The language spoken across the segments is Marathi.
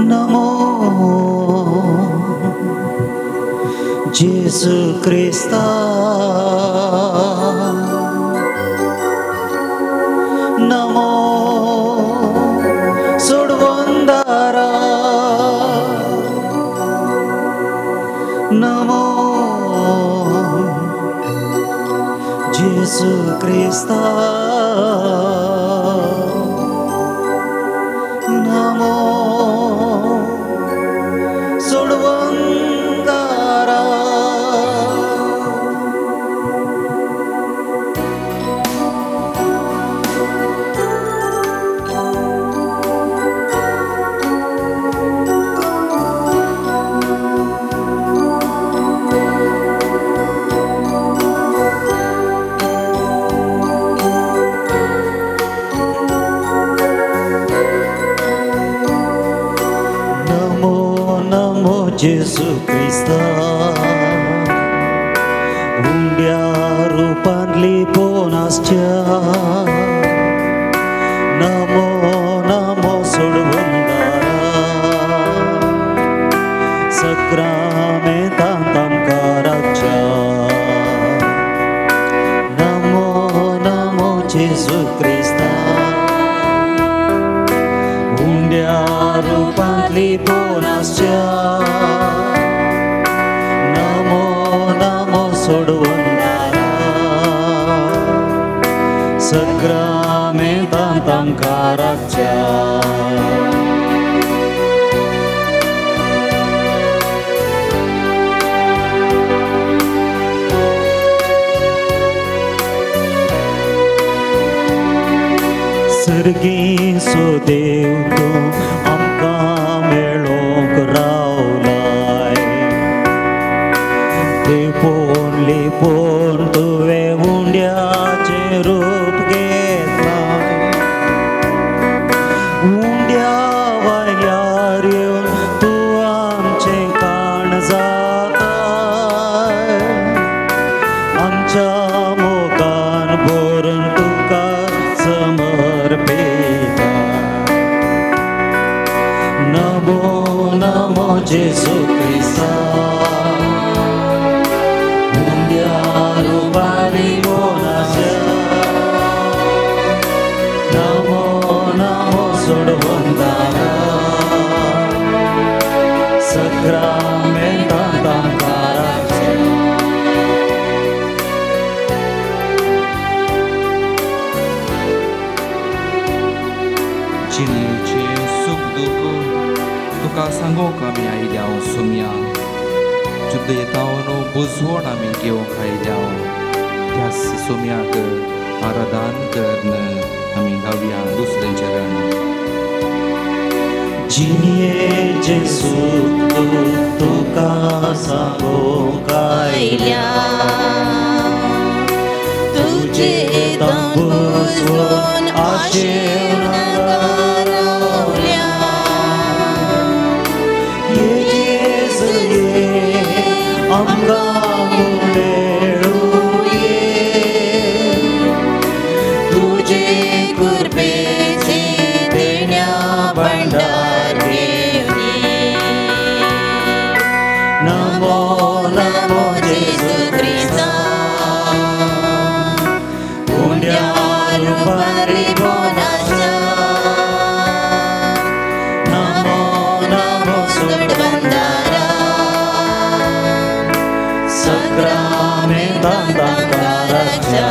नमो जेसु क्रिस्ता नमो सुडवंदारा नमो जेसु क्रिस्ता नमो सुडवंदारा जेसु क्रिस्ता हुंड्या रूपांतली पोनासच्या नमो नमो सोडवंदारा सक्रमेंतांत आमकां राखच्या नमो नमो जेसु क्रिस्ता हुंड्या रूपांतली पोनासच्या सोडवंदारा सक्रमेंतांत आमकां राखच्या सर्गीचो देव तूं आमकां मेळोंक रावलाय लिपोन लिपोन तुवें हुंड्याचें रूप घेतलाय हुंड्या वायल्यार येवन तूं आमचें काण जाताय आमच्या मोगान भरून तुका समर्पिताय नमो नमो जेसु क्रिस्ता सोडवंदारा सक्रमेंतांत आमकां राखच्या जिणेचें सूख दूख तुका सांगूंक आमी आयल्या सोम्या जुदयेतावन बुजवण आमी घेवंक आयल्या त्या सोम्याक आराधन करन आमी गावया दुसरें चरण जिणेचें सूख तुका सांगूंक आयल्या तुजे बुजवण आशेन रावल्या येजेस ये आमकां मेळूं ये तुजे कृपेची देण्या भंडार नमो नमो जेसु क्रिस्ता हुंड्या रूपांतली पोनासच्या नमो नमो सोडवंदारा सक्रमेंतांत आमकां राखच्या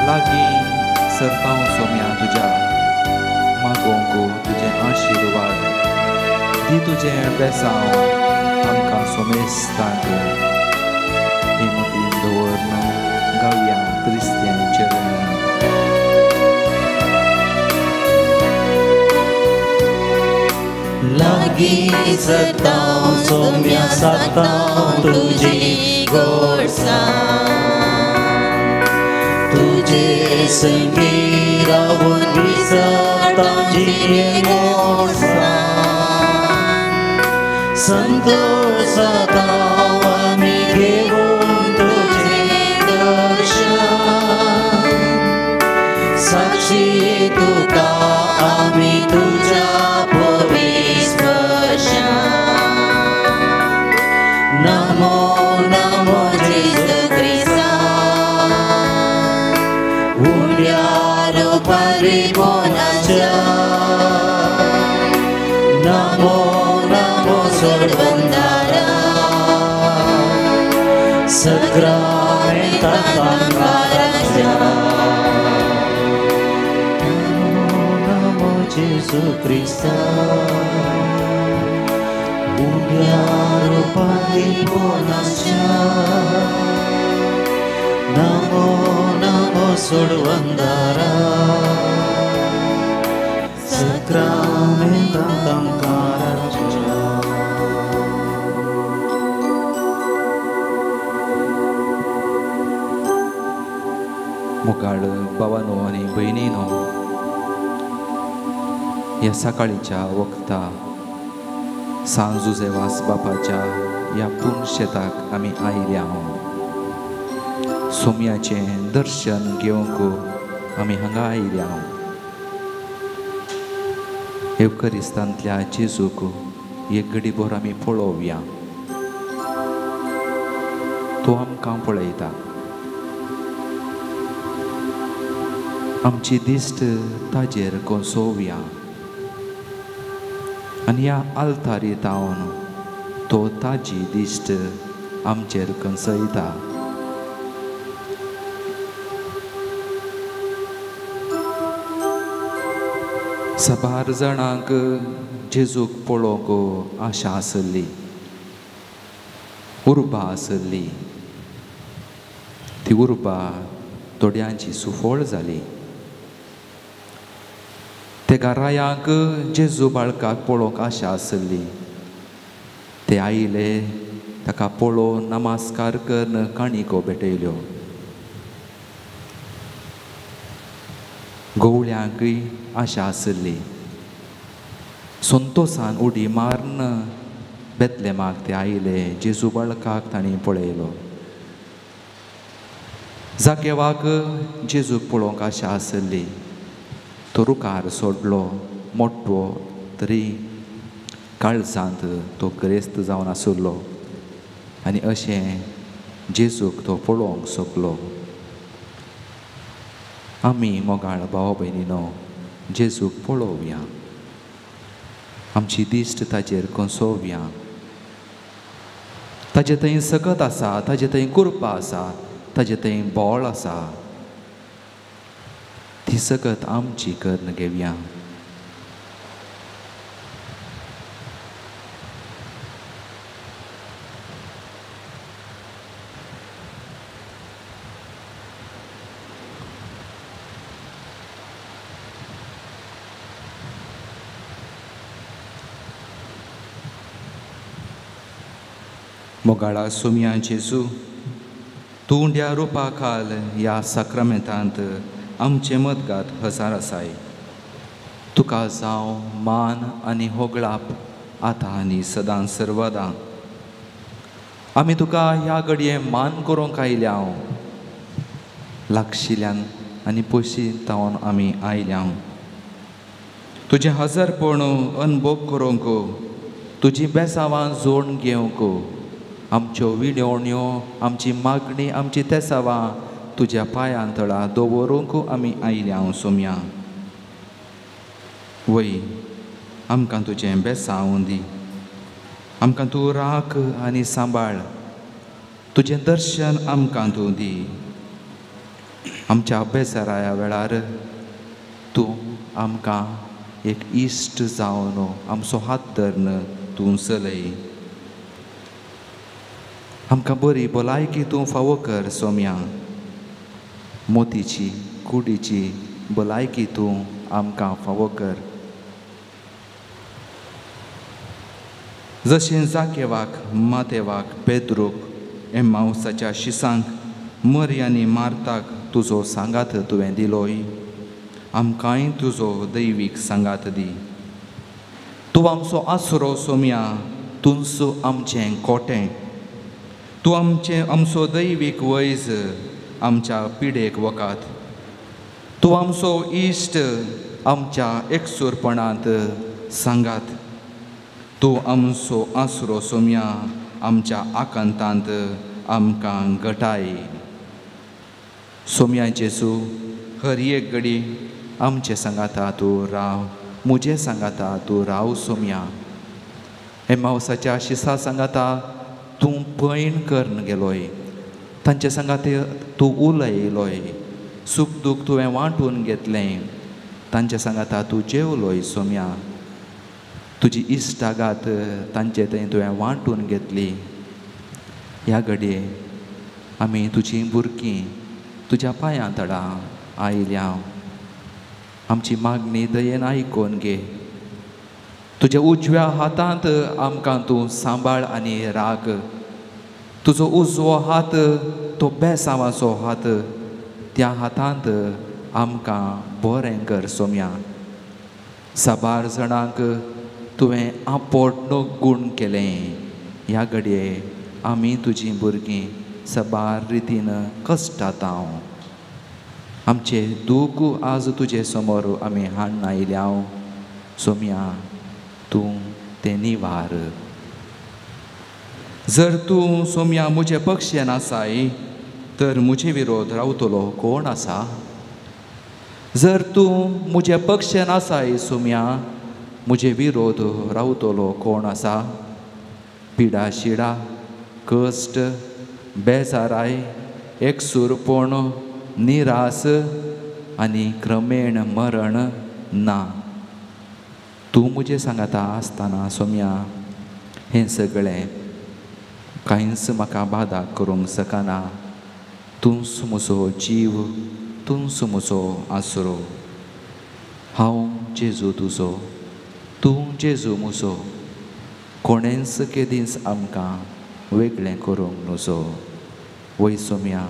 लागीं सरता सोम्या तुज्या मागोंक तुजें आशिर्वाद दी तुजें बेसांव आमकां सोमेस्ताक हे मतीन दवरन गावया क्रिस्त्यान चरण लागीं सरता सोम्या साता तुजी गोडसाण तुजे संगी रावून विसरता जिणे गोडसाण संतोषात आमी घेवून तुजे दर्शन साक्षी तुका आम्ही तुझ्या पोरी स्पर्शा नमो नमो जेजू ख्रिस्ता उंड्यार परिपोनाच्या Namo Namo सोडवंदारा सक्रामेंतांकाराच्या Jesu Krista Undiar pariponasya Namo Namo Sodvandara Sakramentankaaraja मुखार भावांनो आनी भयणींनो या सकाळीच्या वक्ता सांज जुजेवास बापाच्या या पूर्ण शेताक आमी आयल्या सोम्याचें दर्शन घेवंक आमी हांगा आयल्या एवकरिस्तांतल्या जेजूक एक घडीभर आमी पळोवया तो आमकां पळयता आमची दिश्ट ताजेर कोसोवया आनी ह्या आल्तारी तावन तो ताजी दिश्ट आमचेर कंसयता सबार जाणांक जेजूक पळोवंक आशा आसली उर्बा आसली ती उर्बा थोड्यांची सुफोळ जाली ते घरायांक जेजू बाळकाक पळोवंक आशा आसली ते आयले ताका पळोवन नमस्कार करन काणिको भेटयल्यो गवळ्यांकय आशा आसली संतोषान उडी मारन बेतलेमाक ते आयले जेजू बाळकाक तांणी पळयलो जाकेवाक जेजूक पळोवंक आशा आसली तो रुकार सोडलो मोठो तरी काळजांत तो ग्रेस्त जावन आसलो आनी अशें जेजूक तो पळोवंक सोगलो आमी मोगाळ भाव भयणीनो जेजूक पळोवया आमची दिश्ट ताजेर कोसोवया ताजे थंय सकत आसा ताजे थंय कृपा आसा ताजे थंय बोळ आसा ती सकत आमची करन घेवया मोगाळा सुम्या जेजू तूं उंड्या रुपा खाल ह्या साक्रामेंतांत आमचे मदगात हजार आसाय तुका जावं मान आनी होगळाप आतां आनी सदां सर्वदां आमी तुका ह्या घडये मान करूंक आयल्या लागशिल्ल्यान आनी पयशींतावन आमी आयल्या तुजें हजरपण अनुभव करूंक तुजी बेसांवां जोडून घेवंक आमच्यो विणवण्यो आमची मागणी आमची तेसावां तुज्या पांयां तळा दवरूंक आमी आयल्या सोम्या वय आमकां तुजें बेसांव दी आमकां तूं राख आनी सांबाळ तुजें दर्शन आमकां तूं दी आमच्या बेसाराया वेळार तूं आमकां एक इश्ट जावन आमचो हात धरन तूं चलय आमकां बरी भलायकी तूं फावो कर सोम्या मोतीची कुडीची भलायकी तूं आमकां फावो कर जशें जाकेवाक मातेवाक पेद्रूक एम्माउसाच्या शिसांक मरी आनी मार्ताक तुजो सांगात तुवें दिलोय आमकांय तुजो दैवीक सांगात दी तूं आमचो आसरो सोम्या तूंच आमचें कोटें तूं आमचो दैवीक वैज आमच्या पिडेक वकात तूं आमचो इश्ट आमच्या एकसूरपणांत सांगात. तूं आमचो आसरो सोम्या आमच्या आकांतांत आमकां घटाय. सोम्या जेजू, हर एक घडी आमचे सांगाता तूं राव, मुझे सांगाता तूं राव सोम्या. एमावसाच्या शिसा सांगाता तूं पैण करन गेलोय. तांचे सांगाते तूं उलयलोय. सूख दूख तुवें वांटून घेतलें. तांचे सांगाता तूं जेवलोय सोम्या. तुजी इश्टागात तांचे थंय तुवें वांटून घेतली. ह्या घडये आमी तुजीं भुरगीं तुज्या पांयां तडा आयल्या. आमची मागणी दयेन आयकोन घे. तुज्या उजव्या हातांत आमकां तूं सांबाळ आनी राख. तुजो उजवो हात तो बेसांवाचो हात, त्या हातांत आमकां बरें कर सोम्या. साबार जाणांक तुवें आपोडणूक गूण केलें. ह्या घडये आमी तुजीं भुरगीं साबार रितीन कश्टातांव. आमचे दूख आज तुजे समोर आमी हाडून आयल्या. सोम्या, तूं तें निवार. जर तूं सोम्या मुजे पक्षेन आसाय तर मुजे विरोध रावतलो कोण आसा? जर तूं मुजे पक्षेन आसाय सोम्या, मुजे विरोध रावतलो कोण आसा? पिडा शिडा, कश्ट, बेजाराय, एकसूरपण, निरास आनी क्रमेण मरण ना. तूं मुजे सांगाता आसतना सोम्या हें सगळें कांयच म्हाका बादाक करूंक शकना. तूंच म्हजो जीव, तूंच म्हजो आसरो. हांव जेजू तुजो, तूं जेजू म्हजो. कोणेंच केदींच आमकां वेगळें करूंक नजो. वय सोम्या,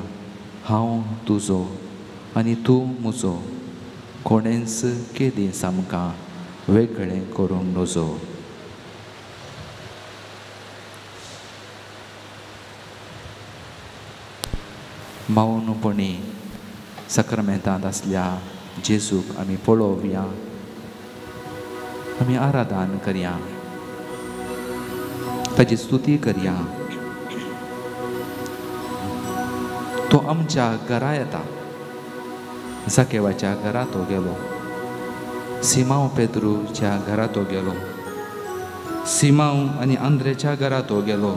हांव तुजो आनी तूं म्हजो. कोणेंच केदींच आमकां वेगळें करूंक नजो. मौनपणी सक्रामेंतांत आसल्या जेजूक आमी पळोवया. आमी आराधन करया, ताची स्तुती करया. तो आमच्या घरा येता. जाकेवाच्या घरा तो गेलो. सिमांव पेद्रूच्या घरा तो गेलो. सिमांव आनी आंद्रेच्या घरा तो गेलो.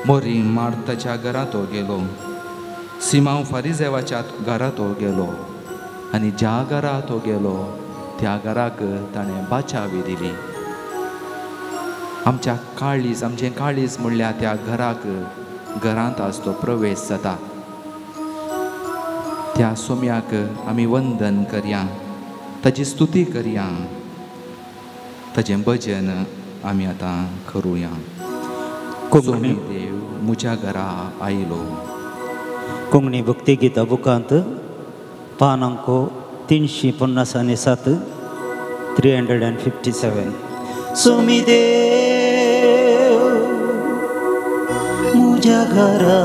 मोरी मार्ताच्या घरा तो गेलो. सिमांव फारिजेवाच्या घरा तो गेलो. आनी ज्या घरा तो गेलो त्या घराक ताणें बाचावी दिली. आमचें काळीज म्हणल्यार त्या घरांत आज तो प्रवेश जाता. त्या सोम्याक आमी वंदन करया, ताची स्तुती करया. ताचें भजन आमी आतां करुया. सोमी देव म्हज्या घरा आयलो. कोंकणी भक्ती गिता बुकांत पानांको 357 357. सोमी देव म्हज्या घरा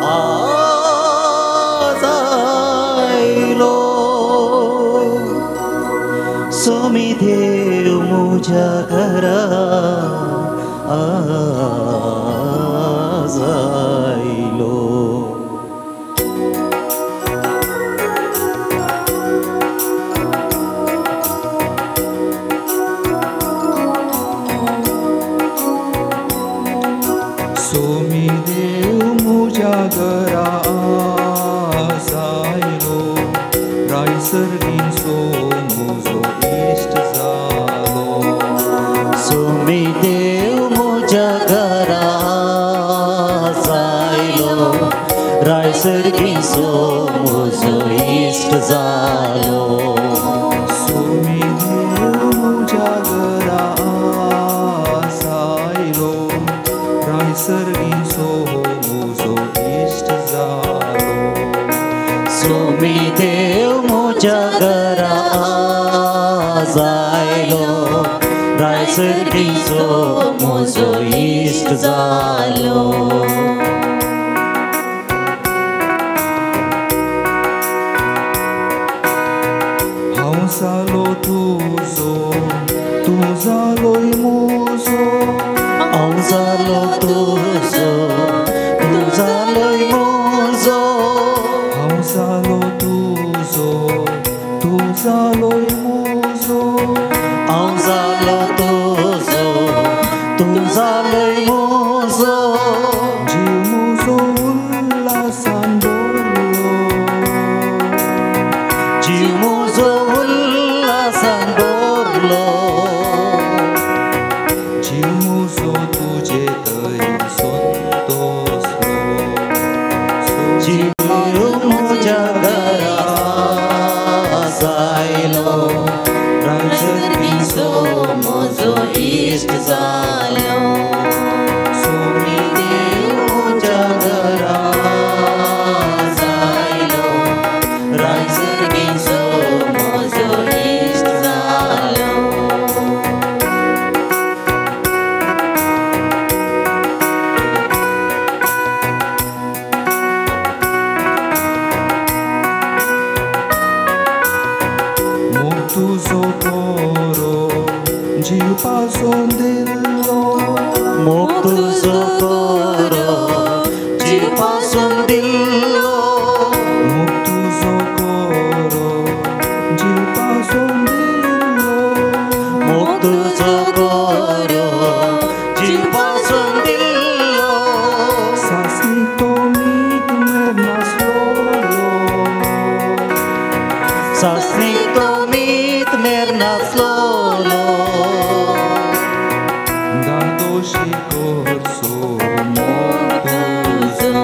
आज आयलो. सोमी देव म्हज्या घरा आज आयलो. सोमी देव म्हज्या घरा आज आयलो. रायसरगीचो म्हजो इश्ट जालो. सोमी देव म्हज्या घरा आज आयलो. रायसरगीचो म्हजो इश्ट जालो. सोमी देव म्हज्या घरा आज आयलो. रायसरगीचो म्हजो इश्ट जालो. सोमी देव म्हज्या घरा आज आयलो. रायसरगीचो म्हजो इश्ट जालो. तुझो तू जालोय मोजो हांव जालो तुजो तू जालोय मोजो हांव जालो तुझो तू जालोय मोजो हांव जालो तुजो तू जालोय मोजो जीव मोजो उल्हासान भरलो जीव म्हजो उल्हासान भरलो जीव मोजो तुजे दयेन संतोसलो जीव म्हज्या घरा आयलो राजर्गीचो म्हजो इश्ट जालो सोमी देव म्हज्या घरा आयलो राजर्गीचो म्हजो इश्ट जालो मोग तुजो कोरो जीव पासून दिल्लो मोग तुजो कोरो जीव पासून दिल्लो मोग तुजो कोरो जीव पासून दिल्लो मोग तुजो कोरो जीव पासून दिल्लो सासनी तो मीत मेर नासलोलो सासनीक तो मीत मेर नासलोलो दादोशी कोरसो मोग तुजो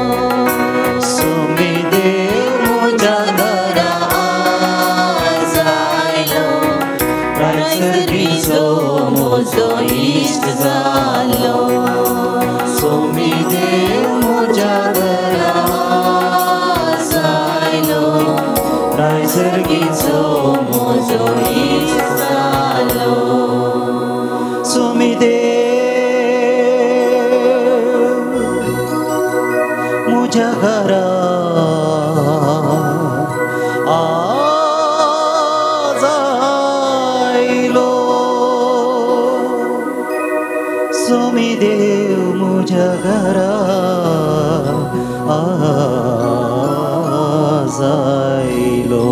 सोमी देव म्हज्या घरा आज आयलो राजर्गीचो म्हजो इश्ट जालो सोमी देव म्हज्या घरा आज आयलो राजर्गीचो म्हजो इश्ट जालो सोमी देव म्हज्या घरा आज आयलो सोमी देव म्हज्या घरा आज आयलो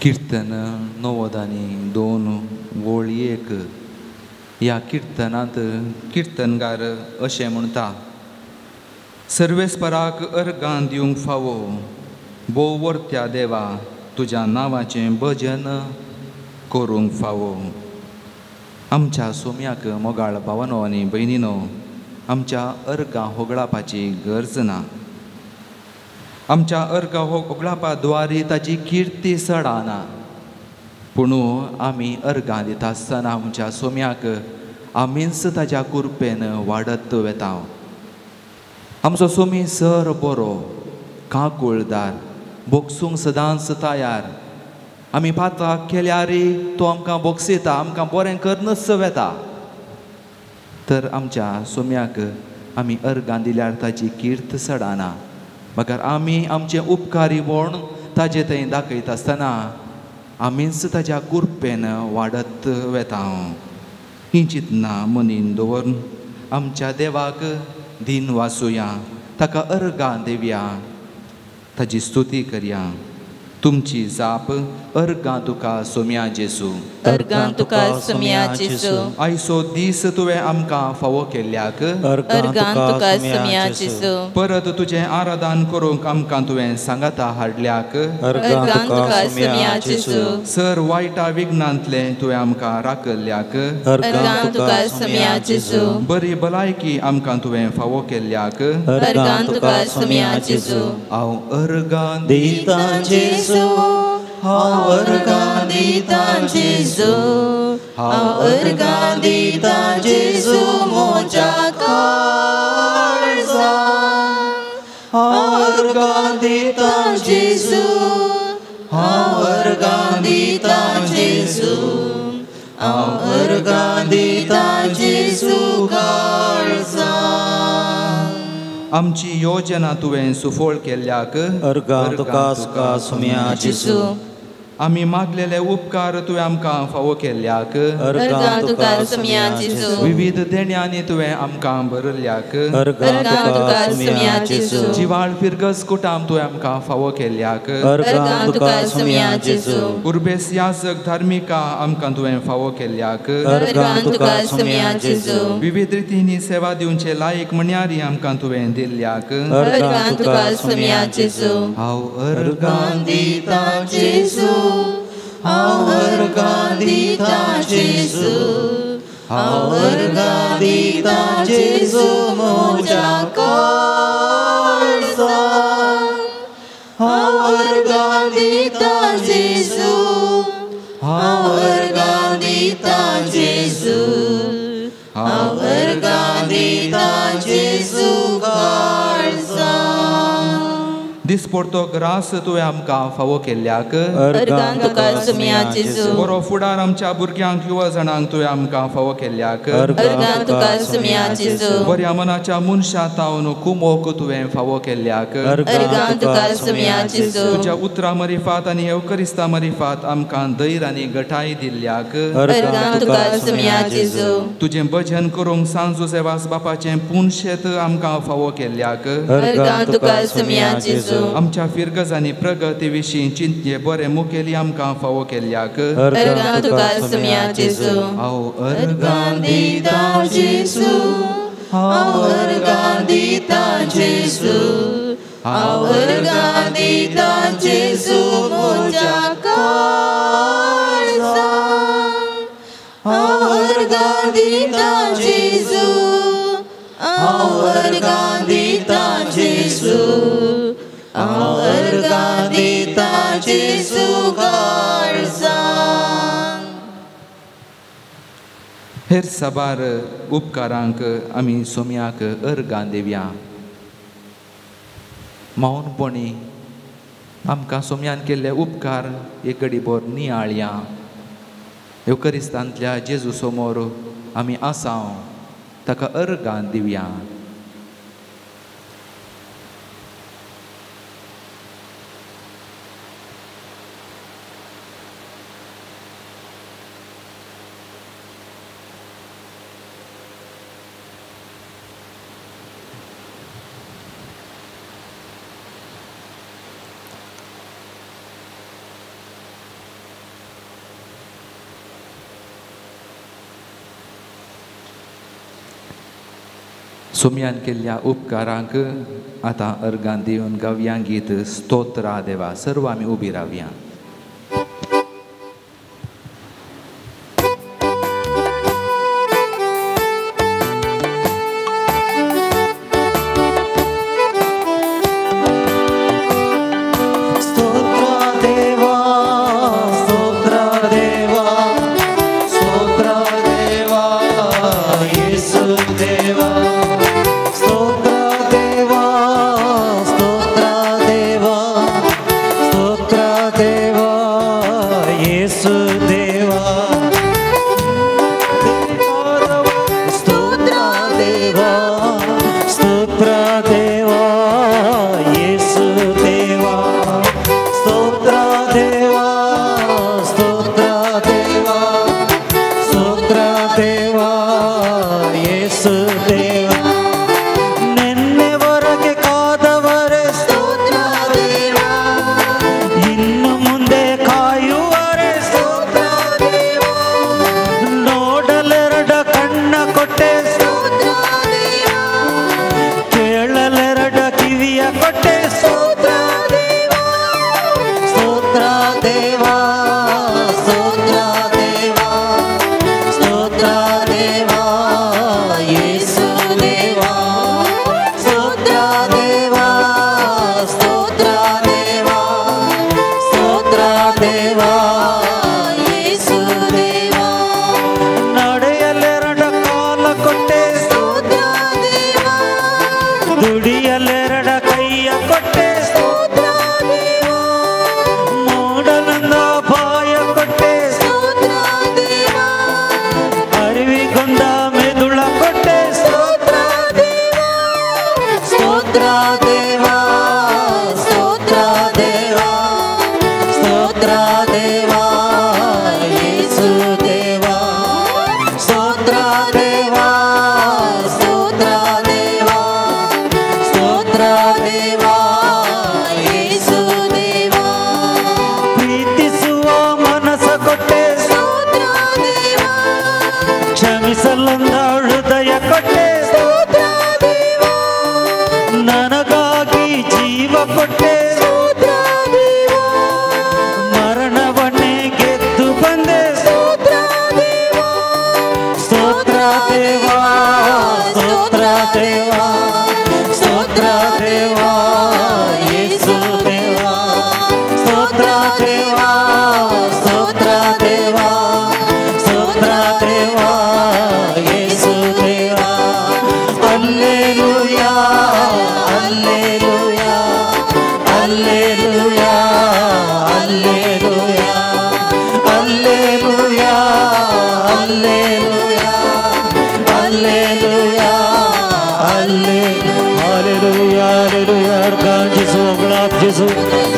कीर्तन 90 आनी 2 वळी 1 ह्या किर्तनांत किर्तनगार अशें म्हणटा सर्वेस्पराक अर्गां दिवंक फावो भोव वर्त्या देवा तुज्या नांवाचें भजन करूंक फावो आमच्या सोम्याक मोगाळ भावानो आनी भयणीनो आमच्या अर्गां होगळापाची गरज ना आमच्या अर्गां होगळापा द्वारी ताची किर्ती सडाना पूण आमी अर्गां दिता आसतना आमच्या सोम्याक आमीच ताच्या कुरपेन वाडत वेता आमचो सोमी सर बरो काकुळदार बोगसूंक सदांच तयार आमी पाताक केल्यारी तो आमकां बोगसिता आमकां बरें करनच वेता तर आमच्या सोम्याक आमी अर्गां दिल्यार ताची किर्त सडाना मगर आमी आमचे उपकारी म्हूण ताजे थंय दाखयता आसतना आमीच ताच्या कुरपेन वाडत वेता ही चिंतना मनीन दवरून आमच्या देवाक दिन वाचुया ताका अर्गां दिवया ताची स्तुती करया तुमची जाप अर्गां तुका सोम्या जेजू अर्गां तुका सोम्या जेजू आयचो दीस तुवें आमकां फावो केल्ल्याक अर्गां तुका सोम्या जेजू परत तुजें आराधन करूंक आमकां तुवें सांगाता हाडल्याक अर्गां तुका सोम्या जेजू सर वायटा विघ्नांतले तुवें आमकां राखल्याक अर्गां तुका सोम्या जेजू बरी भलायकी आमकां तुवें फावो केल्ल्याक अर्गां तुका सोम्या जेजू हांव अर्गां दिता जेजू हांव अर्गां दिता जेजू हांव अर्गां दिता जेजू म्हज्या काळजां हांव अर्गां दिता जेजू हांव अर्गां दिता जेजू हांव अर्गां दिता जेजू काळजां आमची योजना तुवें सुफोळ केल्ल्याक अर्गां तुका सोम्या जेजू आमी मागलेले उपकार तुवें आमकां फावो केल्ल्याक अर्गां तुका सोम्या जेजू विविध देण्यांनी तुवें आमकां भरल्याक अर्गां अर्गां तुका सोम्या जेजू जिवाळ फिरगस कुटाम तुवें आमकां फावो केल्ल्याक अर्गां तुका सोम्या जेजू उर्बेस याजक धार्मिका आमकां तुवें फावो केल्ल्याक अर्गां तुका सोम्या जेजू विविध रितींनी सेवा दिवचे लायक म्हणयारी आमकां तुवें दिल्ल्याक अर्गां तुका सोम्या जेजू हांव अर्गां दिता जेजू हांव अर्गां दिता जेजू हांव अर्गां दिता जेजू म्हज्या काळजां हांव अर्गां दिता जेजू हांव अर्गां दिता जेजू हांव अर्गां दिता जेजू काळजां दिसपडतो ग्रास तुवें आमकां फावो केल्ल्याक अर्गां तुका सोम्या जेजू बरो फुडार आमच्या भुरग्यांक युवा जाणांक तुवें आमकां फावो केल्ल्याक अर्गां तुका सोम्या जेजू बऱ्या मनाच्या मनशां तावन कुमोक तुवें फावो केल्ल्याक अर्गां तुका सोम्या जेजू तुज्या उतरां मरिफात आनी एवकरिस्ता मरिफात आमकां धैर आनी घटाय दिल्ल्याक अर्गां तुका सोम्या जेजू तुजें भजन करूंक सांज सेवास बापाचें पुणशेत आमकां फावो केल्ल्याक अर्गां तुका सोम्या जेजू आमच्या फिरगजांनी प्रगती विशीं चिंतये बरें मुखेली आमकां फावो केल्ल्याक अर्गां तुका सोम्या जेजू हांव अर्गां दिता जेजू हांव अर्गां दिता जेजू हांव अर्गां दिता जेजू म्हज्या काळजां हांव अर्गां दिता जेजू हांव अर्गां दिता जेजू हांव अर्गां दिता जेजू काळजां हेर साबार उपकारांक आमी सोम्याक अर्गां दिवया मौनपणी आमकां सोम्यान केल्ले उपकार एक घडीभर नियाळया एवकरिस्तांतल्या जेजू समोर आमी आसाव ताका अर्गां दिवया सोम्यान केल्ल्या उपकारांक आतां अर्गां दिवन गावया गीत स्तोत्रा देवा सर्व आमी उबी रावया Te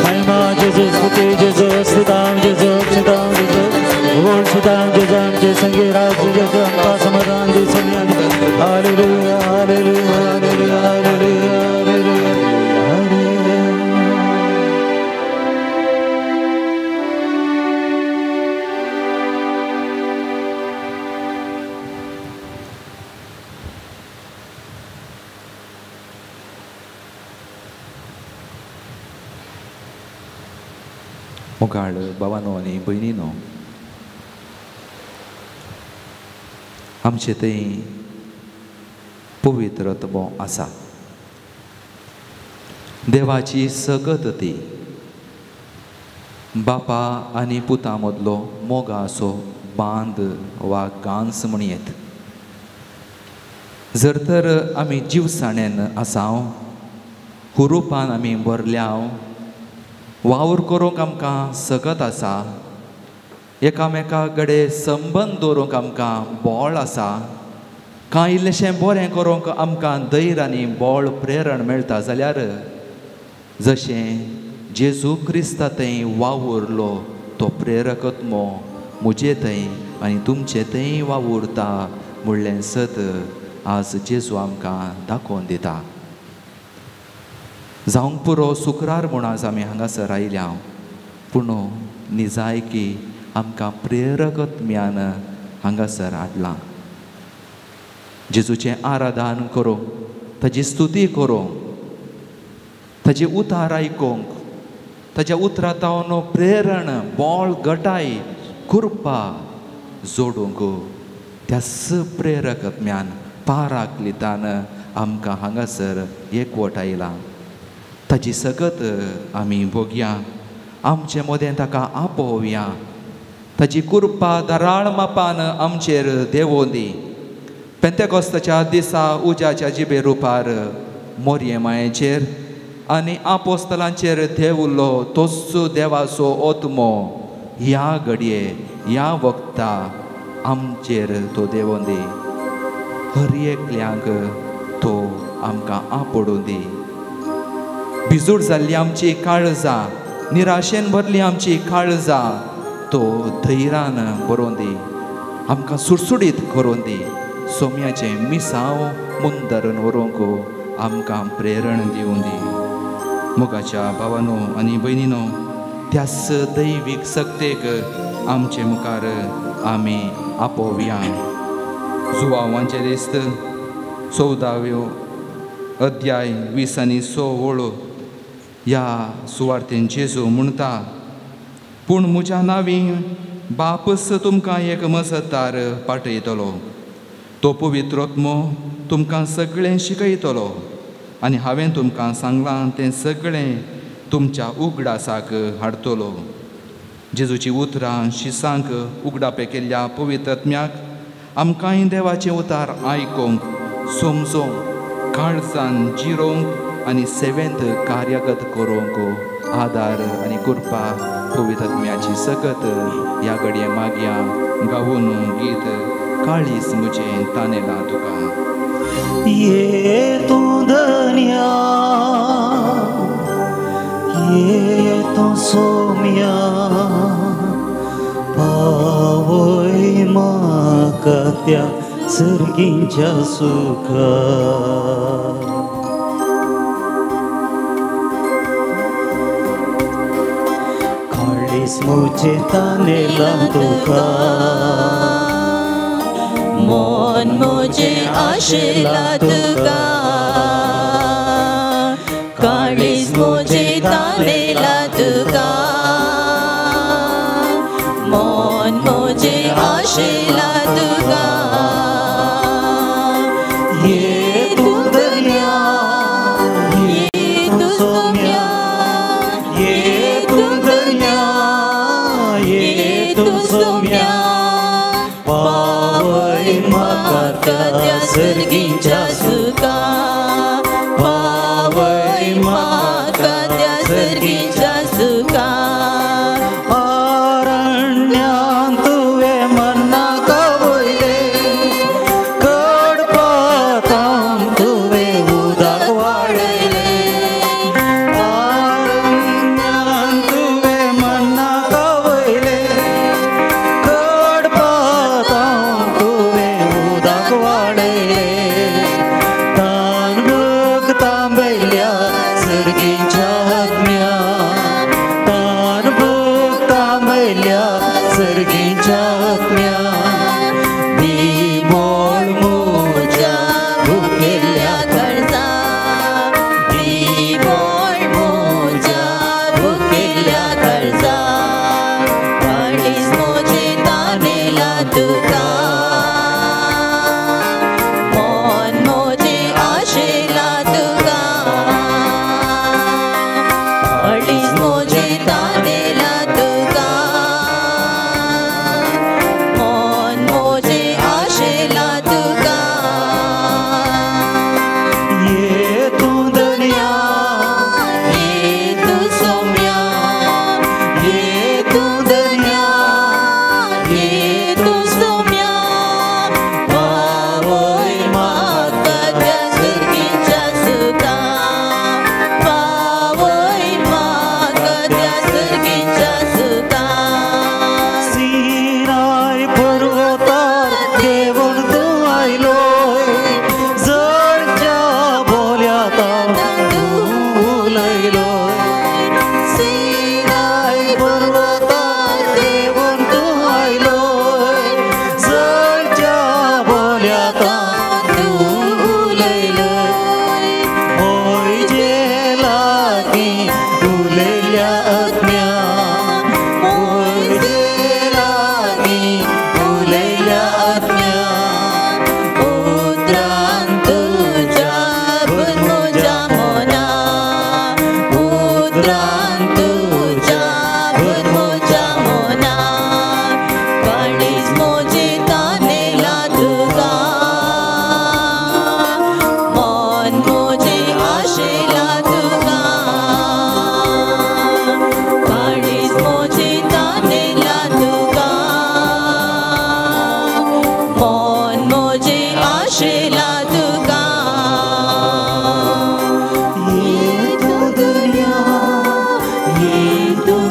महिमा जेजू स्तुती जेजू स्तुताम जेजू स्तुताम जेजू बोल स्तुताम जेजू आमचे संगे राज जेजू आमका समाधान दे सोम्या हालेलुया हालेलुया हालेलुया हालेलुया हालेलुया मोगाळ भावानो आनी भयणीनो, आमचे थंय पवित्र आत्मो आसा. देवाची सगत ती बापा आनी पुता मदलो मोगा असो बांद वा गांस म्हणयेत. जर तर आमी जीवसाणेन आसाव, हुरुपान आमी भरल्याव, वावर करूंक आमकां सगत आसा, एकामेका कडेन संबंद दवरूंक आमकां बळ आसा, कांय इल्लेशें बरें करूंक आमकां धैर्य आनी बळ प्रेरण मेळटा जाल्यार जशें जेजू क्रिस्ता थंय वावुरलो तो प्रेरकत्मो म्हजे थंय आनी तुमचे थंय वावुरता म्हणलें सत आज जेजू आमकां दाखोवन दिता. जावंक पुरो शुक्रार म्हूण आज आमी हांगासर आयल्या, पूण निजायकी आमकां प्रेरकत्म्यान हांगासर हाडलां. जेजूचें आराधन करूंक, ताची स्तुती करूंक, ताचे उतार आयकूंक, ताच्या उतरांतावन प्रेरण बळ घटाय कृपा जोडूंक त्याच प्रेरकत्म्यान पाराकलितान आमकां हांगासर एकवट आयला. ताची सगत आमी भोगया, आमचे मदें ताका आपोवया. ताची कृपा दाराळ मापान आमचेर देवोवन दी. पेंतेकोस्ताच्या दिसा उज्याच्या जिबे रुपार मोरये मायेचेर आनी आपोस्तलांचेर देवलो तोच देवाचो ओतमो ह्या घडये ह्या वक्ता आमचेर तो देवोवन दी. हर एकल्यांक तो आमकां आपडून दी. बिजूड जाल्ली आमची काळजां, निराशेन भरली आमची काळजां तो धैर्यान बरोवन दी. आमकां सुडसुडीत करून दी. सोम्याचें मिसांव मुंदरून व्हरूंक आमकां प्रेरण दिवून दी. मोगाच्या भावानो आनी भयणीनो, त्याच दैवीक सक्तेक आमचे मुखार आमी आपोवया. जुवांवांचे दिस्त 14 अध्याय 20 आनी 6 वळो ह्या सुवार्थेन जेजू म्हणटा, पूण म्हज्या नांवी बापस तुमकां एक मजतदार पाठयतलो. तो पवित्र आत्मो तुमकां सगळें शिकयतलो आनी हांवें तुमकां सांगलां तें सगळें तुमच्या उगडासाक हाडटलो. जेजूची उतरां शिसांक उगडापे केल्ल्या पवित्र आत्म्याक आमकांय देवाचें उतार आयकूंक, समजोवंक, काळजान जिरोवंक आनी सेवेंत कार्यगत करूंक आदार आनी कृपा पवित्र आत्म्याची सगत ह्या घडये मागया. गावून गीत काळीस म्हजें तानेलां तुका. ये तूं धन्या, ये तूं सोम्या, पावय म्हाका त्या सर्गींच्या सुखा. काळीस म्हजें तानेलां तुका, मन म्हजें आशेला तुका. काळीज म्हजें तानेला तुका, मन म्हजें आशेला तुका. ये तूं धन्या, ये तूं सोम्या, ये तूं धन्या, ये तूं सोम्या, पावय म्हाका त्या सर्गींच्या सुखा. पावय म्हाका त्या सर्गींच्या सुखा. अरण्यान तुवें मन्नाका वयले, कडपातान तुवें उदक वाडयलें. अरण्यान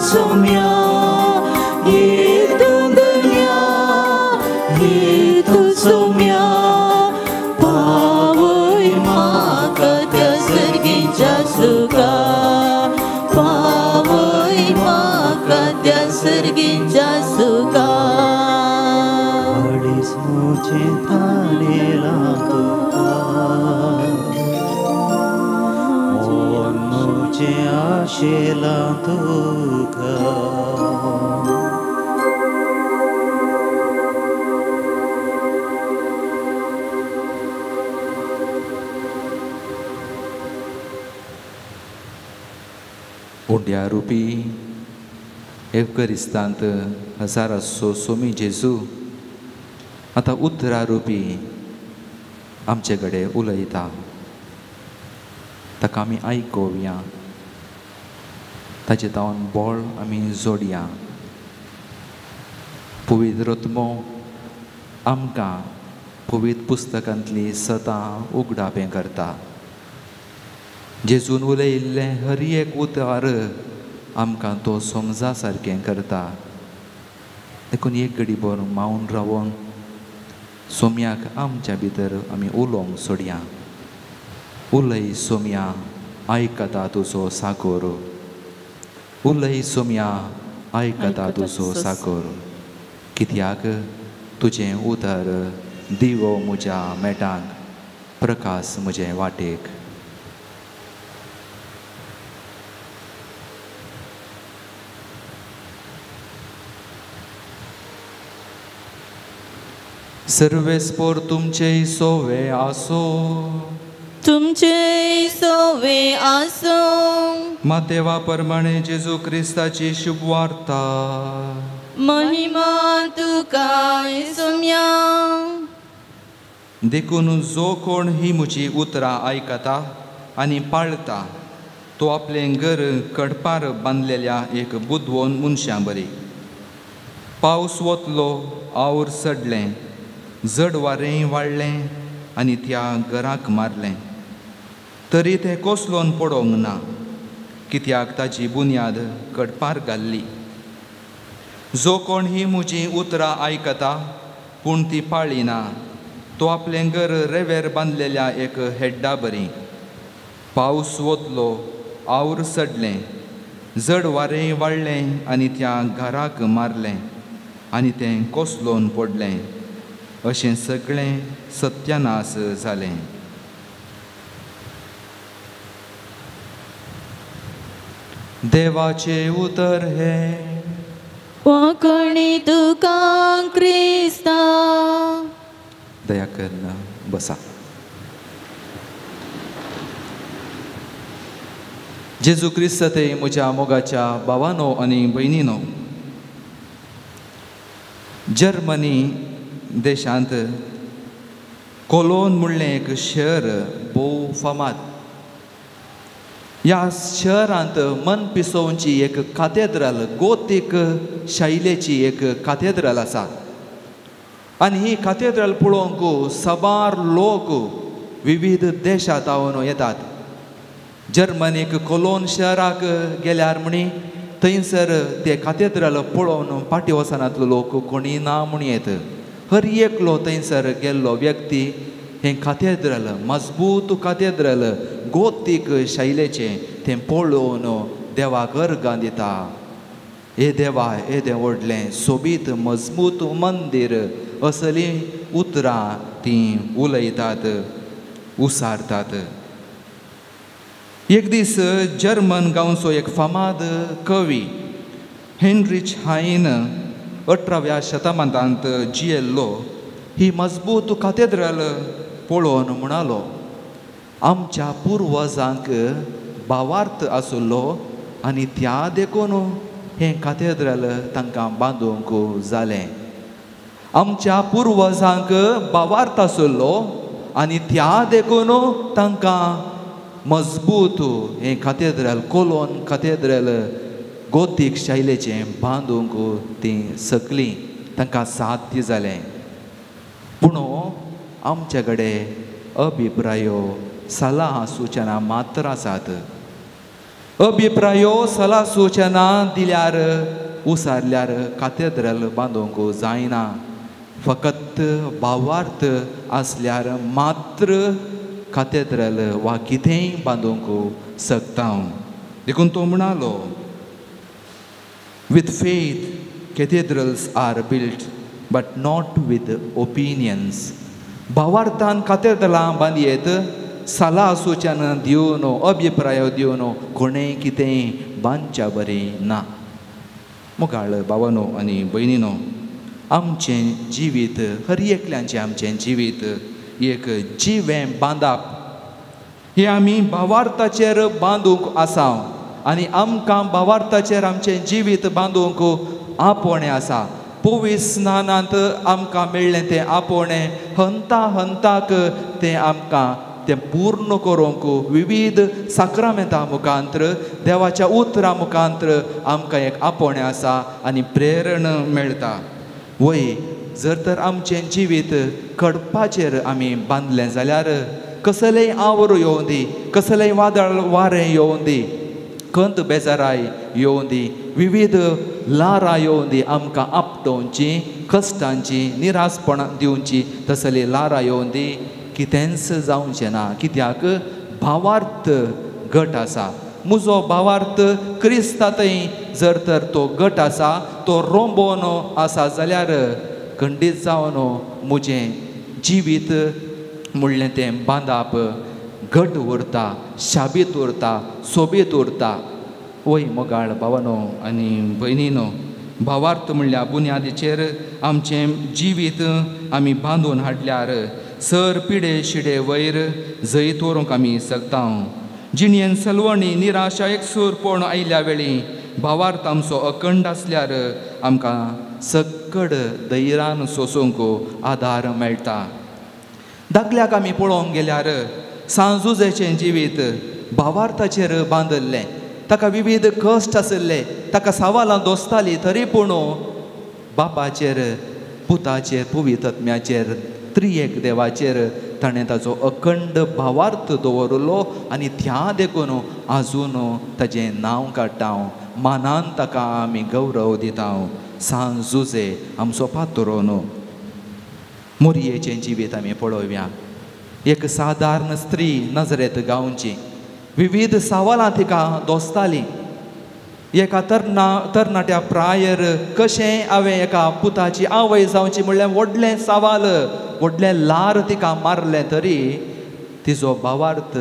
सोम्या ये तू दुनिया ये तू सोम्या पावय म्हाका त्या सर्गीच्या सुका पावय म्हाका त्या सर्गीच्या सुका अडीच मुझे थानेला तुका मन मुझे आशेला तुका उड्या रुपी एवकरिस्तांत हजारासो सोमी जेजू आतां उतरा रुपी आमचे कडेन उलयता ताका आमी आयकोवया ताचे तावन बोळ आमी जोडया पवित्र आत्मो आमकां पवित्र पुस्तकांतली सदां उगडापें करता जेजून उलयिल्लें हर एक उतार आमकां तो समजा सारकें करता देखून एक घडी भर मावन रावून सोम्याक आमच्या भितर आमी उलोवंक सोडया उलय सोम्या आयकता तुजो साकोर उलय सोम्या आयकता तुजो साकोर कित्याक तुजें उतर दिवो म्हज्या मेटाक प्रकाश म्हजे वाटेक सर्वेस्पोर तुमचे सोवे आसो तुमचे सोवे आसो मातेवा प्रमाणे जेजू क्रिस्ताची शुभ वार्ता महिमा तुका सोम्या देखून जो कोण ही म्हजी उतरां आयकता आनी पाळता तो आपलें घर कडपार बांदलेल्या एक बुदवोन मनशां बरी पावस वतलो आवड सडलें जड वारें वाडलें आनी त्या घराक मारलें तरी तें कोसलोन पडोंक ना कित्याक ताची बुन्याद कडपार घाल्ली जो कोण ही म्हजी उतरां आयकता पूण ती पाळिना तो आपलें घर रेवेर बांदलेल्या एक हेड्डा बरी पावस वतलो आवड सडलें जड वारें वाडलें आनी त्या घराक मारलें आनी तें कोसलोन पडलें अशें सगळें सत्यानाश जालें देवाचे उतर हे वखणी तुका क्रिस्ता दया करून बसा जेजू क्रिस्त ते म्हज्या मोगाच्या भावानो आनी भयणीनो जर्मनी देशांत कोलोन म्हणलें एक शहर भोव फामाद ह्या शहरांत मन पिसोवची एक काथेद्रल गोतीक शैलेची एक काथेद्रल आसा आनी ही काथेद्रल पळोवंक सबार लोक विविध देशांतावन येतात जर्मनीक कोलोन शहराक गेल्यार म्हणी थंयसर ते काथेद्रल पळोवन पाटी वचनातलो लोक कोणी ना म्हूण येत हर एकलो थंयसर गेल्लो व्यक्ती हें काथेद्रल मजबूत काथेद्रल गोतीक शैलेचें तें पळोवन देवाक अर्गां दिता हे देवा हे देव व्हडलें सोबीत मजबूत मंदीर असलीं उतरां तीं उलयतात उसारतात एक दीस जर्मन गांवचो एक फामाद कवी हेनरीच हायन 18व्या शतमानांत जियेल्लो ही मजबूत काथेद्रल पळोवन म्हणालो आमच्या पुर्वजांक भावार्थ आसलो आनी त्या देखून हें काथेद्रल तांकां बांदूंक जालें आमच्या पुर्वजांक भावार्थ आसलो आनी त्या देखून तांकां मजबूत हें काथेद्रल कोलोन काथेद्रल गोतीक शैलेचें बांदूंक तीं सकलीं तांकां साध्य जालें पूण आमचे कडेन अभिप्रायो सलाह सुचना मात्र आसात अभिप्रायो सला सूचना दिल्यार उसारल्यार काथेद्रल बांदूंक जायना. फकत भावार्थ आसल्यार मात्र काथेद्रल वा कितेंय बांदूंक शकता. देखून तो म्हणालो, with faith cathedrals are built but not with opinions. भावार्थान काथेद्रलां बांदयेत सला सूचना दिवन अभिप्राय दिवन कोणेंय कितेंय बांदच्या बरें ना. मुखार भावानो आनी भयणीनो, आमचें जिवीत हर एकल्याचें आमचें जिवीत एक जिवें बांदप हें आमी भावार्थाचेर बांदूंक आसा. आनी आमकां भावार्थाचेर आमचें जिवीत बांदूंक आपोवणें आसा. पवित्र स्नानांत आमकां मेळ्ळें तें आपोवणें हंता हंताक तें आमकां तें पूर्ण करूंक विविध साक्रामेंतां मुखांतर देवाच्या उतरां मुखांतर आमकां एक आपोवणें आसा आनी प्रेरण मेळटा. वय जर तर आमचें जिवीत कडपाचेर आमी बांदलें जाल्यार कसलेय आवर येवं दी, कसलेय वादळ वारें येवं दी, खंत बेजाराय येवं दी, विविध लारां येवं दी, आमकां आपटोवची, कश्टांची, निरासपणां दिवची तसली लारां येवं दी, कितेंच जावचें ना. कित्याक भावार्थ घट आसा. म्हजो भावार्थ क्रिस्तांतय जर तर तो घट आसा, तो रोंबोन आसा जाल्यार खंडीत जावन म्हजें जिवीत म्हणलें तें बांदप घट उरता, शाबीत उरता, सोबीत उरता. वय मोगाळ भावानो आनी भयणीनो, भावार्थ म्हणल्यार बुन्यादीचेर आमचें जिवीत आमी बांदून हाडल्यार सर पिडे शिडे वयर जैत व्हरूंक आमी शकता. जिणेन सलवणी निराशा एकसूरपण आयिल्ल्या वेळी भावार्थ आमचो अखंड आसल्यार आमकां सक्कड धैर्यान सोसूंक आदार मेळटा. दाखल्याक आमी पळोवंक गेल्यार सांजुजेचें जिवीत भावार्थाचेर बांदल्लें. ताका विविध कश्ट आसले, ताका सावालां दोसतालीं, तरी पूण बापाचेर, पुताचेर, पवित्रत्म्याचेर, त्रिएक देवाचेर ताणें ताचो अखंड भावार्थ दवरलो आनी त्या देखून आजून ताचें नांव काडटा. मानान ताका आमी गौरव दिता. सांजुजे आमचो पात्रोन. मोरयेचें जिवीत आमी पळोवया. एक सादारण स्त्री नजरेत गांवची, विविध सावालां तिका दोसतालीं. एका तरणाट्या प्रायर कशें हांवें एका पुताची आवय जावची म्हणल्यार व्हडलें सावाल, व्हडलें लार तिका मारलें, तरी तिजो भावार्थ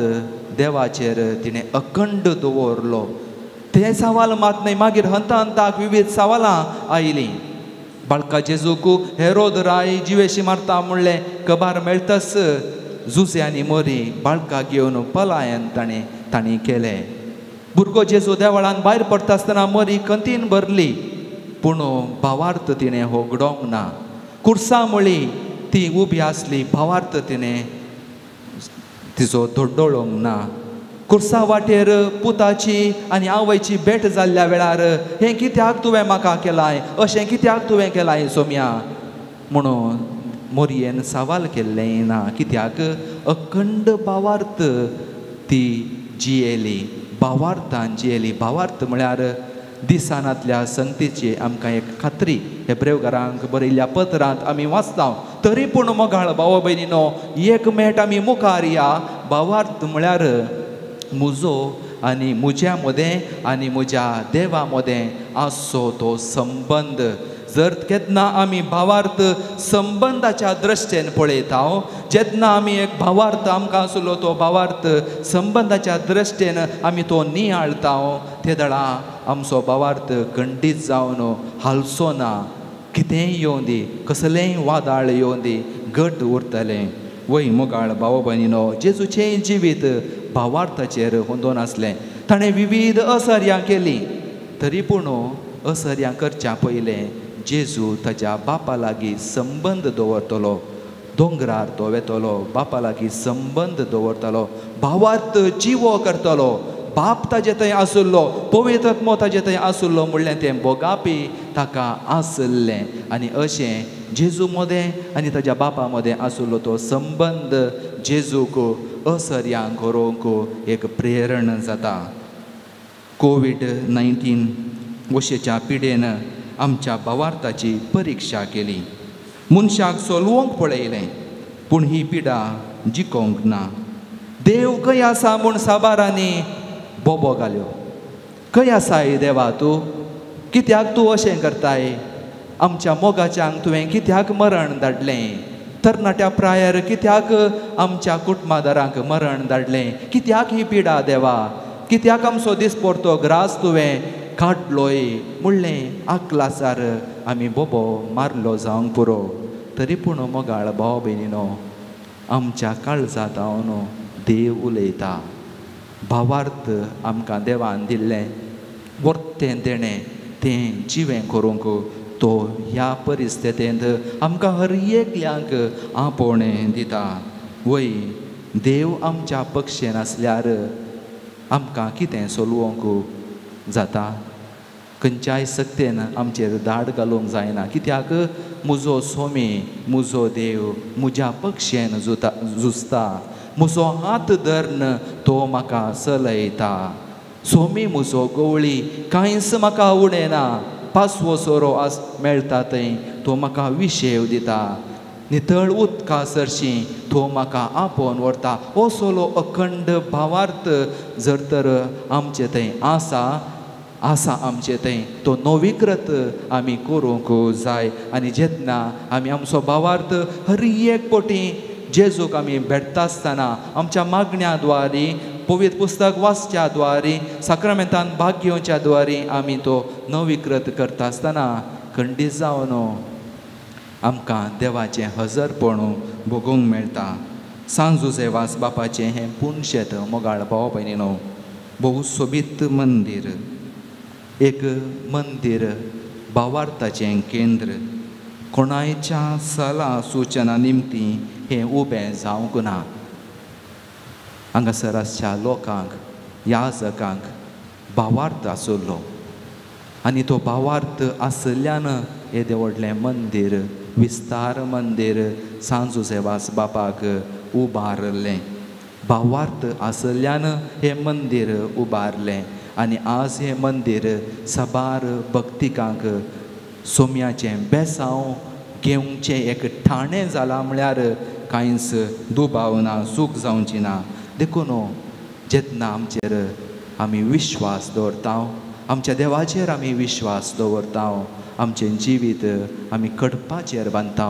देवाचेर तिणें अखंड दवरलो. ते सवाल मात न्हय, मागीर हंता हंताक विविध सवालां आयलीं. बाळका जेजूक हेरोद राय जिवेशी मारता म्हणलें खबर मेळटस जुजे आनी मोरी बाळकाक घेवन पलायन तांणी केलें. भुरगो जेजू देवळान भायर पडटा आसतना मोरी कंतीन भरली, पूण भावार्थ तिणें होगडोंक ना. कुर्सा म्हळी ती उबी आसली, भावार्थ तिणें तिजो धोड्डोळोंक ना. कुर्सा वाटेर पुताची आनी आवयची भेट जाल्ल्या वेळार हें कित्याक तुवें म्हाका केलाय, अशें कित्याक तुवें केलाय सोम्या म्हणून मोरयेन सवाल केल्लें ना. कित्याक अखंड भावार्थ ती जियेली, भावार्थान जियेली. भावार्थ म्हळ्यार दिसानांतल्या संगतीची आमकां एक खात्री हेब्रेवकारांक बरयल्ल्या पत्रांत आमी वाचता. तरी पूण मोगाळ भाव भयणीनो, एक मेट आमी मुखार या. भावार्थ म्हळ्यार म्हजो आनी म्हज्या मदें आनी म्हज्या देवा मदें आसचो तो संबंद. जर केन्ना आमी भावार्थ संबंदाच्या दृश्टेन पळयता, जेन्ना आमी एक भावार्थ आमकां आसलो तो भावार्थ संबंदाच्या दृश्टेन आमी तो नियाळटा, ते दळा आमचो भावार्थ खंडीत जावन हालचो ना. कितेंय येवं दी, कसलेंय वादळ येवं दी, घट उरतलें. वय मोगाळ भाव भयणीनो, जेजूचें जिवीत भावार्थाचेर हुंदोन आसलें. ताणें विविध असर्यां केलीं, तरी पूण असर्यां करच्या पयलें जेजू ताच्या बापा लागीं संबंद दवरतलो. दोंगरार तो वेतलो, बापा लागीं संबंद दवरतलो, भावार्थ जिवो करतलो. बाप ताजे थंय आसुल्लो, पवित्रत्मो ताजे थंय आसुल्लो म्हणलें तें बोगापी ताका आसलें. आनी अशें जेजू मदें आनी ताच्या बापा मदें आसुल्लो तो संबंद जेजूक असर्यां करूंक एक प्रेरण जाता. कोविड-19 वशेच्या पिडेन आमच्या भावार्थाची परिक्षा केली. मनशाक सोलवंक पळयलें, पूण ही पिडा जिखोंक ना. देव खंय आसा म्हूण साबारांनी बोबो घाल्यो. खंय आसाय देवा तूं? कित्याक तूं अशें करताय? आमच्या मोगाच्यांक तुवें कित्याक मरण धाडलें? तरणाट्या प्रायार कित्याक आमच्या कुटुंबादारांक मरण धाडलें? कित्याक ही पिडा देवा? कित्याक आमचो दिसपरतो ग्रास तुवें काडलोय? म्हणलें आकलासार आमी बोबो मारलो जावंक पुरो. तरी पूण मोगाळ भाव भयणीनो, आमच्या काळजांत न्हू देव उलयता. भावार्थ आमकां देवान दिल्लें वर्तें देणें तें जिवें करूंक तो ह्या परिस्थितींत आमकां हर एकल्यांक आपोवणें दिता. वय देव आमच्या पक्षेन आसल्यार आमकां कितें सोलवंक जाता? खंयच्याय सक्तेन आमचेर धाड घालूंक जायना. कित्याक म्हजो सोमी, म्हजो देव म्हज्या पक्षेन झुजता. म्हजो हात धरून तो म्हाका चलयता. सोमी म्हजो गवळी, कांयच म्हाका उणेना. पासवो सोरो मेळटा थंय तो म्हाका विशेव दिता. नितळ उदका सरशीं तो म्हाका आपोवन व्हरता. हो सोलो अखंड भावार्थ जर तर आमचे थंय आसा आमचे थंय तो नविकृत आमी करूंक जाय. आनी जेन्ना आमी आमचो भावार्थ हर एक पोटी जेजूक आमी भेटता आसतना आमच्या मागण्या द्वारे, पवित्र पुस्तक वाचच्या द्वारे, साक्रामेंतान भाग घेवच्या द्वारे आमी तो नविकृत करता आसतना खंडीत जावन आमकां देवाचें हजरपण भोगूंक मेळटा. सांत जोसेवास बापाचें हें पुणशेत मोगाळ भाव भयणीनो, भोव सोबीत मंदीर, एक मंदीर भावार्थाचें केंद्र. कोणायच्या सला सुचना निमती हें उबें जावंक ना. हांगासर आसच्या लोकांक, याजकांक भावार्थ आसुल्लो आनी तो भावार्थ आसल्यान येदें व्हडलें मंदीर, विस्तार मंदीर सांत जोसेवास बापाक उबारलें. भावार्थ आसल्यान हें मंदीर उबारलें. आनी आज हें मंदीर साबार भक्तिकांक सोम्याचें बेसांव घेवचें एक ठाणें जालां म्हळ्यार कांयच दुबाव ना, चूक जावची ना. देखून जेन्ना आमचेर आमी विश्वास दवरता, आमच्या देवाचेर आमी विश्वास दवरता, आमचें जिवीत आमी कडपाचेर बांदता.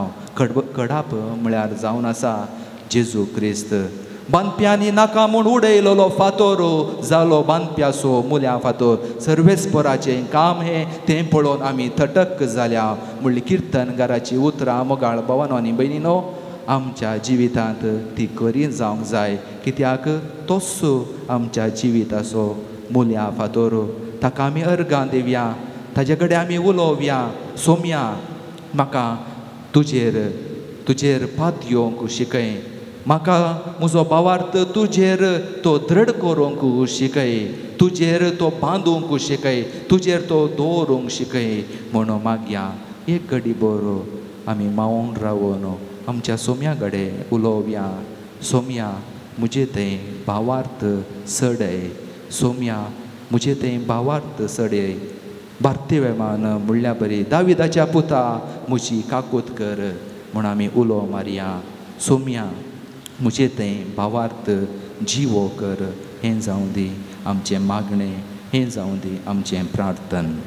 कडाप म्हळ्यार जावन आसा जेजू क्रिस्त. बांदप्यांनी नाका म्हूण उडयलोलो फातोर जालो बांदप्याचो मुल्या फातोर. सर्वेस्पराचें काम हें तें पळोवन आमी थटक जाल्या. म्हणली किर्तनकाराची उतरां मोगाळ भावानो आनी भयणीनो, आमच्या जिवितांत ती करी जावंक जाय. कित्याक तोच आमच्या जिविताचो मुल्या फातोर. ताका आमी अर्गां दिवया, ताजे कडेन आमी उलोवया. सोम्या, म्हाका तुजेर पात येवंक शिकय. म्हाका म्हजो भावार्थ तुजेर तो दृढ करूंक शिकय. तुजेर तो बांदूंक शिकय. तुजेर तो दवरूंक शिकय म्हणून मागया. एक घडी बरो आमी मावून रावून आमच्या सोम्या कडेन उलोवया. सोम्या, म्हजे थंय भावार्थ सडय. सोम्या, म्हजे थंय भावार्थ सडय. बार्तिमेमान म्हणल्या बरी, दाविदाच्या पुता म्हजी काकूत कर म्हूण आमी उलो मारया. सोम्या, म्हजे थंय भावार्थ जिवो कर. हें जावं दी आमचें मागणें, हें जावं दी आमचें प्रार्थन.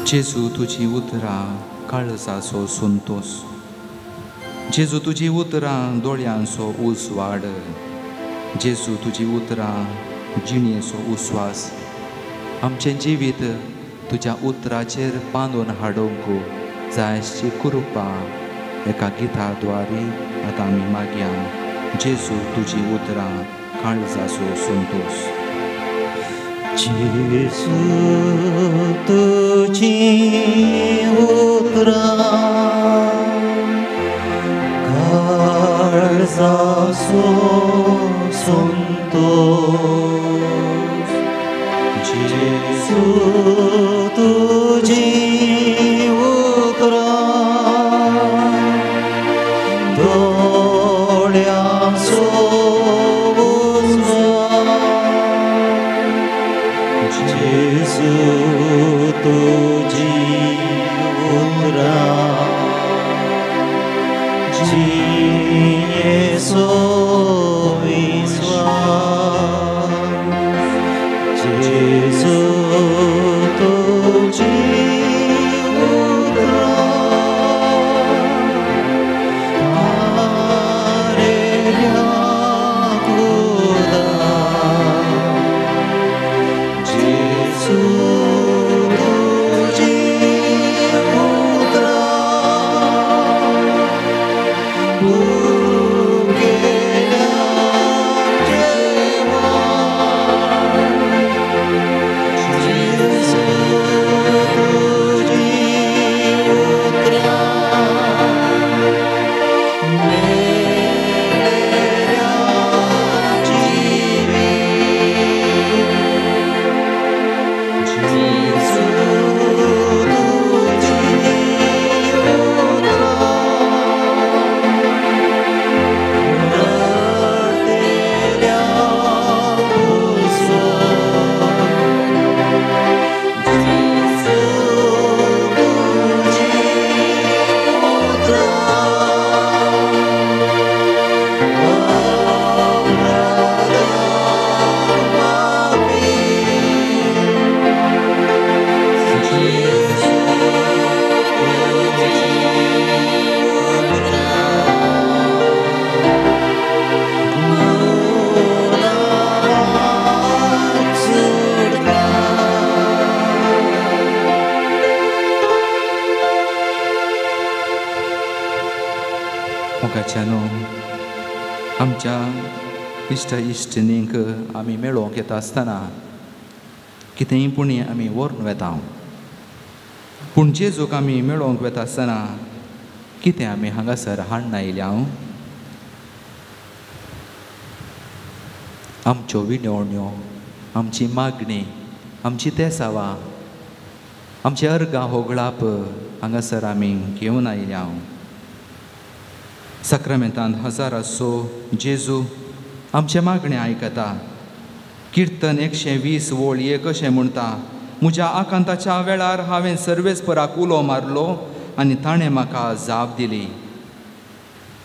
जेजू तुजी उतरां काळजाचो संतोष, जेजू तुजी उतरां दोळ्यांचो उजवाड, जेजू तुजी उतरां जिणेचो उस्वास, आमचें जिवीत तुज्या उतराचेर बांदून हाडूंक जाय अशी कृपा एका गिता द्वारे आतां आमी मागया. जेजू तुजी उतरां काळजाचो संतोष. जेजू तुजी उतरां काळजाचो संतोष, जेजू तुजी उतरां दोळ्यांचो उजवाड, जेजू तुजी उतरां जिणेचो विस्वास, जेजू तुजी मोगाच्यानो आमच्या इश्टिणींक आमी मेळोवंक येता आसतना कितेंय पुणी आमी व्हरून वेता, पूण जेजूक आमी मेळोवंक वेता आसतना कितें आमी हांगासर हाडून आयल्या. आमच्यो विनवण्यो, आमची मागणी, आमची तेसावां, आमचे अर्गां होगळाप हांगासर आमी घेवन आयल्या. सक्रामेंतांत हजारासो जेजू आमचे मागणे आयकता. किर्तन 120 वोळ 1 अशें म्हणटा, म्हज्या आकांताच्या वेळार हांवें सर्वेस्पराक उलो मारलो आनी ताणें म्हाका जाप दिली.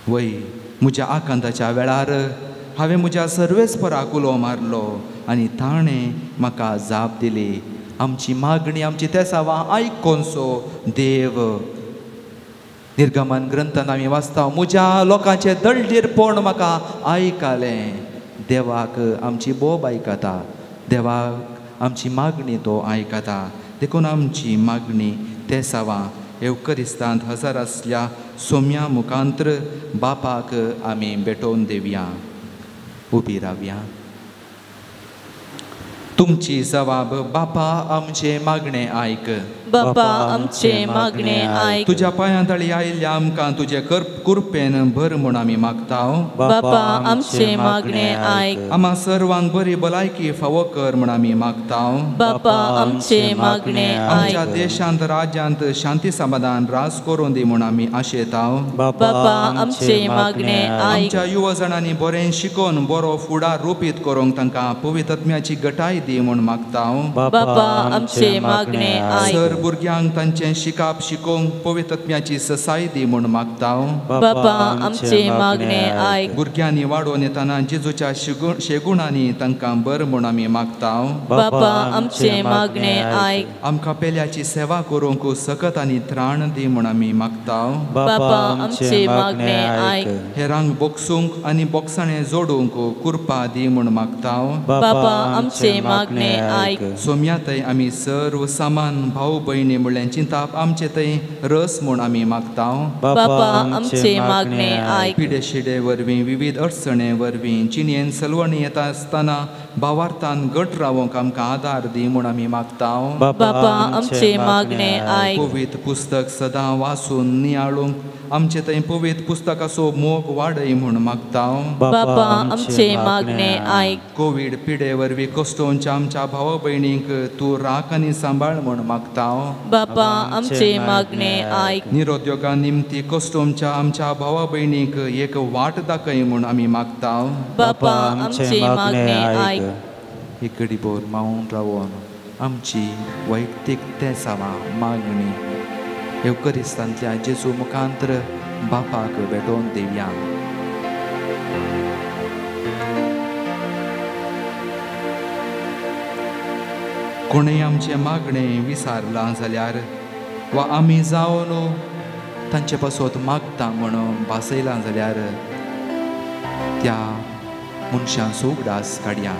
वय, म्हज्या आकांताच्या वेळार हांवें म्हज्या सर्वेस्पराक उलो मारलो आनी ताणें म्हाका जाप दिली. आमची मागणी, आमची तेसावां आयकोनसो देव. निर्गमन ग्रंथान आमी वाचता, म्हज्या लोकांचें दळदीरपण म्हाका आयकलें. देवाक आमची बोब आयकता, देवाक आमची मागणी तो आयकता. देखून आमची मागणी तेसावां एवकरिस्तांत हजर आसल्या सोम्या मुखांत्र बापाक आमी भेटोवन दिवया. उबी रावया. तुमची जबाब, बापा आमचे मागणे आयक. बापा आमचे मागणे आयक. तुज्या पांयां तळी आयिल्ल्या आमकां तुजे कृपेन भर म्हूण आमी मागताव. बापा आमचे मागणे आयक. आम्हा सर्वांक बरी भलायकी फावो कर म्हूण आमी मागताव. बापा आमचे मागणे आयक. आमच्या देशांत राज्यांत शांती समाधान रास करून दी म्हूण आमी आशेताव. बापा आमचे मागणे आयक. आमच्या युवजणांनी बरें शिकोवन बरो फुडार रुपीत करूंक तांकां पवित्र आत्म्याची गटाय दी म्हूण मागताव. बापा आमचे मागणे आयक. भुरग्यांक तांचें शिकाप शिकोवंक पवित्र आत्म्याची ससाय दी म्हूण मागता हांव. बापा आमचे मागणे आयक. भुरग्यांनी वाडोवन येताना जेजूच्या शेगुणांनी तांकां बर म्हूण आमी मागता हांव. बापा आमचे मागणे आयक. आमकां पेल्याची सेवा करूंक सकत आनी त्राण दी म्हूण आमी मागता हांव. बापा आमचे मागणे आयक. हेरांक बोगसूंक आनी बोगसाणें जोडूंक कृपा दी म्हूण मागता हांव. बापा आमचे मागणे आयक. सोम्या थंय आमी सर्व सामान भाऊ भयणी म्हणलें चिंताप आमचे थंय रस म्हूण आमी मागता हांव. बापा आमचे मागणे आयक. पिडे शिडे वरवीं विविध अडचणे वरवीं जिणेन सलवणी येता आसतना भावार्थान घट रावंक आमकां आदार दी म्हूण आमी मागता हांव. बापा आमचे मागणे आयक. पवित्र पुस्तक सदां वाचून नियाळूंक आमचे थंय पवित्र पुस्तकाचो मोग वाडय म्हूण मागता हांव. बापा आमचे मागणे आयक. कोविड पिडे वरवीं कश्टोवच्या आमच्या भावा भयणींक तूं राख आनी सांबाळ म्हूण मागता हांव. बापा आमचे मागणे आयक. निरुद्योगा निमती कश्टोवच्या आमच्या भावा भयणींक एक वाट दाखय म्हूण आमी मागता हांव. बापा आमचे मागणे आयक. एक घडीभर मावून रावून आमची वैयक्तीक तेसावां मागणी येवकरिस्तांतल्या जेजू मुखांतर बापाक भेटोवन दिवया. कोणें आमचें मागणें विसारलां जाल्यार वा आमी जावन तांचे पासत मागता म्हणून भासयलां जाल्यार त्या मनशांचो उगडास काडया.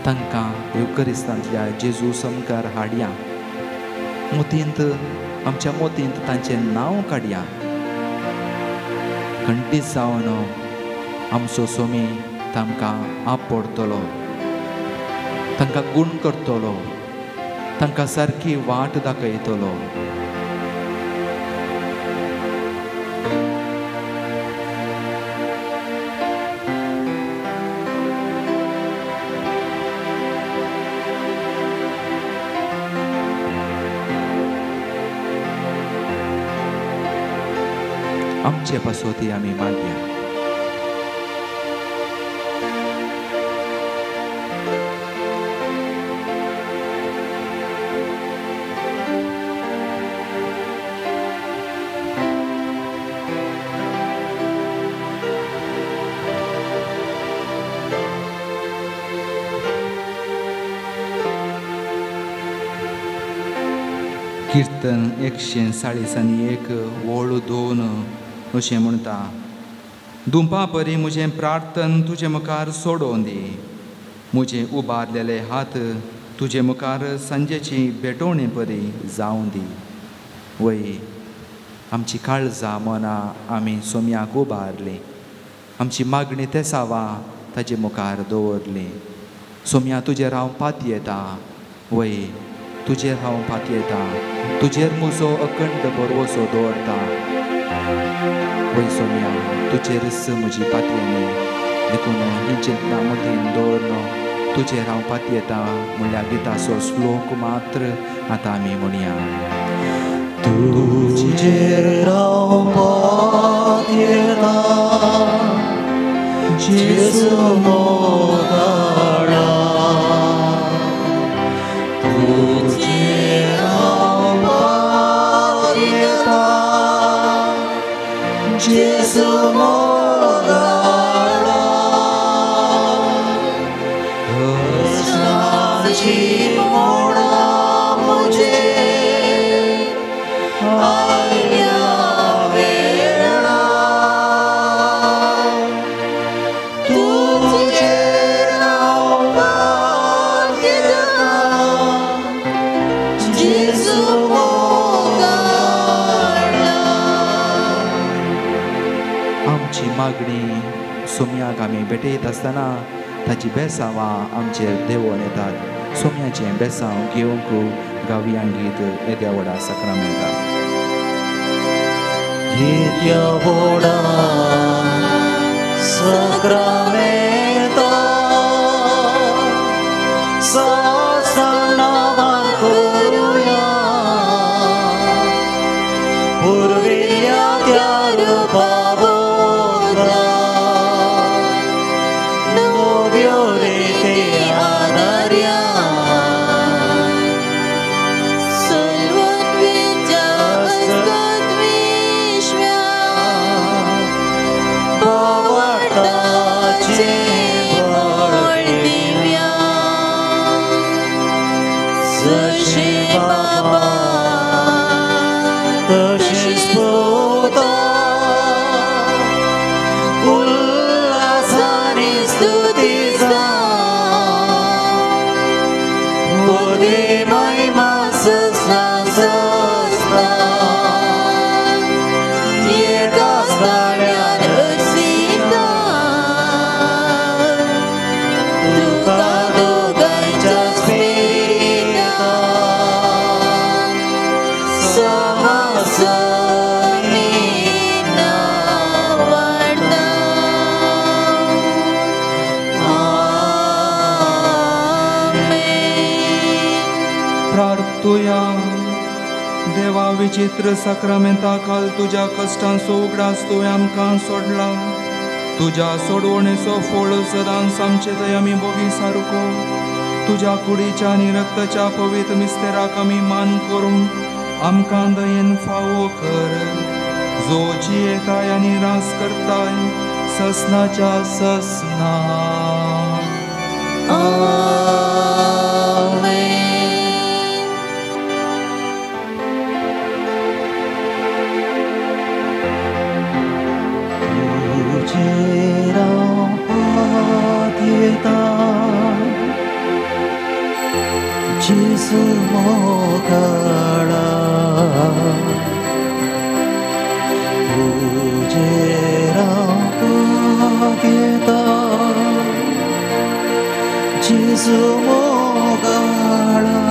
तांकां येवकरिस्तांतल्या जेजू समकार हाडया. मोतींत आमच्या मोतींत तांचें नांव काडया. खंडीत जावन आमचो सोमी तांकां आपडटलो, तांकां गूण करतलो, तांकां सारकी वाट दाखयतलो. आमचे पासोती आमी मागया. कीर्तन 140 वोळ 2 अशें म्हणटा. दुंपा परी म्हजें प्रार्थन तुजे मुखार सोडोवन दी. म्हजे उबारलेले हात तुजे मुखार सांजेची भेटोवणी परी जावं दी. वय आमची काळजां मनां आमी सोम्याक उबारली. आमची मागणी ते सावा ताजे मुखार दवरली. सोम्या तुजेर हांव पातयेता. वय तुजेर हांव पातयेता. तुजेर म्हजो अखंड भरवोसो दवरता. वय सोम्या तुजेरच म्हजी पातयेनी देखून ही चिंतना मतीन दवरन तुजेर हांव पातयेता म्हणल्यार गिताचो श्लोक मात्र आतां आमी म्हणया. तुजेर हांव पातयेता जेजू मोगाडा. तुजेर हांव पातयेता जेजू मोगाडा. हसाची मोडा मुझे आया वेळा. तुजेर हांव पातयेता जेजू मोगाडा. आमची मागणी सोम्याक आमी भेटयत आसतना ताची बेसांवां आमचेर देंवोन येतात. सोम्याचें बेसांव घेवंक गावया गीत येद्या व्हडा साक्रामेंता. येद्या व्हडा साक्रामेंता सासणावान करुया. पुरविल्या त्या रूपाबोधा नव्यो रेते आदार्या. सर्व प्रार्थूया. देवा विचित्र साक्रामेंता काल तुझ्या कश्टांचो उगडास तुवें आमकां सोडला. तुझ्या सोडवणेचो फळ सदांच आमचे थंय आमी भोगी सारको. तुझ्या कुडीच्या आनी रक्ताच्या पवित्र मिस्तेराक आमी मान करून आमकां दयेन फावो कर. जो जियेताय आनी रास करताय ससनाच्या ससना. Jesu mogala ujera pageta Jesu mogala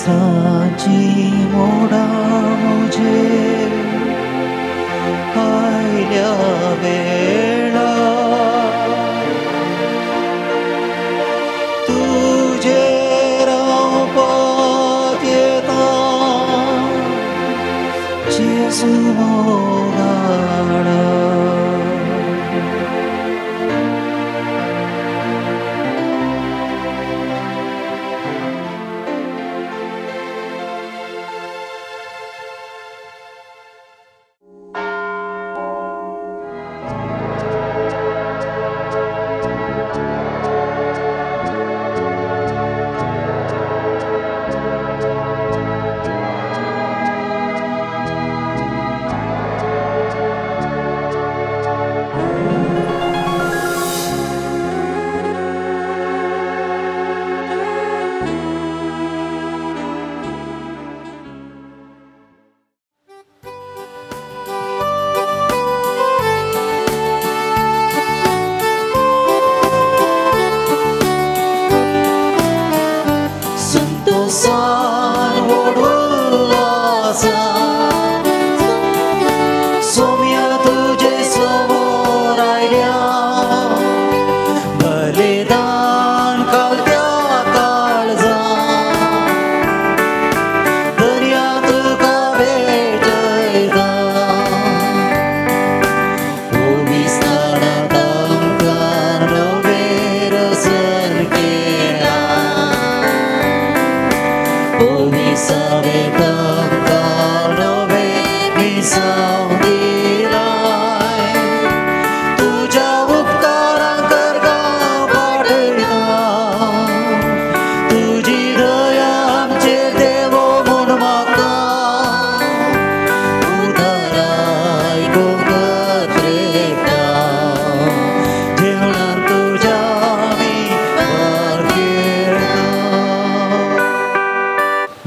sachi moda mujhe ailya vela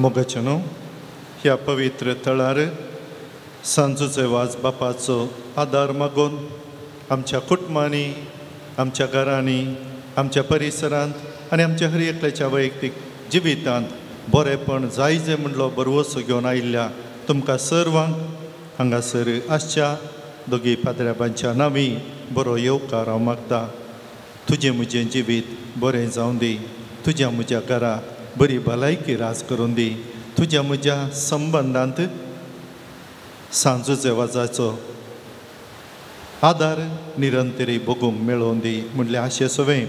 मोगाचनो ह्या पवित्र थळार सांजोचे वाज बापाचो आदार मागून आमच्या कुटुंबांनी आमच्या घरांनी आमच्या परिसरांत आनी आमच्या हर एकल्याच्या वैयक्तीक जिवितांत बरेपण जायजे म्हणलो बरवसो घेवन आयिल्ल्या तुमकां सर्वांक हांगासर आसच्या दोगी पाद्र्याबांच्या नांवी बरो येवकार हांव मागता. तुजें म्हजें जिवीत बरें जावं दी. तुज्या म्हज्या घरा बरी भलायकी रास करून दी. तुज्या म्हज्या संबंदांत सांजोचे वाजाचो आदार निरंतरी भोगूंक मेळोवन दी म्हणले आशे सोवें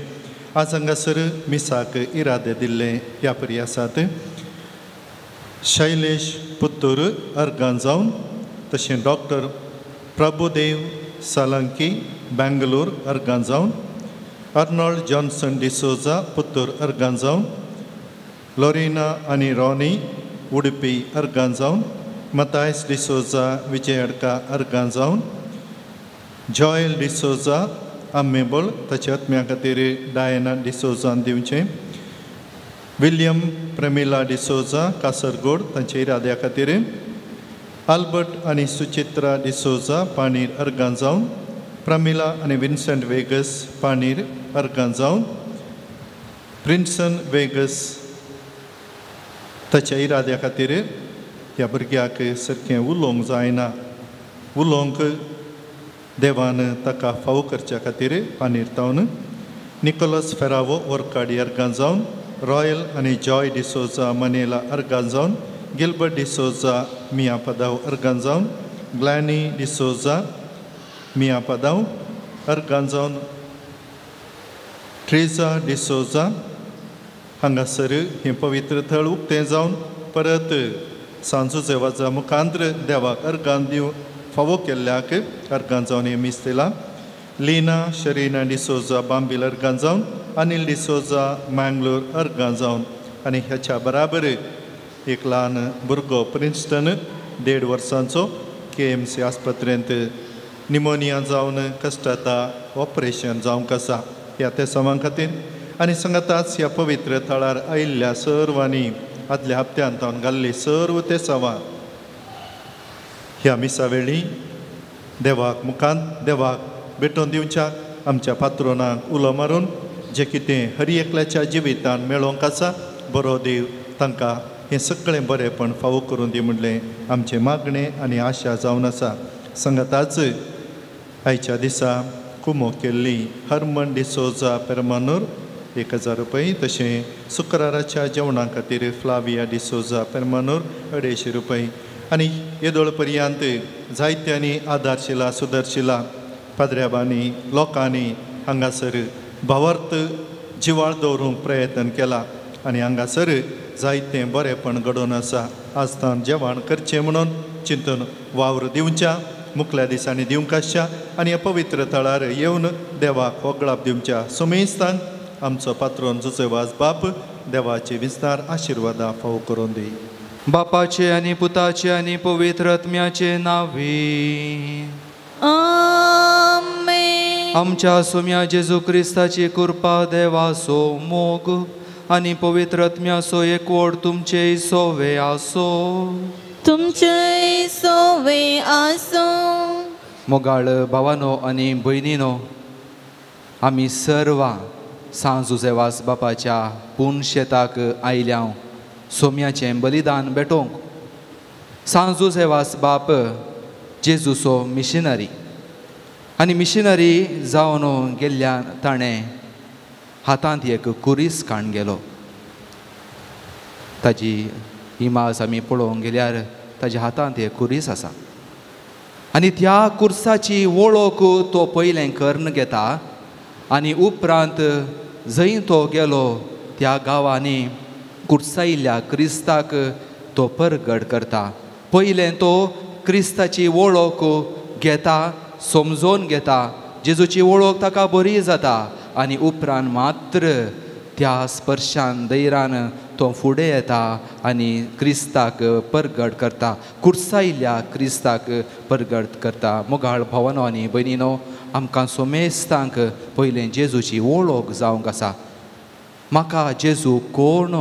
आज हांगासर मिसाक इरादे दिल्ले ह्या परी आसात. शैलेश पुत्तूर अर्गां जावन तशें डॉक्टर प्रभुदेव सालंकी बेंगलोर अर्गां जावन अर्नॉल्ड जॉन्सन डिसोजा पुत्तूर अर्गां जावन लॉरिना आनी रॉनी उडपी अर्गां जावन मतायस डिसोजा विजयडका अर्गां जावन जॉयल डिसोजा आम्ही बोल ताच्या आत्म्या खातीर डायना डिसोजान दिवचें. विलियम प्रेमिला डिसोजा कासरगोड तांच्या इराद्या खातीर. आल्बर्ट आनी सुचित्रा डिसोजा पाणीर अर्गां जावन. प्रमिला आनी विन्संट वेगस पाणीर अर्गां जावन. प्रिन्सन वेगस ताच्या इराद्या खातीर ह्या भुरग्याक सारकें उलोवंक जायना. उलोवंक देवान ताका फावो करच्या खातीर पानीर तावन. निकोलस फेरावो ओरकाडी अर्गां जावन. रॉयल आनी जॉय डिसोजा मनेला अर्गां जावन. गिल्बर्ट डिसोजा मिया पदाव अर्गां जावन. ग्लॅनी डिसोजा मिया पदाव अर्गां जावन. ट्रेजा डिसोजा हांगासर हें पवित्र थळ उक्तें जावन परत सांजूचे वाजा मुखांत्र देवाक अर्गां दिवं फावो केल्ल्याक अर्गां जावन हें मिस्तेला. लिना शरिना डिसोजा बांबील अर्गां जावन. अनिल डिसोजा मँगलोर अर्गां जावन. आनी ह्याच्या बराबर एक ल्हान भुरगो प्रिन्स्टन 1.5 वर्सांचो KMC आस्पत्रेंत निमोनिया जावन कश्टाता ऑपरेशन जावंक आसा. ह्या ते सवां खातीर आनी सांगाताच ह्या पवित्र थळार आयिल्ल्या सर्वांनी आदल्या हप्त्यांत हांवें घाल्ली सर्व ते सवां ह्या मिसा वेळी देवाक मुखांत देवाक भेटोवन दिवच्याक आमच्या पात्रोनाक उलो मारून जें कितें हरी एकल्याच्या जिवितान मेळोवंक आसा बरो देव तांकां हें सगळें बरेंपण फावो करून दी म्हणलें आमचें मागणें आनी आशा जावन आसा. सांगाताच आयच्या दिसा कुमो केल्ली हरमन डिसोजा पेरमानूर 1000 रुपये. तशें शुक्राराच्या जेवणा खातीर फ्लाविया डिसोजा पेरमानूर 250 रुपये. आनी येदोळ पर्यंत जायत्यांनी आदारशिला सुदर्शिला पाद्र्याबांनी लोकांनी हांगासर भावार्थ जिवाळ दवरूंक प्रयत्न केला आनी हांगासर जायतें बरेंपण घडोवन आसा. आस्तान जेवण करचें म्हणून चिंतून वावर दिवच्या मुखल्या दिसांनी दिवंक आसच्या आनी ह्या पवित्र थळार येवन देवाक होगळाप दिवच्या. सुमेस्तांक आमचो पात्रोन जुसेवास बाप देवाचे विस्तार आशिर्वादा फावो करून दी. बापाचे आनी पुताचे आनी पवित्र आत्म्याचे नांवी. आमेन. आमच्या सोम्या जेजू क्रिस्ताची कृपा देवाचो मोग आनी पवित्र आत्म्याचो एकवट तुमचे सोवे आसो. तुमचे सोवे आसो. मोगाळ भावानो आनी भयणीनो, आमी सर्वां सांज जुसेवास बापाच्या पुणशेताक आयल्या सोम्याचें बलिदान भेटोवंक. सांज जुसेवास बाप जेजूचो मिशनरी आनी मिशनरी जावन गेल्ल्या ताणें हातांत एक कुरीस काण गेलो. ताजी इमाज आमी पळोवंक गेल्यार ताज्या हातांत एक कुरीस आसा आनी त्या कुर्साची वळख तो पयलें कर्ण घेता आनी उपरांत जंय तो गेलो त्या गांवांनी कुर्सायिल्ल्या क्रिस्ताक तो परगट करता. पयलें तो क्रिस्ताची वळख घेता, समजोवन घेता, जेजूची वळख ताका बरी जाता आनी उपरांत मात्र त्या स्पर्शान दैरान तो फुडें येता आनी क्रिस्ताक परगट करता, कुर्सायिल्ल्या क्रिस्ताक परगट करता. मोगाळ भावानो आनी भयणीनो, आमकां सोमेस्तांक पयलें जेजूची वळख जावंक आसा. म्हाका जेजू कोण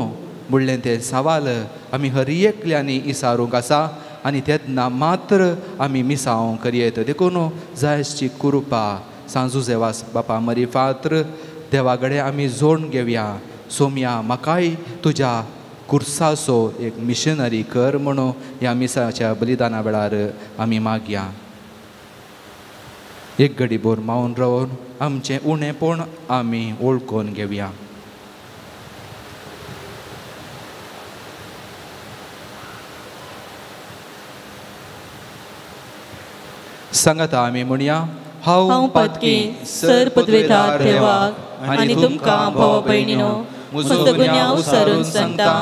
म्हणलें तें सवाल आमी हर एकल्यांनी विचारूंक आसा आनी तेन्ना मात्र आमी मिसांव करयेत. देखून जायची कृपा सांज जुसेवास बापा मरी फात्र देवा कडेन आमी जोडून घेवया. सोम्या, म्हाकाय तुज्या कुर्साचो एक मिशनरी कर म्हणून ह्या मिसाच्या बलिदाना वेळार आमी मागया. एक घडीभर मावन रावन आमचें उणेपण आमी वळखून घेवया. सांगाता आमी म्हणया, हांव पदकी सर पदवेदार देवाक आनी तुमकां भाव भयणीनो म्हजो गुन्यांव उसरून सांगता.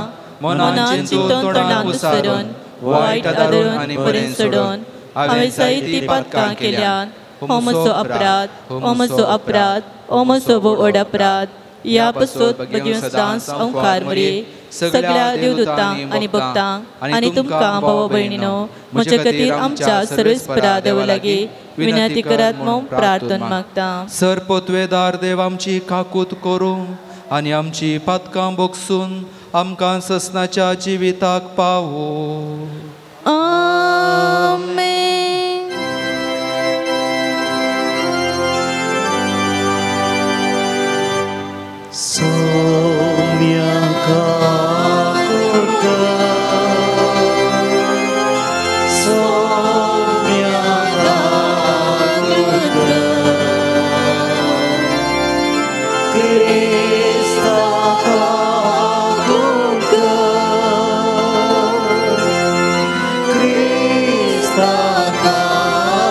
मनान चिंतून तोंडान उसरून वायट आदरून आनी बरें सोडून हांवें जायतीं पातकां केल्यात. हो म्हजो अपराध, हो म्हजो अपराध, हो म्हजो व्हड अपराध. या पसोत बगियो सदांच ओंकार मरे सगळ्या देवदूतांक आनी भक्तांक आनी तुमकां भाव भयणीनो म्हजे खातीर आमच्या सर्वेस्परा देवा लागीं विनंती करात म्हूण प्रार्थन मागता. सरपोतवेदार देव आमची काकूत करूं आनी आमची पातकां बोगसून आमकां ससनाच्या जिविताक पावो. आमेन. सौम्या काकुका सौम्या काकुका क्रिस्ता काकुका क्रिस्ता काकुका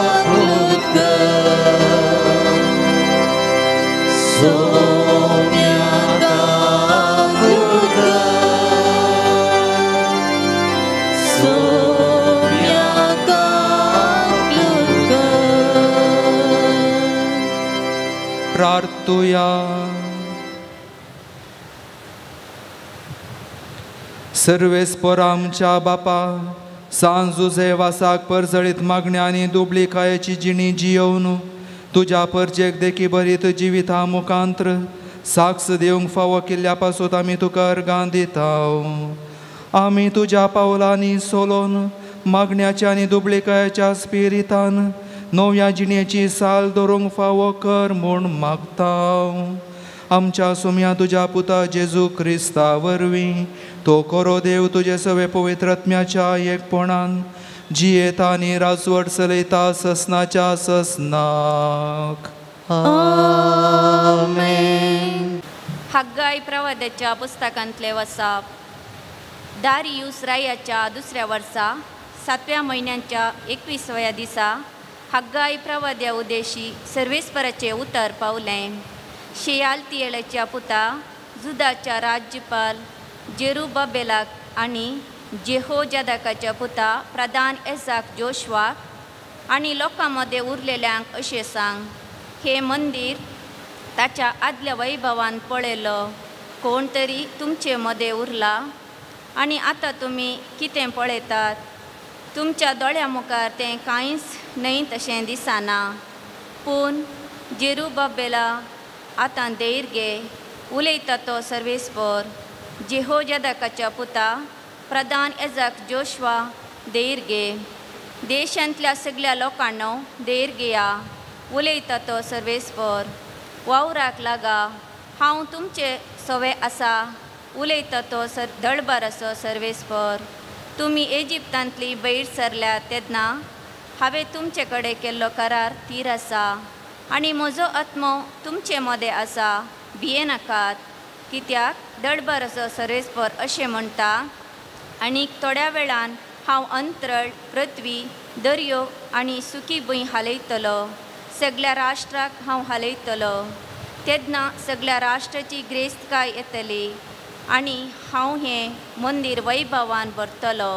प्रार्थुया. सर्वेस्पर आमच्या बापा सांजुजे वासाक परजळीत मागण्या आनी दुबळी कायेची जिणी जियोवन तुज्या परजेक देखी भरीत जिविता मुखांत्र साक्ष दिवंक फावो केल्ल्या पासून आमी तुका अर्गां दिता. आमी तुज्या पावलांनी सोलोन मागण्याच्या आनी दुबळी कायेच्या स्पिरितान नव्या जिणेची साल दवरूंक फावो कर म्हूण मागता. आमच्या सुम्या तुज्या पुता जेजू क्रिस्ता वरवीं तो कोरो देव तुजे सवे पवित्र आत्म्याच्या एकपणान जियेता आनी राजवट चलयता ससनाच्या ससनाक. आमेन. हग्गाय प्रवाद्याच्या पुस्तकांतले वसाप. दारियुस रायाच्या दुसऱ्या वर्सा 7व्या म्हयन्याच्या 21व्या दिसा हग्गाय प्रवाद्या उद्देशी सर्वेस्पराचे उतर पावलें. शेयालतियेलाच्या पुता जुदाच्या राज्यपाल जेरुबाबेलाक आनी जेहोजादाकाच्या पुता प्रधान एसाक जोशवाक आनी लोकां मदें उरलेल्यांक अशें सांग, हे मंदीर ताच्या आदल्या वैभवान पळयलो. कोण तरी तुमचे मदें उरला आनी आतां तुमी कितें पळयतात? तुमच्या दोळ्या मुखार तें कांयच न्हय तशें दिसना. पूण जेरुबाबेला आतां धैर्य घे, उलयता तो सर्वेस्पर. जेहोजादाकाच्या पुता प्रधान एजाक जोशवा धैर्य घे. देशांतल्या सगळ्या लोकांनो धैर्य घेया, उलयता तो सर्वेस्पर. वावराक लागा, हांव तुमचे सवे आसा, उलयता तो दळबार असो सर्वेस्पर. तुमी इजिप्तांतली भायर सरल्या तेन्ना हांवें तुमचे कडेन केल्लो करार तीर आसा आनी म्हजो आत्मो तुमचे मदें आसा, भियेनाकात. कित्याक दळबार असो सर्वेस्पर अशें म्हणटा, आनीक थोड्या वेळान हांव अंतरळ, पृथ्वी, दर्यो आनी सुकी भूंय हालयतलो. सगळ्या राष्ट्राक हांव हालयतलो. तेन्ना सगळ्या राष्ट्राची ग्रेस्तकाय येतली आनी हांव हें मंदीर वैभवान भरतलो,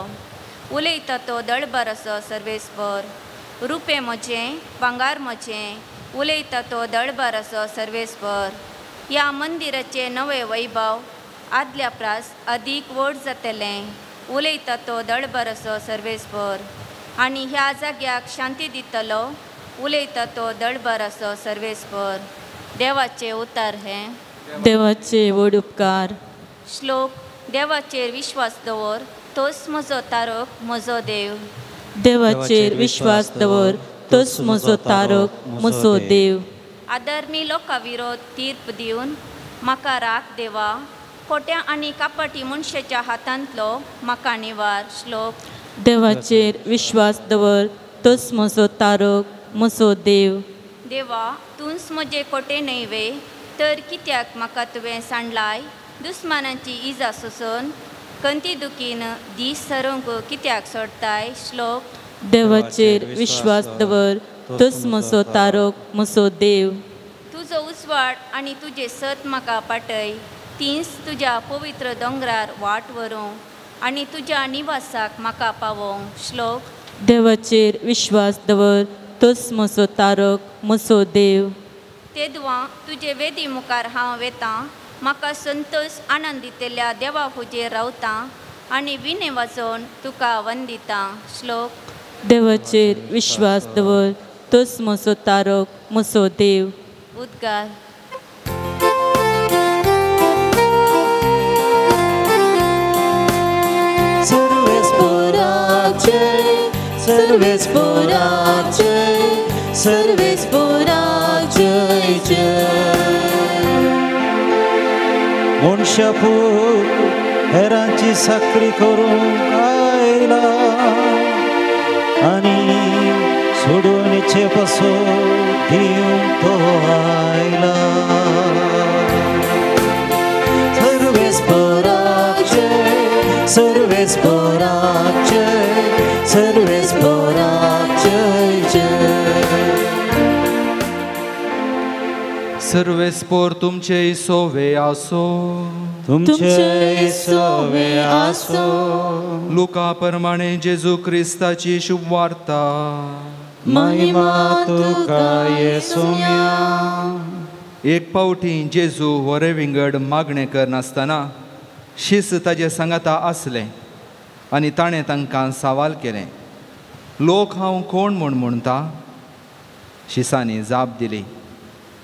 उलयता तो दळबार असो सर्वेस्पर. रुपें म्हजें, भांगार म्हजें, उलयता तो दळबार असो सर्वेस्पर. ह्या मंदिराचे नवे वैभव आदल्या प्रास अदीक व्हड जातलें, उलयता तो दळबार असो सर्वेस्पर. आनी ह्या जाग्याक शांती दितलो, उलयता तो दळबार असो सर्वेस्पर. देवाचे उतार हें. देवाचे व्हड उपकार. श्लोक. देवाचेर विश्वास दवर, तोच म्हजो तारक, म्हजो देव. देवाचेर विश्वास दवर, तोच म्हजो तारक, म्हजो देव. आधर्मी लोकां विरोध तीर्प दिवन म्हाका राख देवा. खोट्या आनी कापटी मनशाच्या हातांतलो म्हाका निवार. श्लोक. देवाचेर विश्वास दवर, तोच म्हजो तारक, म्हजो देव. देवा, तूंच म्हजे खोटे न्हयवे, तर कित्याक म्हाका तुवें सांडलाय? दुस्मानांची इजा सोसून कंती दुखीन दीस सरूंक कित्याक सोडताय? श्लोक. देवाचेर विश्वास दवर, तोच म्हजो तारक, म्हजो देव. तुजो उजवाड आनी तुजे सत म्हाका पाटय. तींच तुज्या पवित्र दोंगरार वाट व्हरूं आनी तुज्या निवासाक म्हाका पावोंक. श्लोक. देवाचेर विश्वास दवर, तोच म्हजो तारक, म्हजो देव. तेदवां तुजे वेदी मुखार हांव वेतां म्हाका संतोष आनंद दितल्या देवा पुजेर रावता आनी विणे वाजोवन तुका वंदिता. श्लोक. देवाचेर विश्वास दवर, तोच म्हजो तारक, म्हजो देव. उद्गार. सर्वेस्पराचे, सर्वेस्पराचे, सर्वेस्पराचे मनशापूर हेरांची साखरी करूंक आयला आनी सोडून पासून दिवंक तो आयला. सर्वेस्पराचे, सर्वेस्पराचे, सर्वेस्पराचे सर्वेस्पोर तुमचे सोवे आसो, तुमचे सोवे आसो. लुका प्रमाणे जेजू क्रिस्ताची शुभ वार्ता. महिमा तुका येसुम्या. एक पावटी जेजू वरे विंगड मागणे करनासतना शिस ताजे सांगाता आसले आनी ताणें तांकां सवाल केलें, लोक हांव कोण म्हूण म्हणटा? शिसांनी जाप दिली,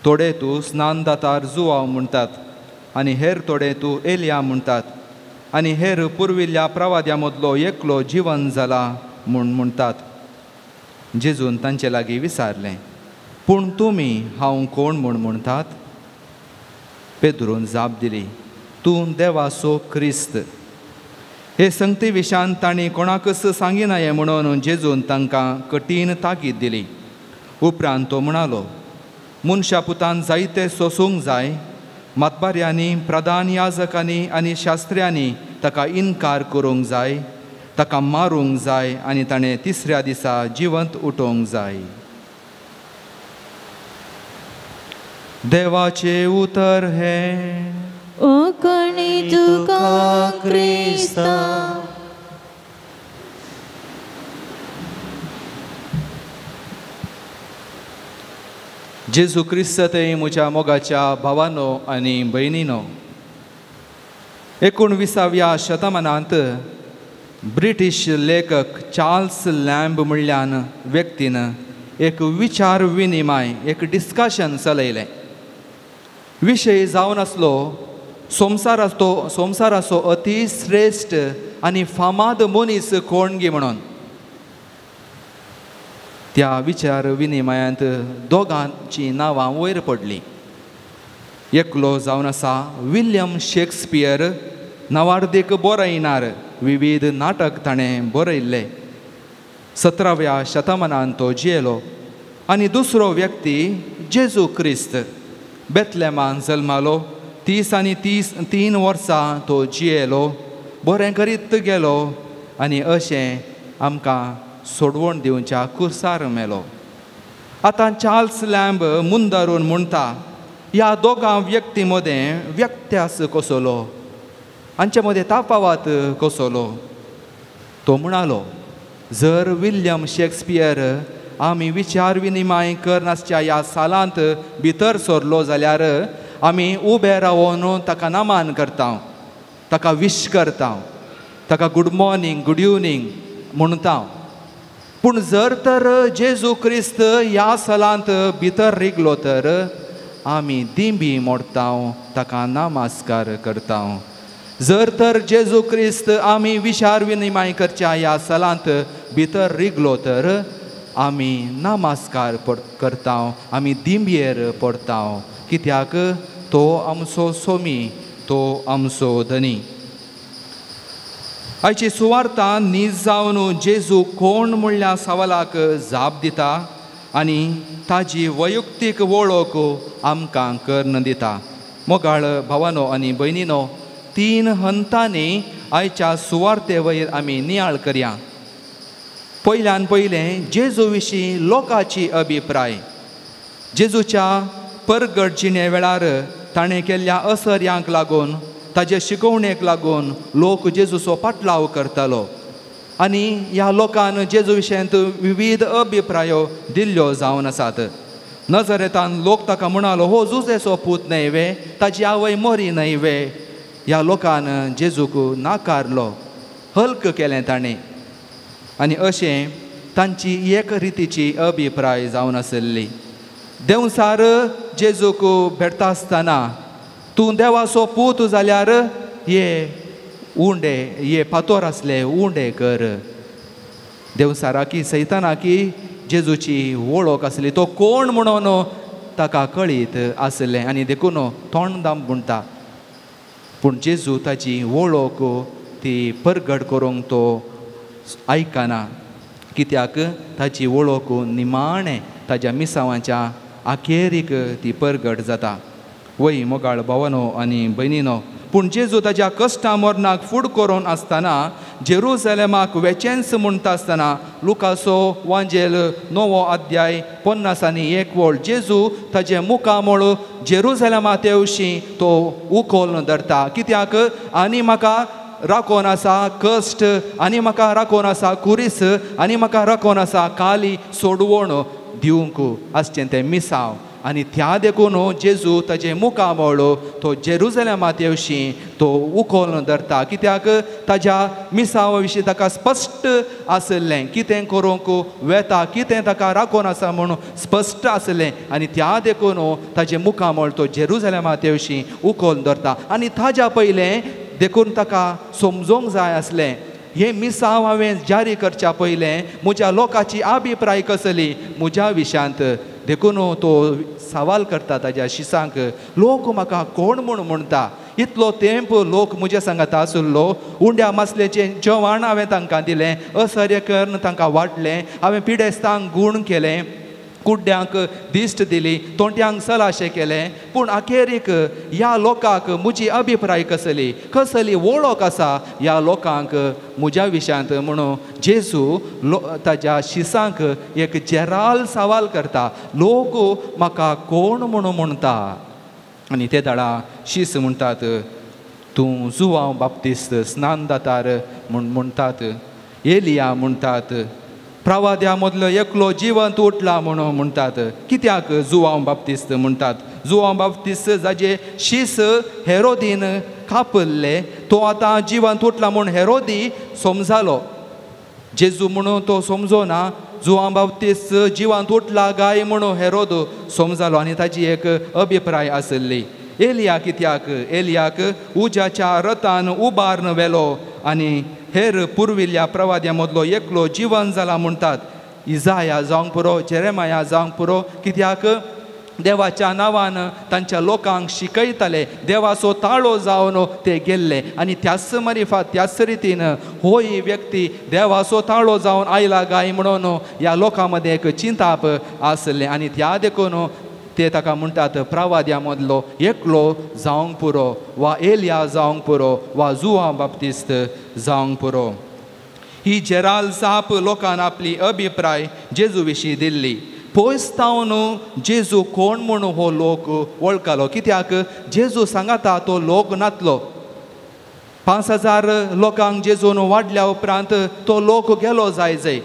थोडे तूं स्नानदातार जुवांव म्हणटात, आनी हेर थोडे तूं एलिया म्हणटात, आनी हेर पुर्विल्ल्या प्रवाद्या मदलो एकलो जिवन जाला म्हूण म्हणटात. जेजून तांचे लागीं विचारलें, पूण तुमी हांव कोण म्हूण म्हणटात? पेद्रून जाप दिली, तूं देवाचो क्रिस्त. हे संगती विशान तांणी कोणाकच सांगिनाये म्हणून जेजून तांकां कठीण ताकीद दिली. उपरांत तो म्हणालो, मनशा पुतान जायते सोसूंक जाय. मतबाऱ्यांनी, प्रधान याजकांनी आनी शास्त्र्यांनी ताका इन्कार करूंक जाय, ताका मारूंक जाय आनी ताणें तिसऱ्या दिसा जिवंत उठोवंक जाय. देवाचे उतर हे. ओ कोणी तुका क्रिस्ता. जेजू क्रिस्त ते म्हज्या मोगाच्या भावांनो आनी भयणींनो, 19व्या शतमानांत ब्रिटीश लेखक चार्ल्स लॅम्ब म्हणल्यान व्यक्तीन एक विचार विनिमय, एक डिस्कशन चलयलें. विशय जावन आसलो संवसाराचो अति श्रेश्ठ आनी फामाद मनीस कोण गे म्हणून. त्या विचार विनिमयांत दोगांची नांवां वयर पडलीं. एकलो जावन आसा विल्यम शेक्सपियर, नावार्दीक बरयणार. विविध नाटक ताणें बरयल्ले. 17व्या शतमानांत तो जियेलो. आनी दुसरो व्यक्ती जेजू क्रिस्त, बेतलेमान जल्मालो. 30 आनी 3 वर्सां तो जियेलो, बरें करीत गेलो आनी अशें आमकां सोडवण दिवच्या कुर्सार मेलो. आतां चार्ल्स लॅम्ब मुंदारून म्हणटा, ह्या दोगां व्यक्ती मदें व्यत्यास कसलो, हांचे मदें तापावात कसलो. तो म्हणालो, जर विल्यम शेक्सपियर आमी विचार विनिमय करनासच्या ह्या सालांत भितर सरलो जाल्यार आमी उबे रावून ताका नमान करता, ताका विश करता, ताका गूड मॉर्निंग, गूड इवनिंग म्हणटा. पूण जर तर जेजू क्रिस्त ह्या सालांत भितर रिगलो तर आमी दिंबी मोडटा, ताका नमस्कार करता. जर तर जेजू क्रिस्त आमी विचार विनिमय करच्या ह्या सालांत भितर रिगलो तर आमी नमस्कार करता, आमी दिंबयेर पडटा, कित्याक तो आमचो सोमी, तो आमचो धनी. आयची सुवार्ता न्हीज जावन जेजू कोण म्हणल्या सवालाक जाप दिता आनी ताजी वैयक्तीक वळख आमकां करून दिता. मोगाळ भावानो आनी भयणीनो, 3 हंतांनी आयच्या सुवार्ते वयर आमी नियाळ करया. पयल्यान पयलें जेजू विशीं लोकाची अभिप्राय. जेजूच्या परगट जिणे वेळार ताणें केल्ल्या असर्यांक लागून, ताजे शिकवणेक लागून लोक जेजूचो पाटलाव करतालो आनी ह्या लोकान जेजू विशयांत विविध अभिप्रायो दिल्ल्यो जावन आसात. नजरेतान लोक ताका म्हणालो, हो जुजेचो पूत न्हय, ताची आवय मोरी न्हय. ह्या लोकान जेजूक नाकारलो, हल्क केलें ताणें. आनी अशें तांची एक रितीची अभिप्राय जावन आसली. देवसार जेजूक भेटता आसतना तूं देवाचो पूत जाल्यार हे उंडे, हे फातोर आसले उंडे कर. देवसाराकी सैतानाकी जेजूची वळख आसली, तो कोण म्हणून ताका कळीत आसलें आनी देखून तोंड दाम म्हणटा. पूण जेजू ताची वळख ती परगट करूंक तो आयकना, कित्याक ताची वळख निमाणें ताच्या मिसांवाच्या आखेरीक ती परगट जाता. वय मोगाळ भावानो आनी भयणीनो, पूण जेजू ताच्या कश्टा मरणाक फूड करून आसतना जेरुसलेमाक वेचेन्स म्हणटा आसतना लुकाचो वांजेल 9 अध्याय 50 जेजू ताचे मुखामोळ जेरुसलेमा तेवशी तो उखोलन धरता. कित्याक आनी म्हाका राखोन आसा कश्ट, आनी म्हाका राखोन आसा कुरीस, आनी म्हाका राखोन आसा काली सोडवण दिवंक आसचें तें मिसांव. आनी त्या देखून जेजू ताचे मुखामोळ तो जेरुसलेमा तेवशी तो उखोलन धरता. कित्याक ताच्या मिसांवा विशीं ताका स्पश्ट आसलें, कितें करूंक वेता, कितें ताका राखोन आसा म्हणून स्पश्ट आसलें. आनी त्या देखून ताचे मुखामोळ तो जेरुसलेमा तेवशी उखोलन धरता. आनी ताच्या पयलें देखून ताका समजोंक जाय आसलें, हे मिसांव हांवें जारी करच्या पयलें म्हज्या लोकांची अभिप्राय कसली म्हज्या विशयांत. देखून तो सवाल करता ताच्या शिसांक, लोक म्हाका कोण म्हूण म्हणटा. इतलो तेंप लोक म्हज्या सांगाता आसलो, उंड्या मासलेचें जेवण हांवें तांकां दिलें, असर्य करून तांकां वाटलें, हांवें पिडेस्तांक गूण केलें, कुड्ड्यांक दिश्ट दिली, तोंट्यांक सलाशें केलें. पूण अखेरीक ह्या लोकांक म्हजी अभिप्राय कसली वळख आसा ह्या लोकांक म्हज्या विशयांत म्हणून जेजू ताच्या शिसांक एक जेराल सवाल करता, लोक म्हाका कोण म्हणून म्हणटा. आनी ते दाडा शीस म्हणटात, तूं जुवांव बाप्तिस्त स्नानदातार म्हणटात, एलिया म्हणटात, प्रवाद्या मदलो एकलो जिवंत उठला म्हणून म्हणटात. कित्याक जुवांव बाप्तिस्त म्हणटात? जुवांव बाप्तिस्त जाचे शीस हेरोदीन कापल्ले, तो आतां जिवंत उठला म्हूण हेरोदी समजालो. जेजू म्हणून तो समजोना, जुवांव बाप्तिस्त जिवंत उठला गाय म्हणून हेरोद समजालो आनी ताची एक अभिप्राय आसली. एलिया कित्याक? एलियाक उज्याच्या रथान उबारन वेलो आनी हेर पुर्विल्ल्या प्रवाद्या मदलो एकलो जिवंत जाला म्हणटात. इजाया जावंक पुरो, जेरेमाया जावंक पुरो, कित्याक देवाच्या नांवान तांच्या लोकांक शिकयताले, देवाचो ताळो जावन ते गेल्ले आनी त्याच मारिफात त्याच रितीन हो ही व्यक्ती देवाचो ताळो जावन आयला गाय म्हणून ह्या लोकां मदें एक चिंताप आसलें. आनी त्या देखून ते ताका म्हणटात, प्रवाद्या मदलो एकलो जावंक पुरो, वा एलिया जावंक पुरो, वा जुवांव बाप्तिस्त जावंक पुरो. ही जेराल साप लोकांन आपली अभिप्राय जेजू विशीं दिल्ली. पयसतावन जेजू कोण म्हूण हो लोक वळखलो, कित्याक जेजू सांगाता तो लोक नातलो. 5000 लोकांक जेजून वाडल्या उपरांत तो लोक गेलो जाय.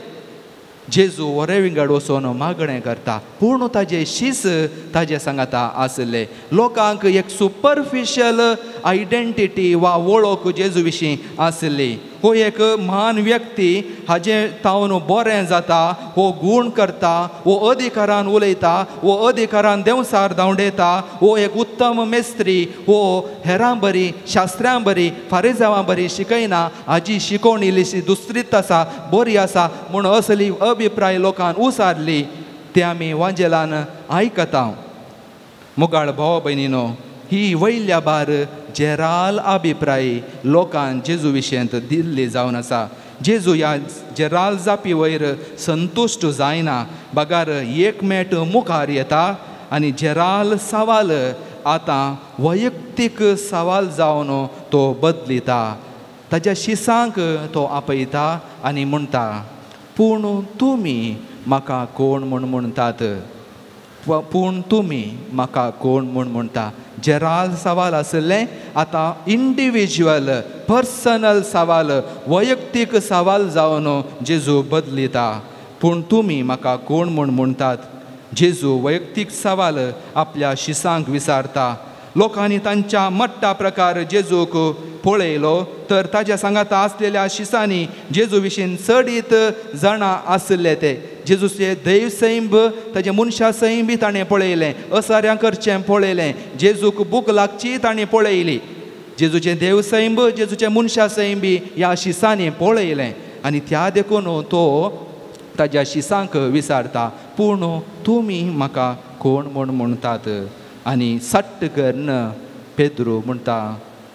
जेजू वरे विंगड वचून मागणें करता, पूण ताजे शीस ताजे सांगाता आसले. लोकांक एक सुपरफिशियल आयडेंटिटी वा वळख जेजू विशीं आसली. हो एक महान व्यक्ती, हाजे तावन बरें जाता, हो गूण करता, हो अधिकारान उलयता, हो अधिकारान देवसार धांवडयता, हो एक उत्तम मेस्त्री, हो हेरां बरी, शास्त्रां बरी, फारिजावां बरी शिकयना, हाजी शिकोवण इल्लीशी दुसरीच आसा, बरी आसा म्हूण असली अभिप्राय लोकांन उसारली. ते आमी वांजेलान आयकता. मुगाळ भाव भयणीनो, ही वयल्या बार जेराल अभिप्राय लोकांन जेजू विशयंत दिल्ली जावन आसा. जेजू ह्या जेराल जापी वयर संतुश्ट जायना, बागार एकमेट मुखार येता आनी जेराल सवाल आतां वैयक्तीक सवाल जावन तो बदलिता. ताच्या शिसांक तो आपयता आनी म्हणटा, पूण तुमी म्हाका कोण म्हूण म्हणटात? पूण तुमी म्हाका कोण म्हूण म्हणटा? जेराल सवाल आसले, आतां इंडिविज्युअल पर्सनल सवाल, वैयक्तीक सवाल जावन जेजू बदलिता. पूण तुमी म्हाका कोण म्हूण म्हणटात? जेजू वैयक्तीक सवाल आपल्या शिसांक विचारता. लोकांनी तांच्या मट्टा प्रकार जेजूक पळयलो तर ताच्या सांगाता आसलेल्या शिसांनी जेजू विशीं चडीत जाणां आसले ते. जेजूचे दैव सैंब ताचे मनशा सैंबी ताणें पळयलें, असाऱ्यां करचें पळयलें, जेजूक भूक लागची ताणें पळयली. जेजूचे देव सैंब जेजूचे मनशा सैंबी ह्या शिसांनी पळयलें आनी त्या देखून तो ताज्या शिसांक विचारता, पूण तुमी म्हाका कोण म्हूण म्हणटात? आनी सट्ट करून पेद्रू म्हणटा,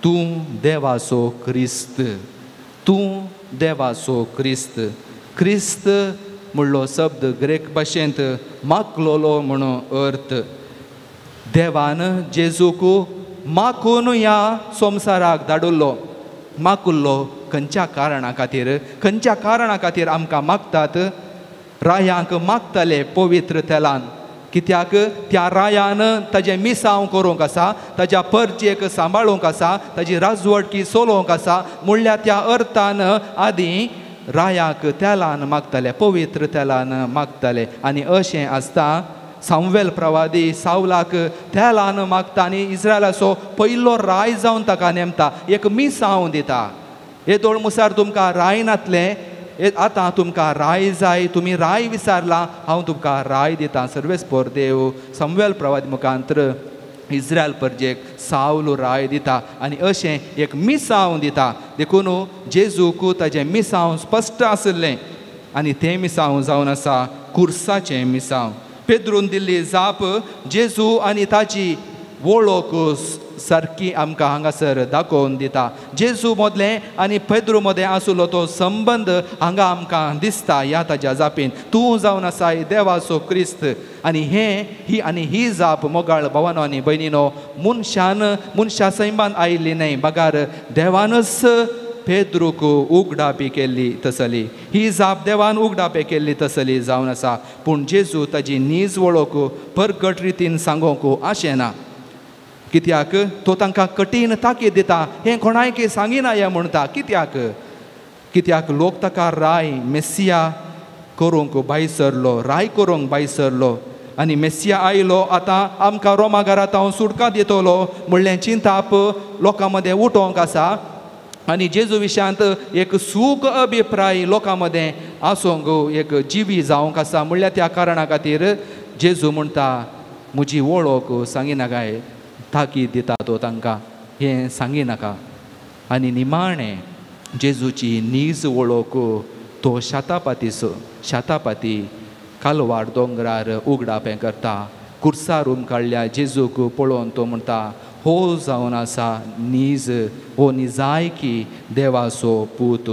तूं देवाचो क्रिस्त, तूं देवाचो क्रिस्त. क्रिस्त म्हणलो शब्द ग्रेक भाशेंत माकलोलो म्हणून अर्थ. देवान जेजूक माकून ह्या संवसाराक धाडुल्लो. माकुल्लो खंयच्या कारणां खातीर आमकां मागतात? रायांक मागताले पवित्र तेलान, कित्याक त्या रायान ताजें मिसांव करूंक आसा, ताज्या परजेक सांबाळूंक आसा, ताजी राजवटकी चलोवंक आसा. म्हणल्यार त्या अर्थान आदीं रायाक तेलान मागताले, पवित्र तेलान मागताले. आनी अशें आसता सामुवेल प्रवादी सावलाक तेलान मागता आनी इस्रायलाचो पयलो राय जावन ताका नेमता, एक मिसांव दिता. येदोळ मुसार तुमकां राय नातलें, आतां तुमकां राय जाय, तुमी राय विचारला, हांव तुमकां राय दितां. सर्वेस्पोर देव सामुवेल प्रवादी मुखांतर इस्रायल परजेक सावल राय दिता आनी अशें एक मिसांव दिता. देखून जेजूक ताजें मिसांव स्पश्ट आसलें आनी तें मिसांव जावन आसा कुर्साचें मिसांव. पेद्रून दिल्ली जाप जेजू आनी ताची वळख सारकी आमकां हांगासर दाखोवन दिता. जेजू मदलें आनी पेद्रू मदें आसलो तो संबंद हांगा आमकां दिसता ह्या ताज्या जापीन. तूं जावन आसा देवाचो क्रिस्त. आनी ही जाप मोगाळ भावानो आनी भयणीनो मनशा सैमान आयिल्ली न्हय, बगार देवानच पेद्रूक उगडापी केल्ली तसली. ही जाप देवान उगडापे केल्ली तसली जावन आसा. पूण जेजू ताजी नीज वळख परगट रितीन सांगोंक आशेना, कित्याक तो तांकां कठीण ताकीद दिता. हें कोणायक सांगिना हें म्हणटा. कित्याक लोक ताका राय मेस्सिया करूंक भायर सरलो, राय करूंक भायर सरलो. आनी मेस्सिया आयलो, आतां आमकां रोमा घरांत हांव सुटका दितलो म्हणलें चिंताप लोकां मदें उठोवंक आसा. आनी जेजू विशयांत एक सूख अभिप्राय लोकां मदें आसूंक एक जिवी जावंक आसा. म्हणल्यार त्या कारणा खातीर जेजू म्हणटा, म्हजी वळख सांगिना काय, ताकीद दिता तो तांकां, हें सांगिनाका. आनी निमाणें जेजूची नीज वळख तो शातापाती कालवार दोंगरार उगडापें करता. कुर्सार काडल्या जेजूक पळोवन तो म्हणटा, हो जावन आसा नीज, हो निजायकी देवाचो पूत.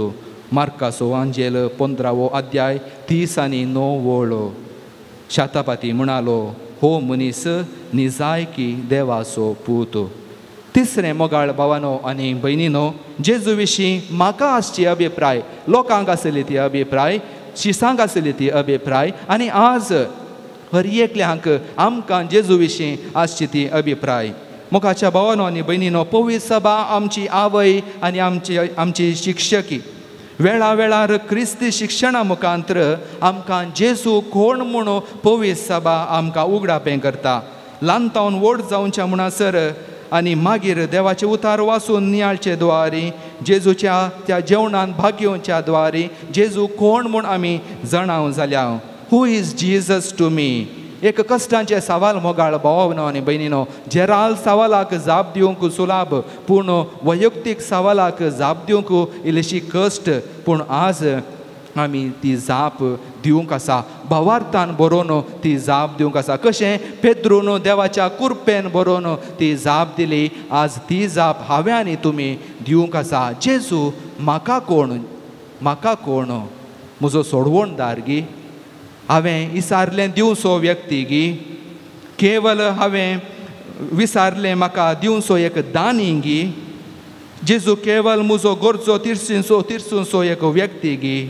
मार्काचो अंजेल 15वो अध्याय 30 आनी 9 वळ. शातापाती म्हणालो, हो मनीस निजायकी देवाचो पूत. तिसरें मोगाळ भावानो आनी भयणीनो, जेजू विशीं म्हाका आसची अभिप्राय, लोकांक आसली ती अभिप्राय, शिसांक आसली ती अभिप्राय, आनी आज हर एकल्यांक आमकां जेजू विशीं आसची ती अभिप्राय. मोगाच्या भावानो आनी भयणीनो, पवित्र सभा आमची आवय आनी आमची शिक्षकी. वेळा वेळार क्रिस्ती शिक्षणा मुखांतर आमकां जेजू कोण म्हणून पवित्र सभा आमकां उगडापें करता. ल्हानतावन व्हड जावच्या म्हणसर आनी मागीर देवाचे उतार वाचून नियाळचे द्वारी, जेजूच्या त्या जेवणान भाग घेवच्या द्वारी जेजू कोण म्हूण आमी जाणाव जाल्या. Who is Jesus to me? एक कश्टांचे सवाल मोगाळ भावानो आनी भयणीनो. जेराल सवालाक जाप दिवंक सुलाभ, पूण वैयक्तीक सवालाक जाप दिवंक इल्लीशी कश्ट. पूण आज आमी ती जाप दिवंक आसा, भावार्थान बरोवन ती जाप दिवंक आसा. कशें पेद्रून देवाच्या कुरपेन बरोवन ती जाप दिली, आज ती जाप हांवें आनी तुमी दिवंक आसा. जेजू म्हाका कोण? म्हजो सोडवणदार गी, हांवें विचारलें दिवचो व्यक्ती गी, केवल हांवें विचारलें म्हाका दिवचो एक दानी गी. जेजू केवल म्हजो गरजो तिरसूचो एक व्यक्ती गी,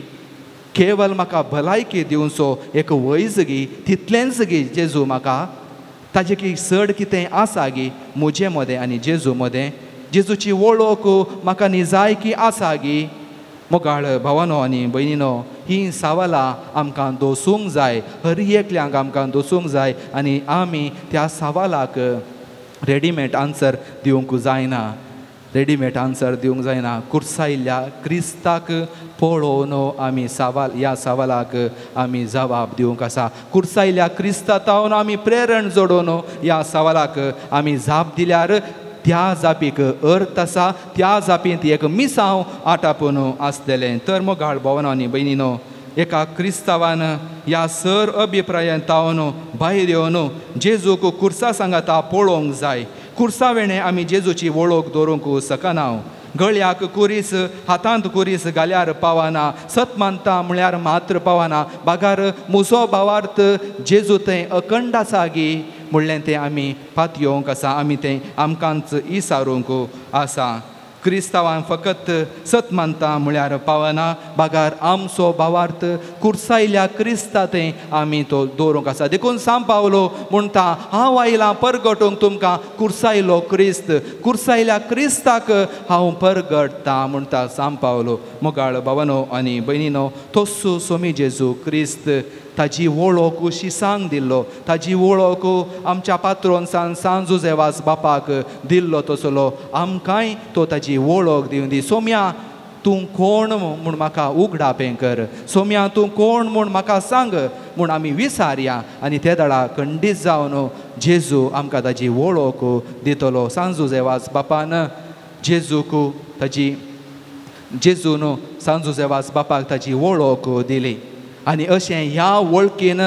केवल म्हाका भलायकी दिवचो एक वैज गी, तितलेंच गी जेजू म्हाका. ताजे की चड कितें आसा गी म्हजे मदें आनी जेजू मदें. जेजूची वळख म्हाका निजायकी आसा गी. मोगाळ भावानो आनी भयणीनो ही सावालां आमकां दोसूंक जाय, हर एकल्यांक आमकां दोसूंक जाय आनी आमी त्या सावालाक रेडीमेड आन्सर दिवंक जायना, रेडीमेड आन्सर दिवंक जायना. कुर्सायल्ल्या क्रिस्ताक पळोवन आमी ह्या सवालाक आमी जबाब दिवंक आसा. कुर्सायल्ल्या क्रिस्तांतावन आमी प्रेरण जोडून ह्या सवालाक आमी जाप दिल्यार त्या जापीक अर्थ आसा, त्या जापींत एक मिसांव आटापून आसतलें. तर मोगाळ भावानो आनी भयणीनो, एका क्रिस्तावान ह्या सर अभिप्रायान तावन भायर येवन जेजूक कुर्सा सांगाता पळोवंक जाय. कुर्सा वेळें आमी जेजूची वळख दवरूंक शकना. गळ्याक कुरीस, हातांत कुरीस घाल्यार पावना, सत मानता म्हळ्यार मात्र पावना. बागार मुसो भावार्थ जेजू थंय अखंड आसा गी म्हणलें तें आमी पातयोवंक आसा, आमी तें आमकांच इसारूंक आसा. क्रिस्तांवान फकत सत मानता म्हळ्यार पावना, बागार आमचो भावार्थ कुर्सायल्ल्या क्रिस्ता थंय आमी तो दवरूंक आसा. देखून सांब पावलो म्हणटा, हांव आयलां परगटूंक तुमकां कुर्सायलो क्रिस्त, कुर्सायल्या क्रिस्ताक हांव परगटतां म्हणटा सांब पावलो. मोगाळ भावानो आनी भयणीनो, तोस्सू सोमी जेजू क्रिस्त ताजी वळख शिसांक दिल्लो, ताजी वळख आमच्या पात्रोन सांजू जेवास बापाक दिल्लो तसलो आमकांय तो ताजी वळख दिवन दी. सोम्या तूं कोण म्हूण म्हाका उगडापें कर, सोम्या तूं कोण म्हूण म्हाका सांग म्हूण आमी विचारया आनी ते दाडा खंडीत जावन जेजू आमकां ताजी वळख दितलो. सांजू जेवास बापान जेजून सांजू जेवास बापाक ताजी वळख दिली. आनी अशें ह्या वळखीन,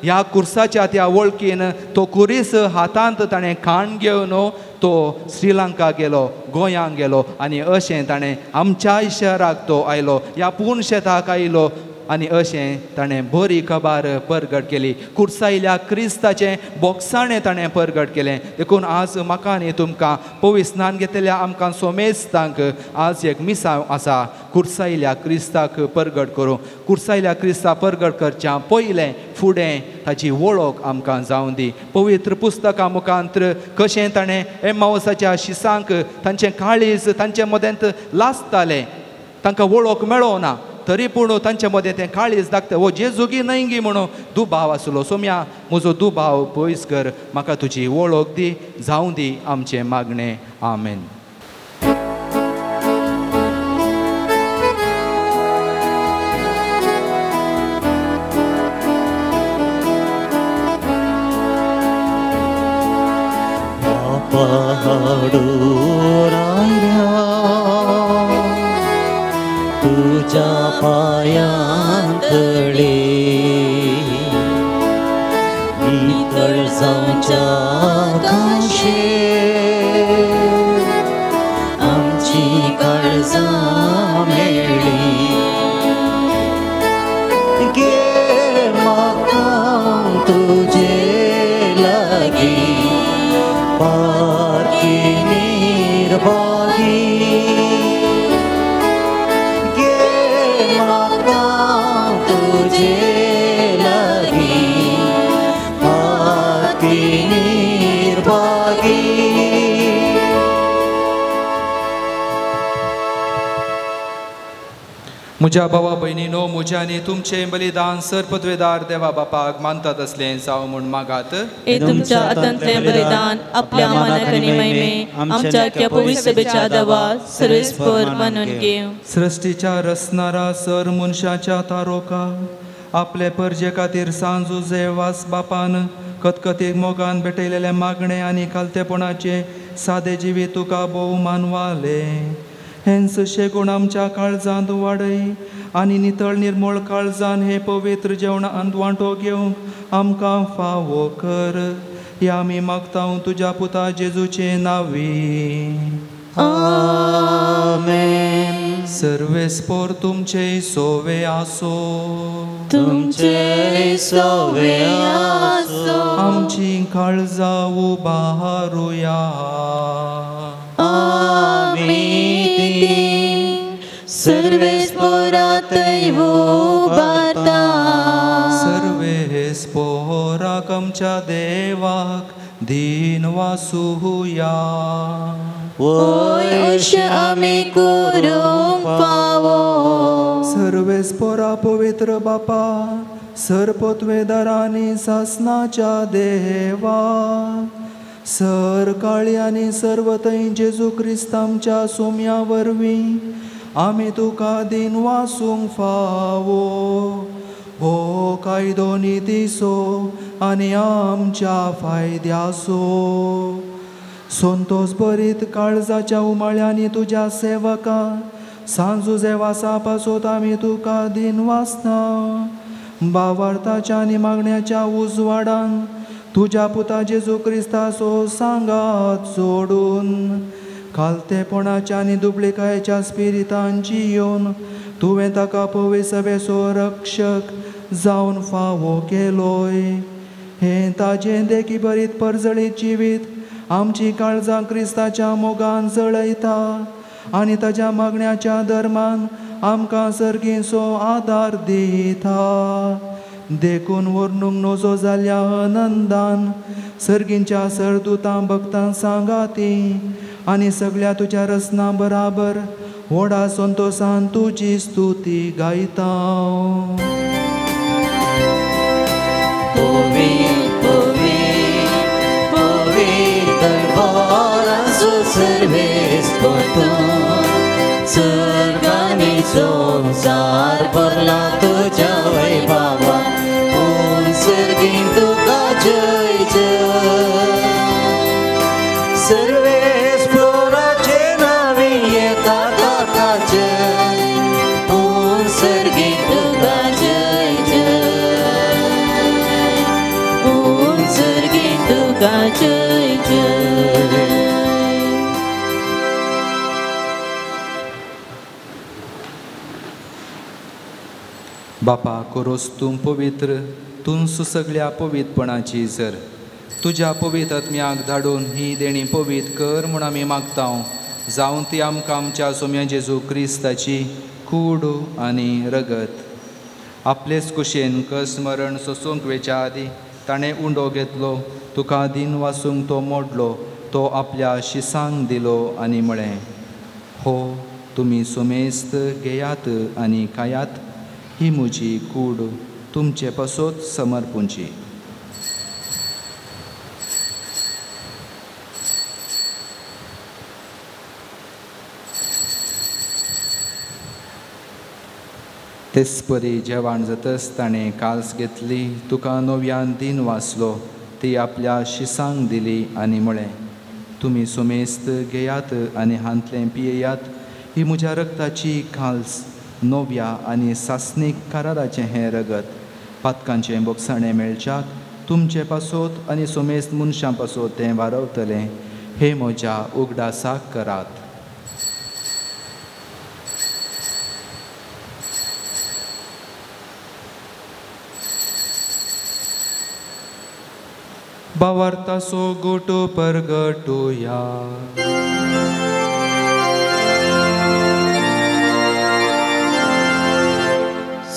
ह्या कुर्साच्या त्या वळखीन तो कुरीस हातांत ताणें खाण घेवन तो श्रीलंका गेलो, गोंयांक गेलो आनी अशें ताणें आमच्या शहराक तो आयलो, ह्या पूर्ण शेताक आयलो आनी अशें ताणें बरी खबर परगट केली. कुर्सायल्ल्या क्रिस्ताचें बोगसाणें ताणें परगट केलें. देखून आज म्हाका आनी तुमकां पवित्र स्नान घेतलेल्या आमकां सोमेस्तांक आज एक मिसांव आसा, कुर्सायल्ल्या क्रिस्ताक परगट करूं. कुर्सायल्ल्या क्रिस्ता परगट करच्या पयलें फुडें ताची वळख आमकां जावं दी. पवित्र पुस्तकां मुखांत्र कशें ताणें एम्मावसाच्या शिसांक तांचें काळीज तांचे मदेंत लासतालें, तांकां वळख मेळोना, तरी पूण तांचे मदें तें काळीज दाखता. वो जेजूगी न्हयगी म्हणून दुबाव आसलो. सोम्या म्हजो दुबाव पयस कर, म्हाका तुजी वळख दी, जावं दी आमचें मागणें. आमेन. तुझ्या पायांतळे नितळ जावच्या काशे आमची काळजां मेळ्ळी. गे म्हाका तुजे लागीं पारकी निर्भागी, म्हज्या भावा भयणीनो, म्हज्या आनी तुमचें बलिदान सरपत्वेदार देवा बापाक मानतात असलें जावं म्हूण मागात. हे तुमच्या आतांतलें बलिदान आपल्या मनाक आनी महिमे आमच्या त्या पवित्र सभेच्या देवा सर्वेस्पर मानून घेव. सृश्टीच्या रचणारा सर मनशाच्या तारोका आपले परजे खातीर सांजू जेवास बापान खतखतीक मोगान भेटयलेले मागणे आनी कालतेपणाचे सादे जिवी तुका भोवमान वाले. हेंच शेगूण आमच्या काळजांत वाडय आनी नितळ निर्मळ काळजान हे पवित्र जेवणांत वांटो घेवंक आमकां फावो कर. हे आमी मागता तुज्या पुता जेजूचे नांवी. आमेन. सर्वेस्पोर तुमचे सोवे आसो, तुमचे सोवे आसो. आमची काळजां उबारुया. सर्वेस्पोरांत उबारता. सर्वेस्पोर स्पोराक आमच्या देवाक दिन वासुया. वय अशें आमी करूंक फावो. सर्वे स्पोरा पवित्र बापा सरपोतवेदारांनी सासनाच्या देवा सर काळी आनी सर्वतय जेजू क्रिस्त आमच्या सोम्या वरवीं आमी तुका दिन वासूंक फावो. हो कायदो नितीसो आनी आमच्या फायद्यासो. संतोष बरीत काळजाच्या उमाळ्यांनी तुज्या सेवका सांजुजे वासा पासोत आमी तुका दिन वासना. भावार्थाच्या आनी मागण्याच्या उजवाडान तुज्या पुता जेजू क्रिस्ताचो सांगात जोडून खालतेपणाच्या आनी दुबळेकायेच्या स्पिरितान जियोन तुवें ताका पवी सभेचो रक्षक जावन फावो केलोय. हें ताजें देखी बरीत परजळीत जिवीत आमची काळजां क्रिस्ताच्या मोगान जळयता आनी ताच्या मागण्याच्या धर्मान आमकां सर्गीचो आदार दिता. देखून वर्णूंक नजो जाल्ल्या आनंदान सर्गींच्या सरदुतां भक्तां सांगाती आनी सगळ्या तुज्या रसना बराबर व्हडा संतोषान तुजी स्तुती गायता. सर्वेस सर्गानी संसार भरला तुझ्या वैभवा. सर्गीन तुका जय जय. सर्वेस फ्लोराचे नावी येता ताका जय. सर्गीन तुका जय जय. सर्गीन तुका जय जय. बापा कोरोस तूं पवित्र तूं सुसगल्या पवित्रपणाची जर तुज्या पवित्र आत्म्याक धाडून ही देणी पवित्र कर म्हूण आमी मागता. जावं ती आमकां आमच्या सोम्या जेजू क्रिस्ताची कूड आनी रगत. आपलेच कुशेन कस मरण सोसूंक वेच्या आदी ताणें उंडो घेतलो. तुका दिन वासूंक तो मोडलो. तो आपल्या शिसांक दिलो आनी म्हळें, हो तुमी सुमेस्त घेयात आनी खायात. ही म्हजी कूड तुमचे पासोत समर्पूंची. तेच परी जेवण जातच ताणें काल्स घेतली. तुका नव्यान दिन वाचलो. ती आपल्या शिसांक दिली आनी म्हळें, तुमी सुमेस्त घेयात आनी हांतलें पियेयात. ही म्हज्या रक्ताची काल्स नव्या आनी सासनीक कराराचें हें रगत पातकांचें बोगसाणें मेळच्याक तुमचे पासोत आनी सुमेस्त मनशां पासोत तें वारवतलें. हे म्हज्या उगडासाक करात. भावार्थाचो गोटो परगटुया.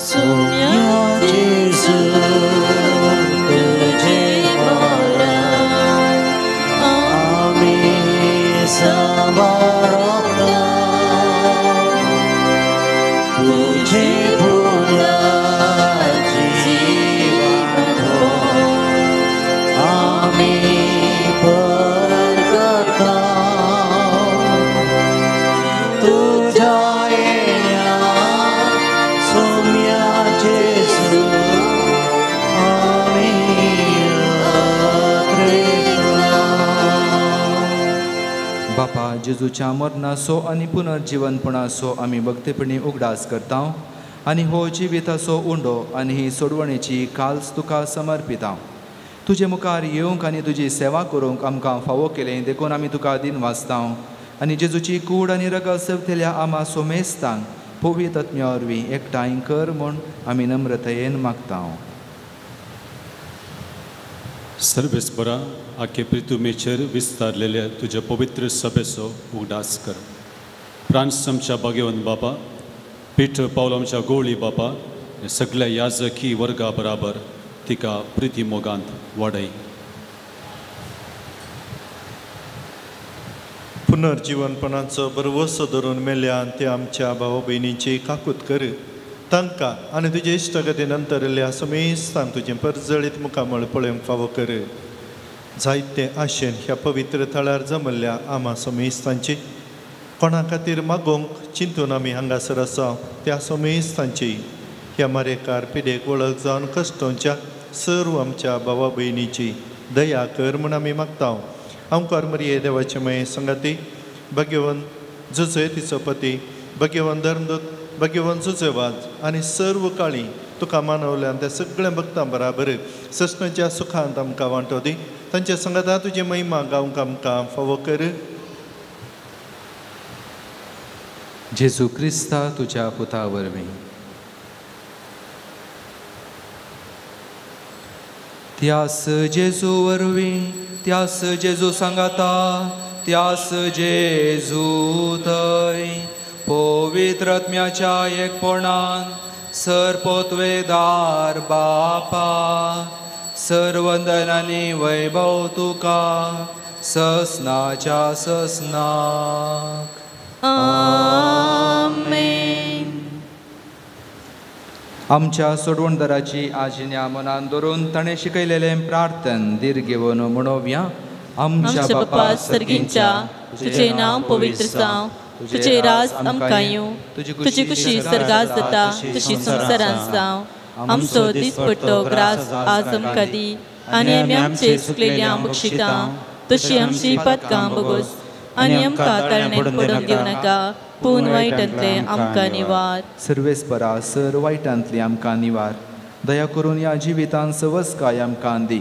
सोम्या जेजू तुझे मोरा आमी सांबाळता. तुझे भुलाची आमी परगटा. तुझ्या बापा जेजूच्या मरणाचो आनी पुनर्जीवनपणाचो आमी भक्तीपणी उगडास करता आनी हो जिविताचो उंडो आनी ही सोडवणेची काल्स तुका समर्पिता. तुजे मुखार येवंक आनी तुजी सेवा करूंक आमकां फावो केलें देखून आमी तुका दिन वाचता आनी जेजूची कूड आनी रगत सेवतल्या आमा सोमेस्तांक पवित्र आत्म्या वरवीं एकठांय कर म्हूण आमी नम्रतायेन मागता. सर्वेस्परा आखे प्रितुमेचेर विस्तारलेल्या तुझ्या पवित्र सभेचो उगडास कर. फ्रांस आमच्या भाग्यवन बापा, पीठ पावल आमच्या गोळी बापा, सगळ्या याजकी वर्गा बराबर तिका प्रिती मोगांत वाडय. पुनर्जीवनपणाचो बरवसो धरून मेल्यान ते आमच्या भावा भयणीची काकूत कर. तांकां आनी तुजे इश्टगती नंतरल्या समेस्तान तुजें परजळीत मुखामळ पळोवंक फावो कर. जायते आशेन ह्या पवित्र थळार जमल्ल्या आमा समेस्तांची कोणा खातीर मागोवंक चिंतून आमी हांगासर आसा त्या समेस्तांची ह्या मारेकार पिडेक वळख जावन कश्टोवच्या सर्व आमच्या भावा भयणीची दया कर म्हूण आमी मागता. ओंकार मरिये देवाचे मये संगाती भगवन जुजे तिचो पती भगवन धर्मदूत भगवन जुजेवाज आनी सर्व काळी तुका मानवल्यान त्या सगळ्या भक्तां बराबर सस्नाच्या सुखांत आमकां वांटो दी. तांच्या संगता तुजी महिमा गावंक आमकां फावो कर. जेजू क्रिस्ता तुज्या पुता वरवीं त्यास जेजू वरवीं त्यास जेजू सांगाता त्यास जेजू थंय पवित्र आत्म्याच्या एकपणान सरपोतवेदार बापा सर्वंदनानी वैभव तुका ससनाच्या ससनाक. आमेन. आमच्या सोडवणदाराची आज्ञा मनान धरून ताणें शिकयलेलें प्रार्थन दीर्घ घेवन म्हणोवया. आमच्या बापा सर्गींच्या तुझे नाव पवित्र जावं, तुझे राज आमकां येवं, तुजी कुशी सर्गास जाता तशी संवसारांत जावं. आमचो दिसपट्टो ग्रास आज आमकां दी आनी आमी आमचे चुकलेल्या बक्षिता तशी आमची पातकां बगोस आनी आमकां ताळणेंत पडूंक दिवं नाका पूण वायटांतले आमकां निवार. सर्वेस्परा सर वायटांतली आमकां निवार. दया करून ह्या जिवितांत सवस्काय आमकां दी.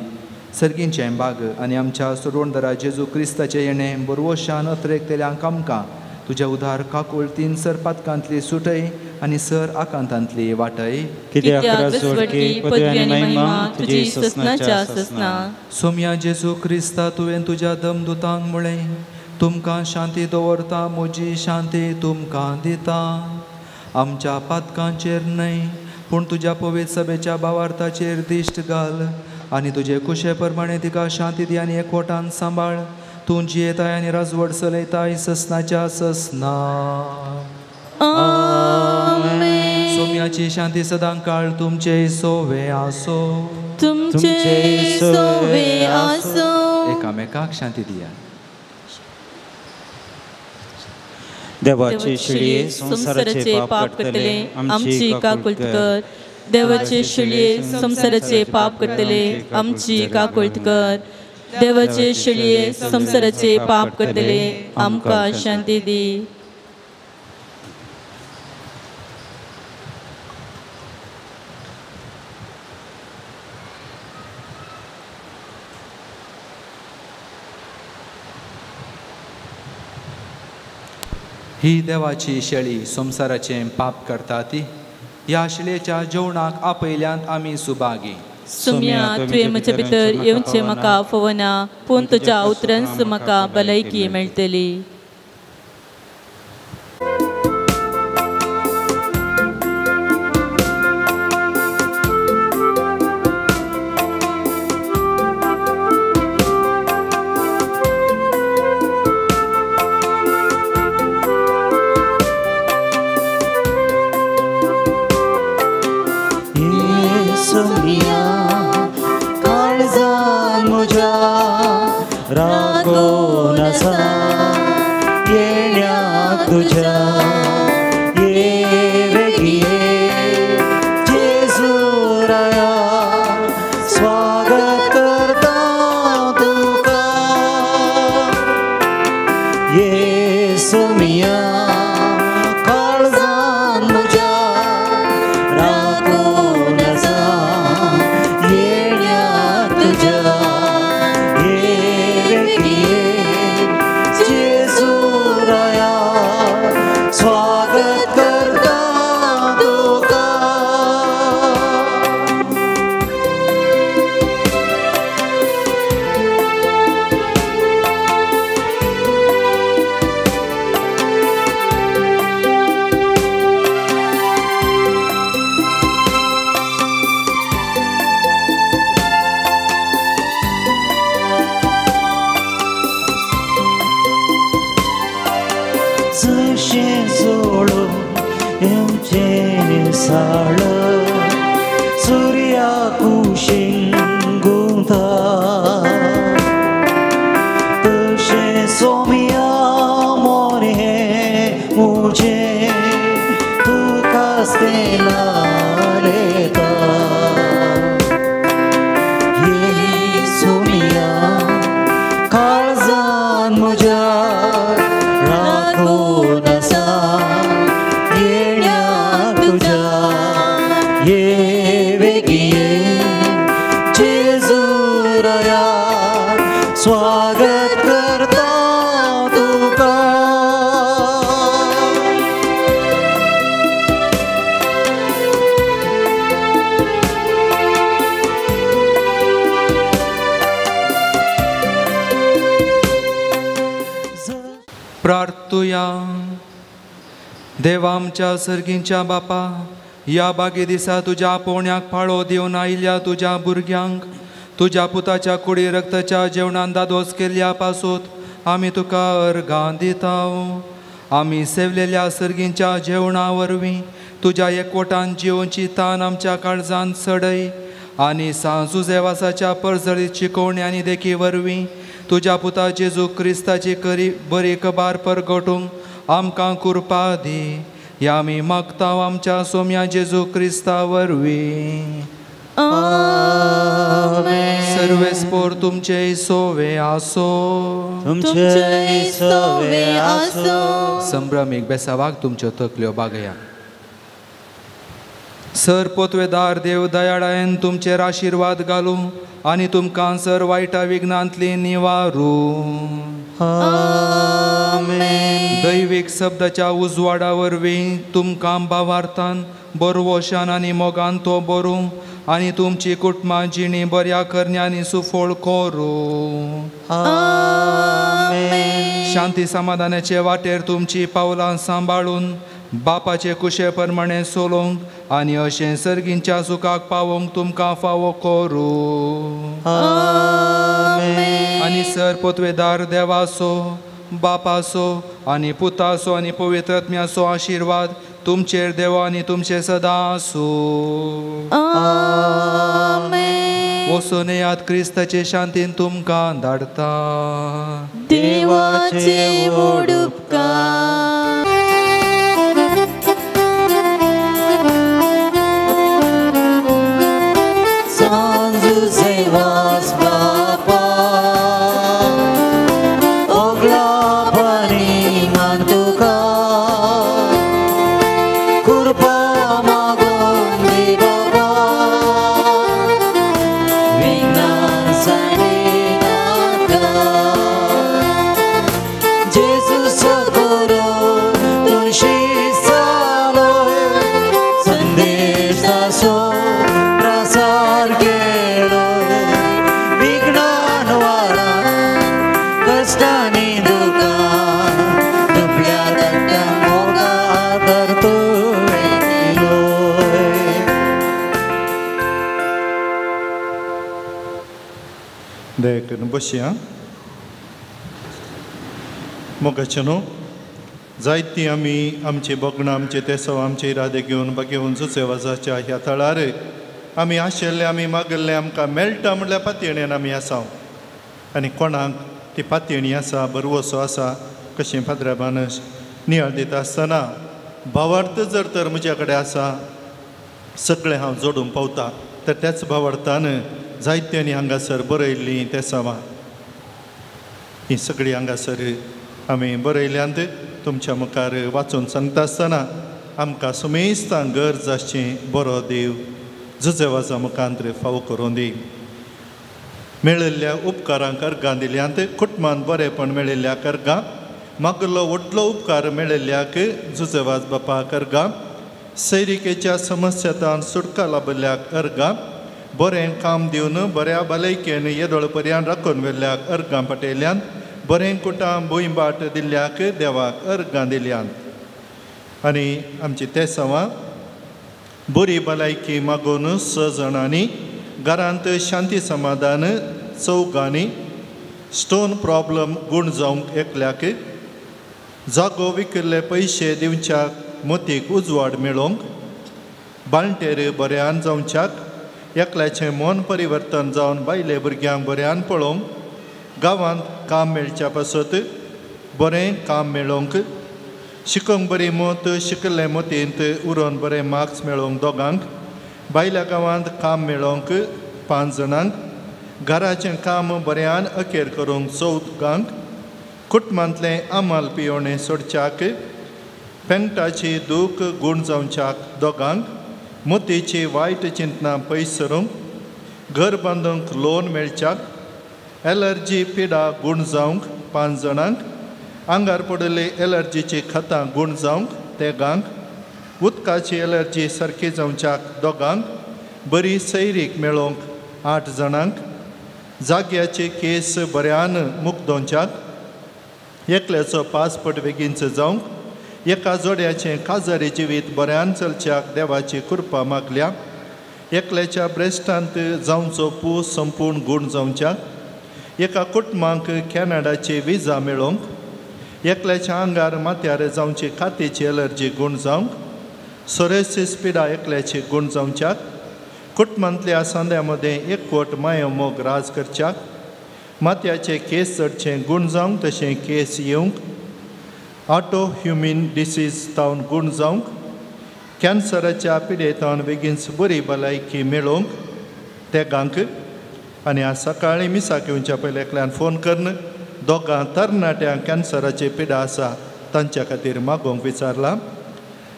सर्गींचें भाग आनी आमच्या सोडवणदारा जेजू क्रिस्ताचें येणें बरवशान अत्रेकतेल्यांक आमकां तुज्या उदार काकुळतीन सर पातकांतली सुटय आनी सर आकांतांतली वाटय. कित्याक राजवटी पदवी आनी महिमा तुजी ससनाच्या ससना. सोम्या जेजू क्रिस्ता तुवें तुज्या दमदुतांक म्हळें तुमकां शांती दवरता म्हजी शांती तुमकां दिता. आमच्या पातकांचेर न्हय पूण तुज्या पवित्र सभेच्या भावार्थाचेर दिश्ट घाल आनी तुजे कुशे प्रमाणे तिका शांती दी आनी एकवटान सांबाळ. तूं जियेताय आनी राजवट चलयताय ससनाच्या ससना. आमेन. सोम्याची शांती सदां काळ तुमचे सोवे आसो. तुमचे सोवे आसो. एकामेकाक शांती दिया. देवाचे शिळये संसाराचे पाप करतले आमची काकुळत कर. देवाचे शिळये संसाराचे पाप करतले आमची काकुळत कर. देवाचे शिळये संसाराचे पाप करतले आमकां शांती दी. ही देवाची शेळी संसाराचें पाप करता ती. ह्या शिळेच्या जेवणाक आपयल्यांत आमी सुभागी. सुम्या तुवें म्हजे भितर येवचें म्हाका फवना पूण तुज्या उतरांच म्हाका भलायकी मेळटली. रागो नसा येण्याक तुझ्या ये वेगिये जेजू राया स्वागत करता तुका. ये सोमिया काळजान म्हज्या रागो नसा येण्याक तुझ्या तशें सोडून येवचें साळ सुर्याक शिंगुता तशें सोमिया मोरे मुझे तुकाच तेला लेता ये सोमिया काळजान म्हज्या राखून आसा येण्याक तुज्या ये वेगिये जेजू राया स्वागत करता तुका प्रार्थुया. देवा आमच्या सर्गींच्या बापा, या बागे दिसा तुज्या पोवण्याक फाळो दिवन आयिल्ल्या तुज्या भुरग्यांक तुज्या पुताच्या कुडी रक्ताच्या जेवणान दादोस केल्ल्या पासून आमी तुका अर्गां दिता. आमी सेवलेल्या सर्गींच्या जेवणा वरवीं तुज्या एकवटान जिवोवची तान आमच्या काळजांत सडय आनी सांजू जेवासाच्या परजळीत शिकोवण्यांनी देखी वरवीं तुज्या पुता जेजू क्रिस्ताची बरी खबर परगटूंक आमकां कृपा दी. या आमी मागता आमच्या सोम्या जेजू क्रिस्ता वरवीं. सर्वेस्पोर तुमचे सोवे आसो. तुमचे सोवे आसो. संभ्रमीक बेसावाक तुमच्यो तकल्यो बागया. सर पोतवेदार देव दयाळायन तुमचेर आशिर्वाद घालूं आनी तुमकां सर वायटा विघ्नांतली निवारू. दैवीक शब्दाच्या उजवाडा वरवीं तुमकां भावार्थान बरवोशान आनी मोगान तो बरूं आनी तुमची कुटुंबां जिणी बऱ्या करण्यांनी सुफोळ करूं. शांती समाधानाचे वाटेर तुमची पावलां सांबाळून बापाचे कुशे प्रमाणे सोलोवंक आनी अशें सर्गींच्या सुखाक पावोवंक तुमकां फावो करूं. आनी सर पोतवेदार देवाचो बापाचो आनी पुताचो आनी पवित्र आत्म्याचो आशिर्वाद तुमचेर देव आनी तुमचे सदां आसूं. वचून येयात क्रिस्ताचे शांतीन तुमकां धाडटा. देवाचे व्हड उपकार. सांजू सेवास बापा ओगला पानी मान तुका कृपा मागून दी बाबा विघ्नां साडिनाका जेजू सकरो तुळशी सालो संदेश दासो प्रसार केलो विघ्नान वारा कष्टांनी दुका दुबळ्या धाकट्या मोगा तर तुवें दया करून बसया. मोगाचे न्हू जायतीं आमी आमची बोगणां आमचे तेसव आमचे इरादे घेवन घेवन सुसेवाजाच्या ह्या थळार आमी आशिल्ले आमी मागल्ले आमकां मेळटा म्हणल्यार पातयेणेन आमी आसा आनी कोणाक ती पातयणी आसा बरवसो आसा कशें फादराबान नियाळ दिता आसतना भावार्थ जर तर म्हज्या कडेन आसा सगळें हांव जोडून पावता तर त्याच भावार्थान जायत्यांनी हांगासर बरयल्लीं तेसावां ही सगळीं हांगासर आमी बरयल्यांत तुमच्या मुखार वाचून सांगता आसतना आमकां सुमेस्तां गरज आसचें बरो देव जुजेवाजा मुखांत्र फावो करूं दी. मेळिल्ल्या उपकारांक अर्गां दिल्यांत कुटुंबान बरेपण मेळिल्ल्या अर्गां मागलो व्हडलो उपकार मेळिल्ल्याक जुजेवाज बापाक अर्गां सैरिकेच्या समस्यातान सुटका लाभल्याक अर्गां बरें काम दिवन बऱ्या भलायकेन येदोळ पर्यंत राखून व्हेल्ल्याक अर्गां पटयल्यांत बरें कुटां भुंयबाट दिल्ल्याक देवाक अर्गां दिल्यांत आनी आमची तेसावां बरी भलायकी मागून 6 जाणांनी घरांत शांती समाधान चौगांनी स्टोन प्रॉब्लम गूण जावंक एकल्याक जागो विकिल्ले पयशे दिवच्याक मोतीक उजवाड मेळोवंक बाळटेर बऱ्यान जावच्याक एकल्याचें मन परिवर्तन जावन बायले भुरग्यांक बऱ्यान पळोवंक गांवांत काम मेळच्या पासत बरें काम मेळोवंक शिकोवंक बरी मोत शिकले मोतींत उरोवन बरे मार्क्स मेळोवंक दोगांक भायल्या गांवांत काम मेळोवंक 5 जाणांक घराचें काम बऱ्यान अखेर करूंक 14 कुटुंबांतलें आमाल पियोणें सोडच्याक पेंगटाची दूख गूण जावच्याक 2 मोतीची वायट चिंतनां पयस सरूंक घर बांदूंक लोन मेळच्याक एलर्जी पिडा गूण जावंक 5 जाणांक आंगार पडले एलर्जीची खतां गूण जावंक 3 उदकाची एलर्जी सारकी जावच्याक 2 बरी सैरीक मेळोवंक 8 जाणांक जाग्याचे केस बऱ्यान मुक्तोवच्याक एकल्याचो पासपोर्ट बेगीनच जावंक एका जोड्याचें काजारी जिवीत बऱ्यान चलच्याक देवाची कृपा मागल्या एकल्याच्या ब्रेस्टांत जावचो पूस संपूर्ण गूण जावच्याक एका कुटुंबाक कॅनडाची विजा मेळोवंक एकल्याच्या आंगार माथ्यार जावची कातीची एलर्जी गूण जावंक सोरेसीस पिडा एकल्याची गूण जावच्याक कुटुंबांतल्या सांद्या मदें एकवट मायो मोग राज करच्याक माथ्याचे केस चडचे गूण जावंक तशें केस येवंक ऑटो ह्युमन डिसीज तावन गूण जावंक कॅन्सराच्या पिडेतावन बेगीनच बरी भलायकी मेळोवंक ते गांक आनी आज सकाळीं मिसाक येवच्या पयलीं एकल्यान फोन करन 2 तरणाट्यांक कॅन्सराची पिडा आसा तांच्या खातीर मागोवंक विचारला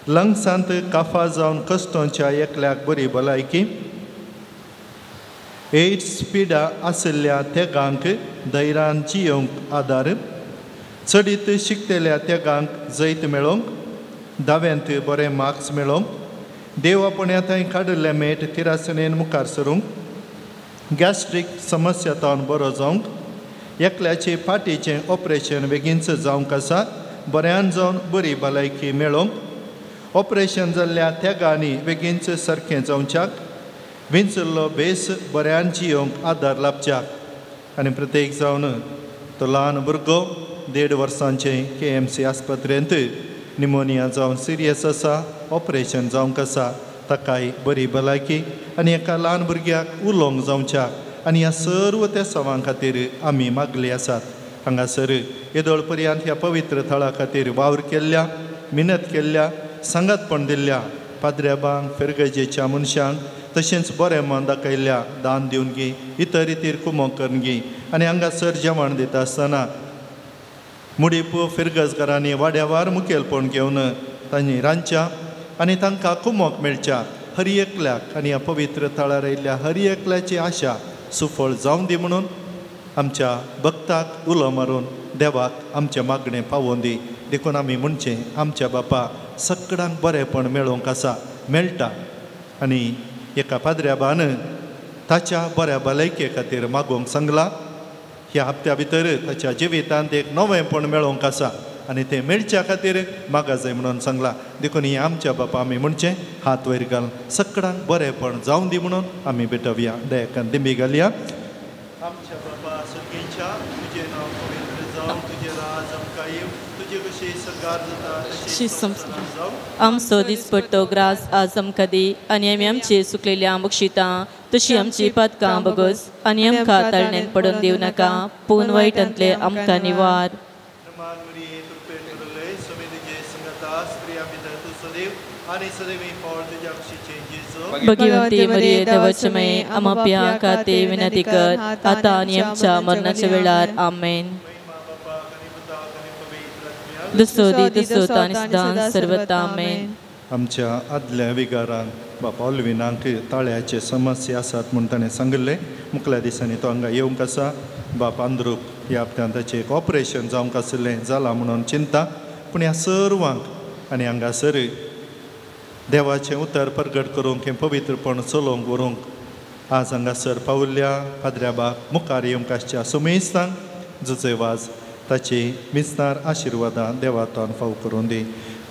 लंग्सांत काफा जावन कश्टोवच्या एकल्याक बरी भलायकी एड्स पिडा आशिल्ल्या तेगांक धैर्यान जियोवंक आदार चडीत शिकतेल्या तेगांक जैत मेळोवंक 10वेंत बरे मार्क्स मेळोवंक देव आपुण्या थंय काडिल्ले मेट तिरासणेन मुखार सरूंक गॅस्ट्रीक समस्या तावन बरो जावंक एकल्याची फाटीचें ऑपरेशन बेगीनच जावंक आसा बऱ्यान जावन बरी भलायकी मेळोवंक ऑपरेशन जाल्ल्या तेगांनी बेगीनच सारकें जावच्याक विंचल्लो बेस बऱ्यान जियोवंक आदार लाभच्याक आनी प्रत्येक जावन तो ल्हान भुरगो 1.5 वर्सांचें KMC आस्पत्रेंत निमोनिया जावन सिरियस आसा ऑपरेशन जावंक आसा ताकाय बरी भलायकी आनी एका ल्हान भुरग्याक उलोवंक जावच्याक आनी ह्या सर्व त्या सवां खातीर आमी मागली आसात हांगासर येदोळ पर्यंत ह्या पवित्र थळा खातीर वावर केल्ल्या मिनत केल्ल्या सांगातपण दिल्ल्या पाद्र्याबांक फेरगजेच्या मनशांक तशेंच बरें मन दाखयल्ल्या दान दिवन गी इतर रितीर कुमो करून गी आनी हांगासर जेवण दिता आसतना मुडीपू फिरगजकारांनी वाड्यावार मुखेलपण घेवन तांणी रांदच्या आनी तांकां कुमोक मेळच्या हर एकल्याक आनी ह्या पवित्र थळार आयिल्ल्या हर एकल्याची आशा सुफळ जावं दी म्हणून आमच्या भक्ताक उलो मारून देवाक आमचें मागणें पावोवन दी देखून आमी म्हणचें आमच्या बापा सगळ्यांक बरेंपण मेळोवंक आसा मेळटा आनी एका पाद्र्याबान ताच्या बऱ्या भलायके खातीर मागोवंक सांगला ह्या हप्त्या भितर ताच्या जिवितांत एक नवेंपण मेळोवंक आसा आनी तें मेळच्या खातीर मागा जाय म्हणून सांगला देखून ही आमच्या बापा आमी म्हणचें हात वयर घाल सगळ्यांक बरेंपण जावं दी म्हणून आमी भेटवया दयाकान दिंबी घालया आमच्या बापा सगळींच्या तुजें नांव पवित्र जावं तुजें राज आमकां येवं तुजे कशी सरकार जाता तशी जावं आमचो दिसपट्टो ग्रास आज आमकां दी आनी आमी आमची सुकलेल्या बक्षितां तशी आमची पदकां बगस आनी आमकां ताळणेन पडून दिवं नाका पूण वायटांतले आमकां निवार भगवंती मरिये देवाचें आमच्या खातीर विनंती कर आतां आनी आमच्या मरणाच्या वेळार आमेन दुसोदी दुसोता आनी सदां सर्वता आमेन आमच्या आदल्या विगारांक बापा ऑल्विनांक ताळ्याचे समस्या आसात म्हूण ताणें सांगिल्लें मुखल्या दिसांनी तो हांगा येवंक आसा बाप अंद्रूक ह्या हप्त्यांत ताचें एक ऑपरेशन जावंक आशिल्लें जालां म्हणून चिंता पूण ह्या सर्वांक आनी हांगासर देवाचें उतर प्रगट करूंक हें पवित्रपण चलोवंक व्हरूंक आज हांगासर पावल्ल्या पाद्र्याबाक मुखार येवंक आसच्या सुमेस्तांक जुजे वाज ताची मिस्तार आशिर्वादां देवातान फाव करून दी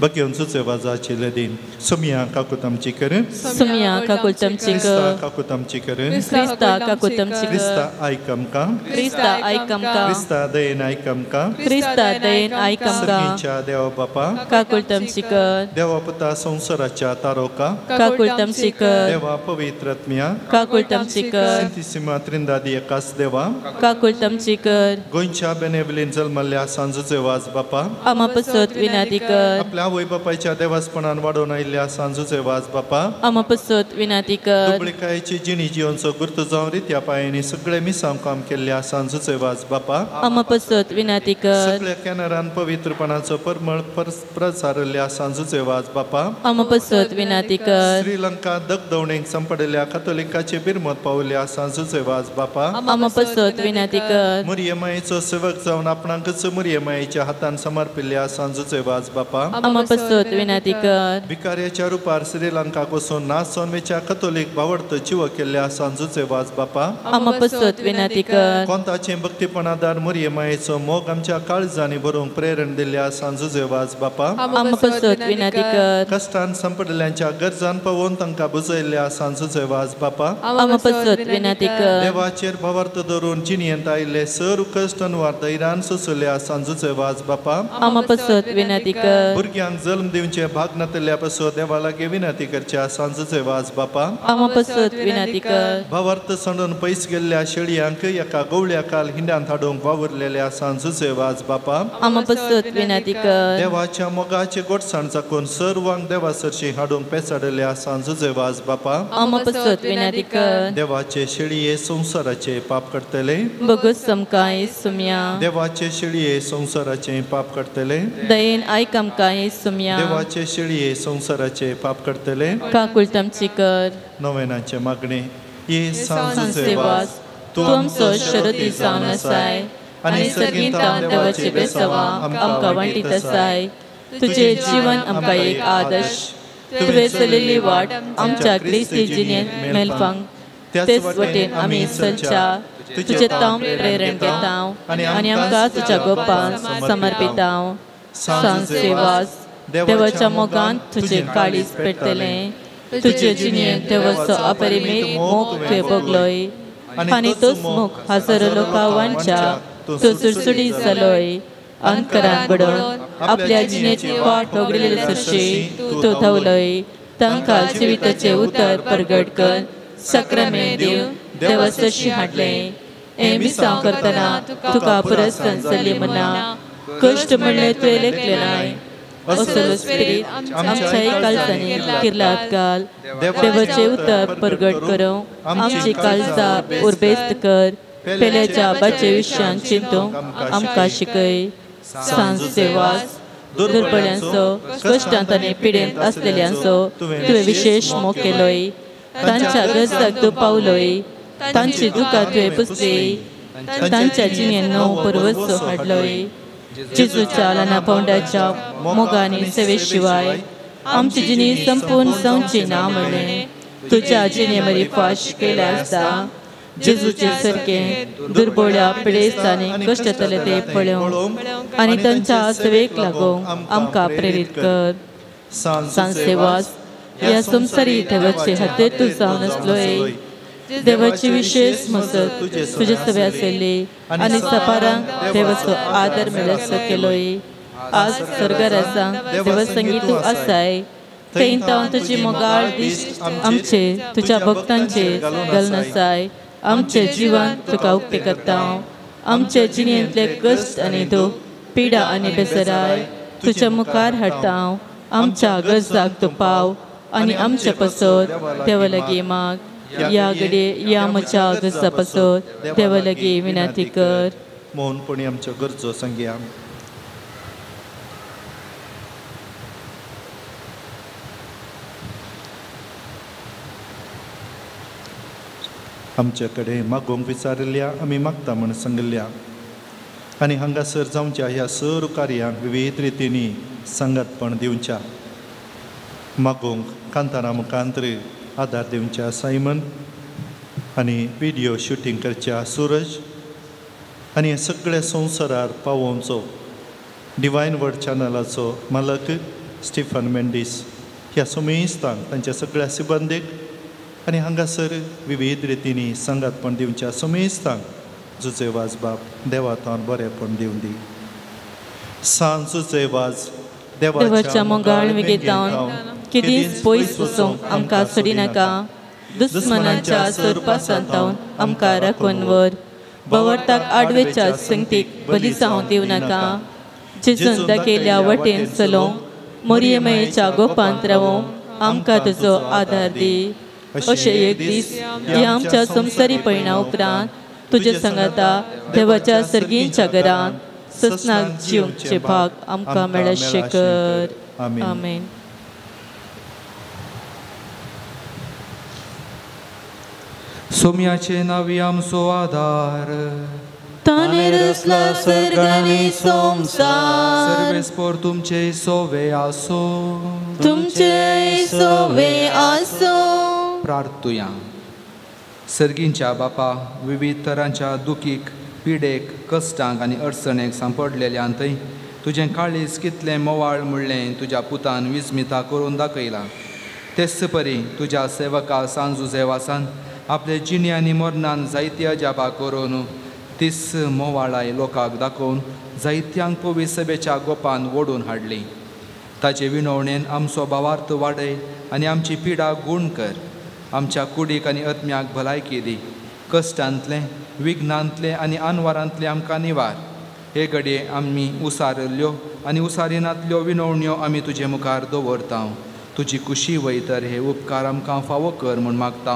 Bagian sucevaza ciledin. Sumia kakutam cikere. Sumia kakutam Krista cikere. kakutam cikere. Krista kakutam cikere. Krista aikam ka. Krista aikam ka. Krista dayen aikam ka. Krista dayen aikam ka. Sargincha Deva Bapa. Kakultam cikere. Deva Puta Sonsaracha Taroka. Kakultam cikere. Deva Pavitratmia. Kakultam cikere. Santisima Trindade Ekas Deva. Kakultam cikere. Goincha Benevolin Zalmalya Sanzuce Vaz Bapa. Amapasot विनंती कर आपल्या वै बापाच्या देवासपणान वाडोवन आयिल्ल्या सांजूचे वाज बापा अमपसोत विनंती कर दुबळकायेची जिणी जिवनचो गुर्त जावन रित्या पायांनी सगळे मिसांव काम केल्ल्या सांजूचे वाज बापा अमपसोत विनंती कर सगळ्या कॅनरान पवित्रपणाचो परमळ प्रसारल्या सांजूचे वाज बापा अमपसोत विनंती कर श्रीलंका दगदवणेक संपडल्या कॅथोलिकाचे बिरमत पावल्या सांजूचे वाज बापा अमपसोत विनंती कर मुर्यमायेचो सेवक जावन आपणाकच मुर्यमायेच्या हातान समर्पिल्ल्या सांजूचे वाज बापा अमपसोत विनंती कर भिकाऱ्याच्या रुपार श्रीलंका वचून नाच सोनवेच्या कथोलिक भावडत जिव केल्ल्या सांजूचे वाज बापा अमपसोत विनंती कर कोंताचे भक्तीपणादार मुर्यमायेचो मोग आमच्या काळजांनी भरूंक प्रेरण दिल्ल्या सांजूचे वाज बापा अमपसोत विनंती कर कष्टान संपडल्यांच्या गरजान पवोवन तांकां बुजयल्ल्या सांजूचे वाज बापा अमपसोत विनंती कर देवाचेर भवर्त धरून जिणयेंत आयिल्ले सर कश्ट अनुवार दैरान सोसल्या सांजूचे वाज बापा अमपसोत विनंती कर भुरग्यांक जल्म दिवचे भाग नातल्या पासून देवा लागीं विनंती करच्या सांजूचे वाज बापा अमपसोत विनंती कर भवर्त सोडून पयस गेल्ल्या शेळयांक एका गवळ्या काल हिंड्यांत हाडूंक वावुरलेल्या सांजूचे वाज बापा अमपसोत विनंती कर देवाच्या मोगाचे गोडसाण चाकून सर्वांक देवा सरशी हाडूंक पेसाडल्या सांजूचे वाज बापा अमपसोत विनंती कर देवाचे शेळये संसाराचे पाप करतले बगुस समकाय सुम्या देवाचे शेळये संसाराचे पाप करतले दयेन आयकमकाय सुम्या देवाचे शेळये संसाराचे पाप करतले काकुलतम चिकर नवेनाचे मागणे ये सांजूचे संसेवास वाज तू आमचो शरती जावन आसाय आनी सर्गींत देवाचे बेसवा आमकां वंटीत आसाय तुझे जीवन आमकां एक आदर्श तुवें चलिल्ली वाट आमच्या क्रिस्ती जिणेंत मेलपांक तेच वटेन आमी चलच्या तुजें तांव प्रेरण घेता आनी आमकां तुज्या गोपान समर्पिता सांसेवास देवाच्या मोगान तुजें काळीज पेटतलें तुजे जिणेंत देवाचो अपरिमीत मोग तुवें भोगलोय आनी तोच मोग हजारो लोकां वांच्या तो सुडसुडीत जालोय अंतरान बडोवन आपल्या जिणेची वाट वगडिल्ले सरशी तो धांवलोय तांकां जिविताचें उतर परगट कर सक्रामेंत दिव देवा सरशी हाडलें हें मिसांव करतना तुका परस्तान चल्ली मना कश्ट म्हणलें तुवें लेखलें नाय असलो स्पिरीट आमच्या काळजांनी किर्लात घाल देवाचें उतर परगट करूं आमची काळजां उर्बेस्त कर पेल्याच्या बाचे विशयान चिंतूंक आमकां शिकय सांसेवास दुर्बळ्यांचो कश्टांत आनी पिडेंत आसलेल्यांचो तुवें विशेश मोग केलोय तांच्या गरजाक तूं पावलोय तांची दुखां तुवें पुसली तांच्या जिणेंत नवो परवसो हाडलोय जेजूच्या ल्हाना पावंड्याच्या मोगांनी सेवे शिवाय आमची जिणी संपूर्ण जावची ना म्हणलें तुज्या जिणे मरी फाश केल्या आसता जेजूचे सारकें दुर्बळ्या पिडेस्तांनी कश्ट जाले ते पळोवंक आनी तांच्या सेवेक लागूंक आमकां प्रेरीत कर सांसेवास ह्या संवसारी देवाचे हातेर तूं जावन आसलोय देवाची विशेष मसत तुजे सवे आसली आनी सपारांक देवाचो आदर मेळसो केलोय आज स्वर्गराजांक देवा संगीत तूं आसाय थंय हांव तुजी मोगाळ दिश आमचे तुज्या भक्तांचेर घालून आसाय आमचें जिवन तुका उक्तें करता आमचे जिणेंतले कश्ट आनी दूख पिडा आनी बेसराय तुज्या मुखार हाडटा आमच्या गरजाक तूं पाव आनी आमचे पसत देवा लागीं माग या घडये या म्हज्या गरजा पसत देवा लागीं विनंती कर मौनपणी आमच्यो गरजो सांगया आमचे कडेन मागोवंक विचारिल्ल्या आमी मागता म्हण सांगिल्ल्या आनी हांगासर जावच्या ह्या सर कार्यांक विविध रितींनी संगतपण दिवच्या मागोवंक कांतारा मुखांत्र आदार दिवच्या सायमन आनी व्हिडिओ शूटिंग करच्या सूरज आनी सगळ्या संवसारार पावोवचो डिवायन वर्ड चॅनलाचो मालक स्टिफन मेंडीस ह्या सुमेस्तांक तांच्या सगळ्या सिबंदीक आनी हांगासर विविध रितींनी संगातपण दिवच्या सुमेस्तांक जुजे वाज बाप देवा तावन बरेपण दिवन दी. सांजुचे वाज देवाच्या मोगाळ विगेतावन किदींच पयस वचोंक आमकां सोडी नाका. दुस्मनांच्या सरपासांतावन आमकां राखून व्हर. बवरताक आडवेच्या संगतीक बली जावं दिवं नाका. जेजून दाखयल्या वटेन चलो मोरयेमेच्या गोपांत रावो आमकां तुजो आदार दी. अशें एक दीस ह्या आमच्या संवसारी पयणा उपरांत तुजे सांगाता देवाच्या सर्गींच्या घरांत ससनाक जिवचे भाग आमकां मेळशे कर. आमेन. सोम्याचे नावी आमचो आधार. ताने रचला सर्गानी संसार. सर्वेस्पोर तुमचे सोवे आसो. तुमचे सोवे आसो. प्रार्थुया. सर्गींच्या बापा विविध तरांच्या दुखीक पिडेक कश्टांक आनी अडचणेक सांपडलेल्यांतय तुजें काळीज कितलें मोवाळ म्हणलें तुज्या पुतान विस्मिता करून दाखयलां. तेच परी तुज्या सेवका सांजुजे वासान आपले जिणे आनी मरणान जायती अजापा करून तीस मोवाळाय लोकांक दाखोवन जायत्यांक पवी सभेच्या गोपान ओडून हाडली. ताचे विनवणेन आमचो भावार्थ वाडय आनी आमची पिडा गूण कर. आमच्या कुडीक आनी आत्म्याक भलायकी दी. कश्टांतले विघ्नांतले आनी आनवारांतले आमकां निवार. हे घडये आमी उसारल्यो आनी उसारिनांतल्यो विनवण्यो आमी तुजे मुखार दवरता. तुजी खुशी वयतर हे उपकार आमकां फावो कर म्हूण मागता.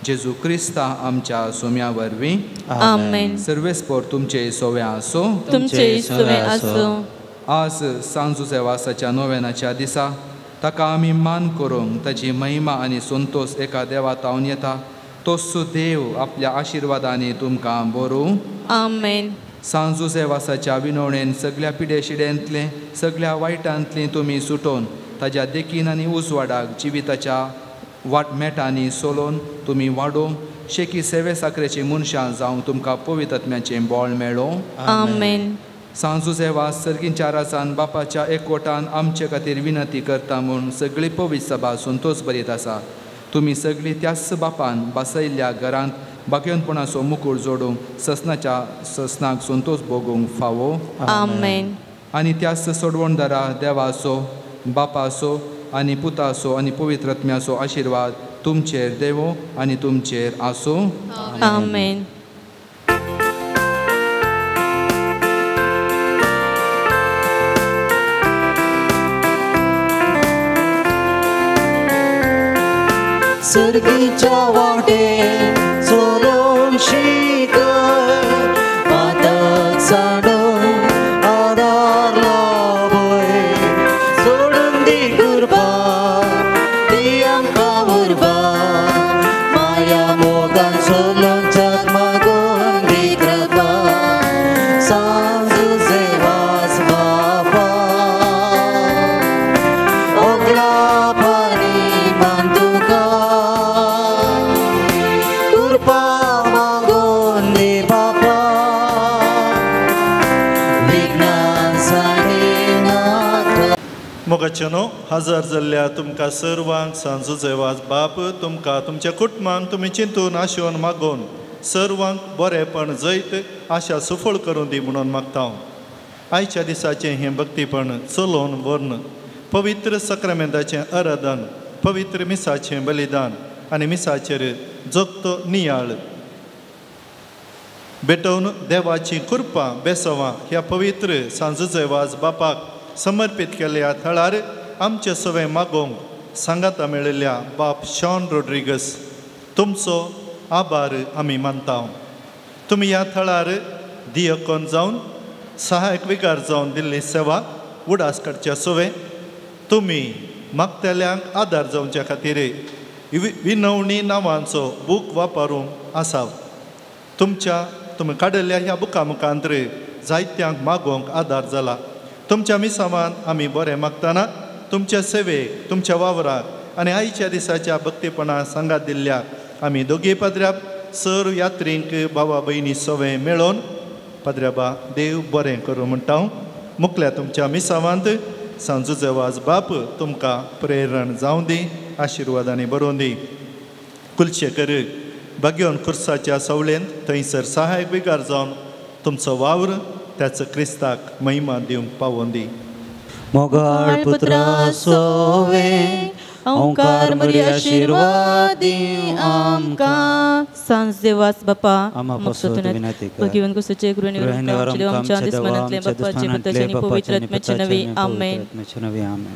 जेजू क्रिस्ता आमच्या सोम्या वरवीं. आमेन. सर्वेस्पोर तुमचे सोवे आसो. तुमचे सोवे आसो. आज सांजुजे वासाच्या नोवेनाच्या दिसा ताका आमी मान करूंक ताची महिमा आनी संतोष एका देवा तावन येता. तोच देव आपल्या आशिर्वादांनी तुमकां बरोवं. आमेन. सांजुजे वासाच्या विनवणेन सगळ्या पिडेशिड्यांतले सगळ्या वायटांतली तुमी सुटोवन ताच्या देखीन आनी उजवाडाक जिविताच्या मेटांनी सोलोवन तुमी वाडोवंक शेकी सेवे साकरेची मनशां जावंक तुमकां पवित्र आत्म्याचें बोळ मेळो. आमेन. सांजुजे वास सर्गींच्या रासान बापाच्या एकवटान आमचे खातीर विनंती करता म्हूण सगळी पवित्र सभा संतोष बरीत आसा. तुमी सगळीं त्याच बापान बसयल्ल्या घरांत बागेवनपणाचो मुकूट जोडूंक ससनाक संतोष भोगूंक फावो. आमेन. आनी त्याच सोडवणदारा देवाचो बापाचो आनी पुताचो आनी पवित्र आत्म्याचो आशिर्वाद तुमचेर देवो आनी तुमचेर आसो. आमेन. सर्गीच्या वाटेन चलोन शिकर. पातक सांडून आदार लाभय. सोडून दी गुरबा दी आमकां उर्बा. माया मोगान सोलोन जग मागून दी कृपा. सांजुजे वास बापा ओगला पानी मांतुका. मोगाचेनो हजार जाल्ल्या तुमकां सर्वांक सांजुजे वाज बाप तुमकां तुमच्या कुटुंबांक तुमी चिंतून आशेवन मागोवन सर्वांक बरेपण जैत आशा सफळ करून दी म्हणून मागता. आयच्या दिसाचें हें भक्तीपण चलोवन व्हरून पवित्र सक्रामेंताचें आराधन पवित्र मिसाचें बलिदान आनी मिसाचेर जगतो नियाळ भेटोवन देवाची कृपा बेसवां ह्या पवित्र सांजुजे वाज बापाक समर्पित केल्ल्या थळार आमचे सवे मागोवंक सांगाता मेळिल्ल्या बाप शॉन रोड्रिगस तुमचो आभार आमी मानता. तुमी ह्या थळार दियकोन जावन सहायक विकार जावन दिल्ली सेवा उडास काडच्या सवे तुमी मागतेल्यांक आदार जावच्या खातीर विनवणी नांवांचो बूक वापरूंक आसा. तुमी काडिल्ल्या ह्या बुका मुखांतर जायत्यांक मागोवंक आदार जाला. तुमच्या मिसावान आमी बरें मागतना तुमच्या सेवेक तुमच्या वावराक आनी आयच्या दिसाच्या भक्तीपणा सांगात दिल्ल्या आमी दोगी पाद्र्याब सर यात्रींक भावा भयणी सवे मेळोवन पाद्र्याबा देव बरें करूं म्हणटा. मुखल्या तुमच्या मिसावांत सांजूचे वाज बाप तुमकां प्रेरण जावं दी आशिर्वादांनी बरोवन दी कुलशे कर भाग्योन खुर्साच्या सवळेंत थंयसर सहायक विकार जावन तुमचो वावर त्याचं क्रिस्ताक महिमा दिवंक पावोवन दी मोगाळ पुत्रा सोवे ओंकार मरी आशीर्वादी आमकां सांज देवास बापा आम्हा पासून विनंती कर भगवान कुसाचे कृपेने आमच्या दिसमनातले बापाचे पुत्राचे आणि पवित्र आत्म्याचे नवे आमेन आमेन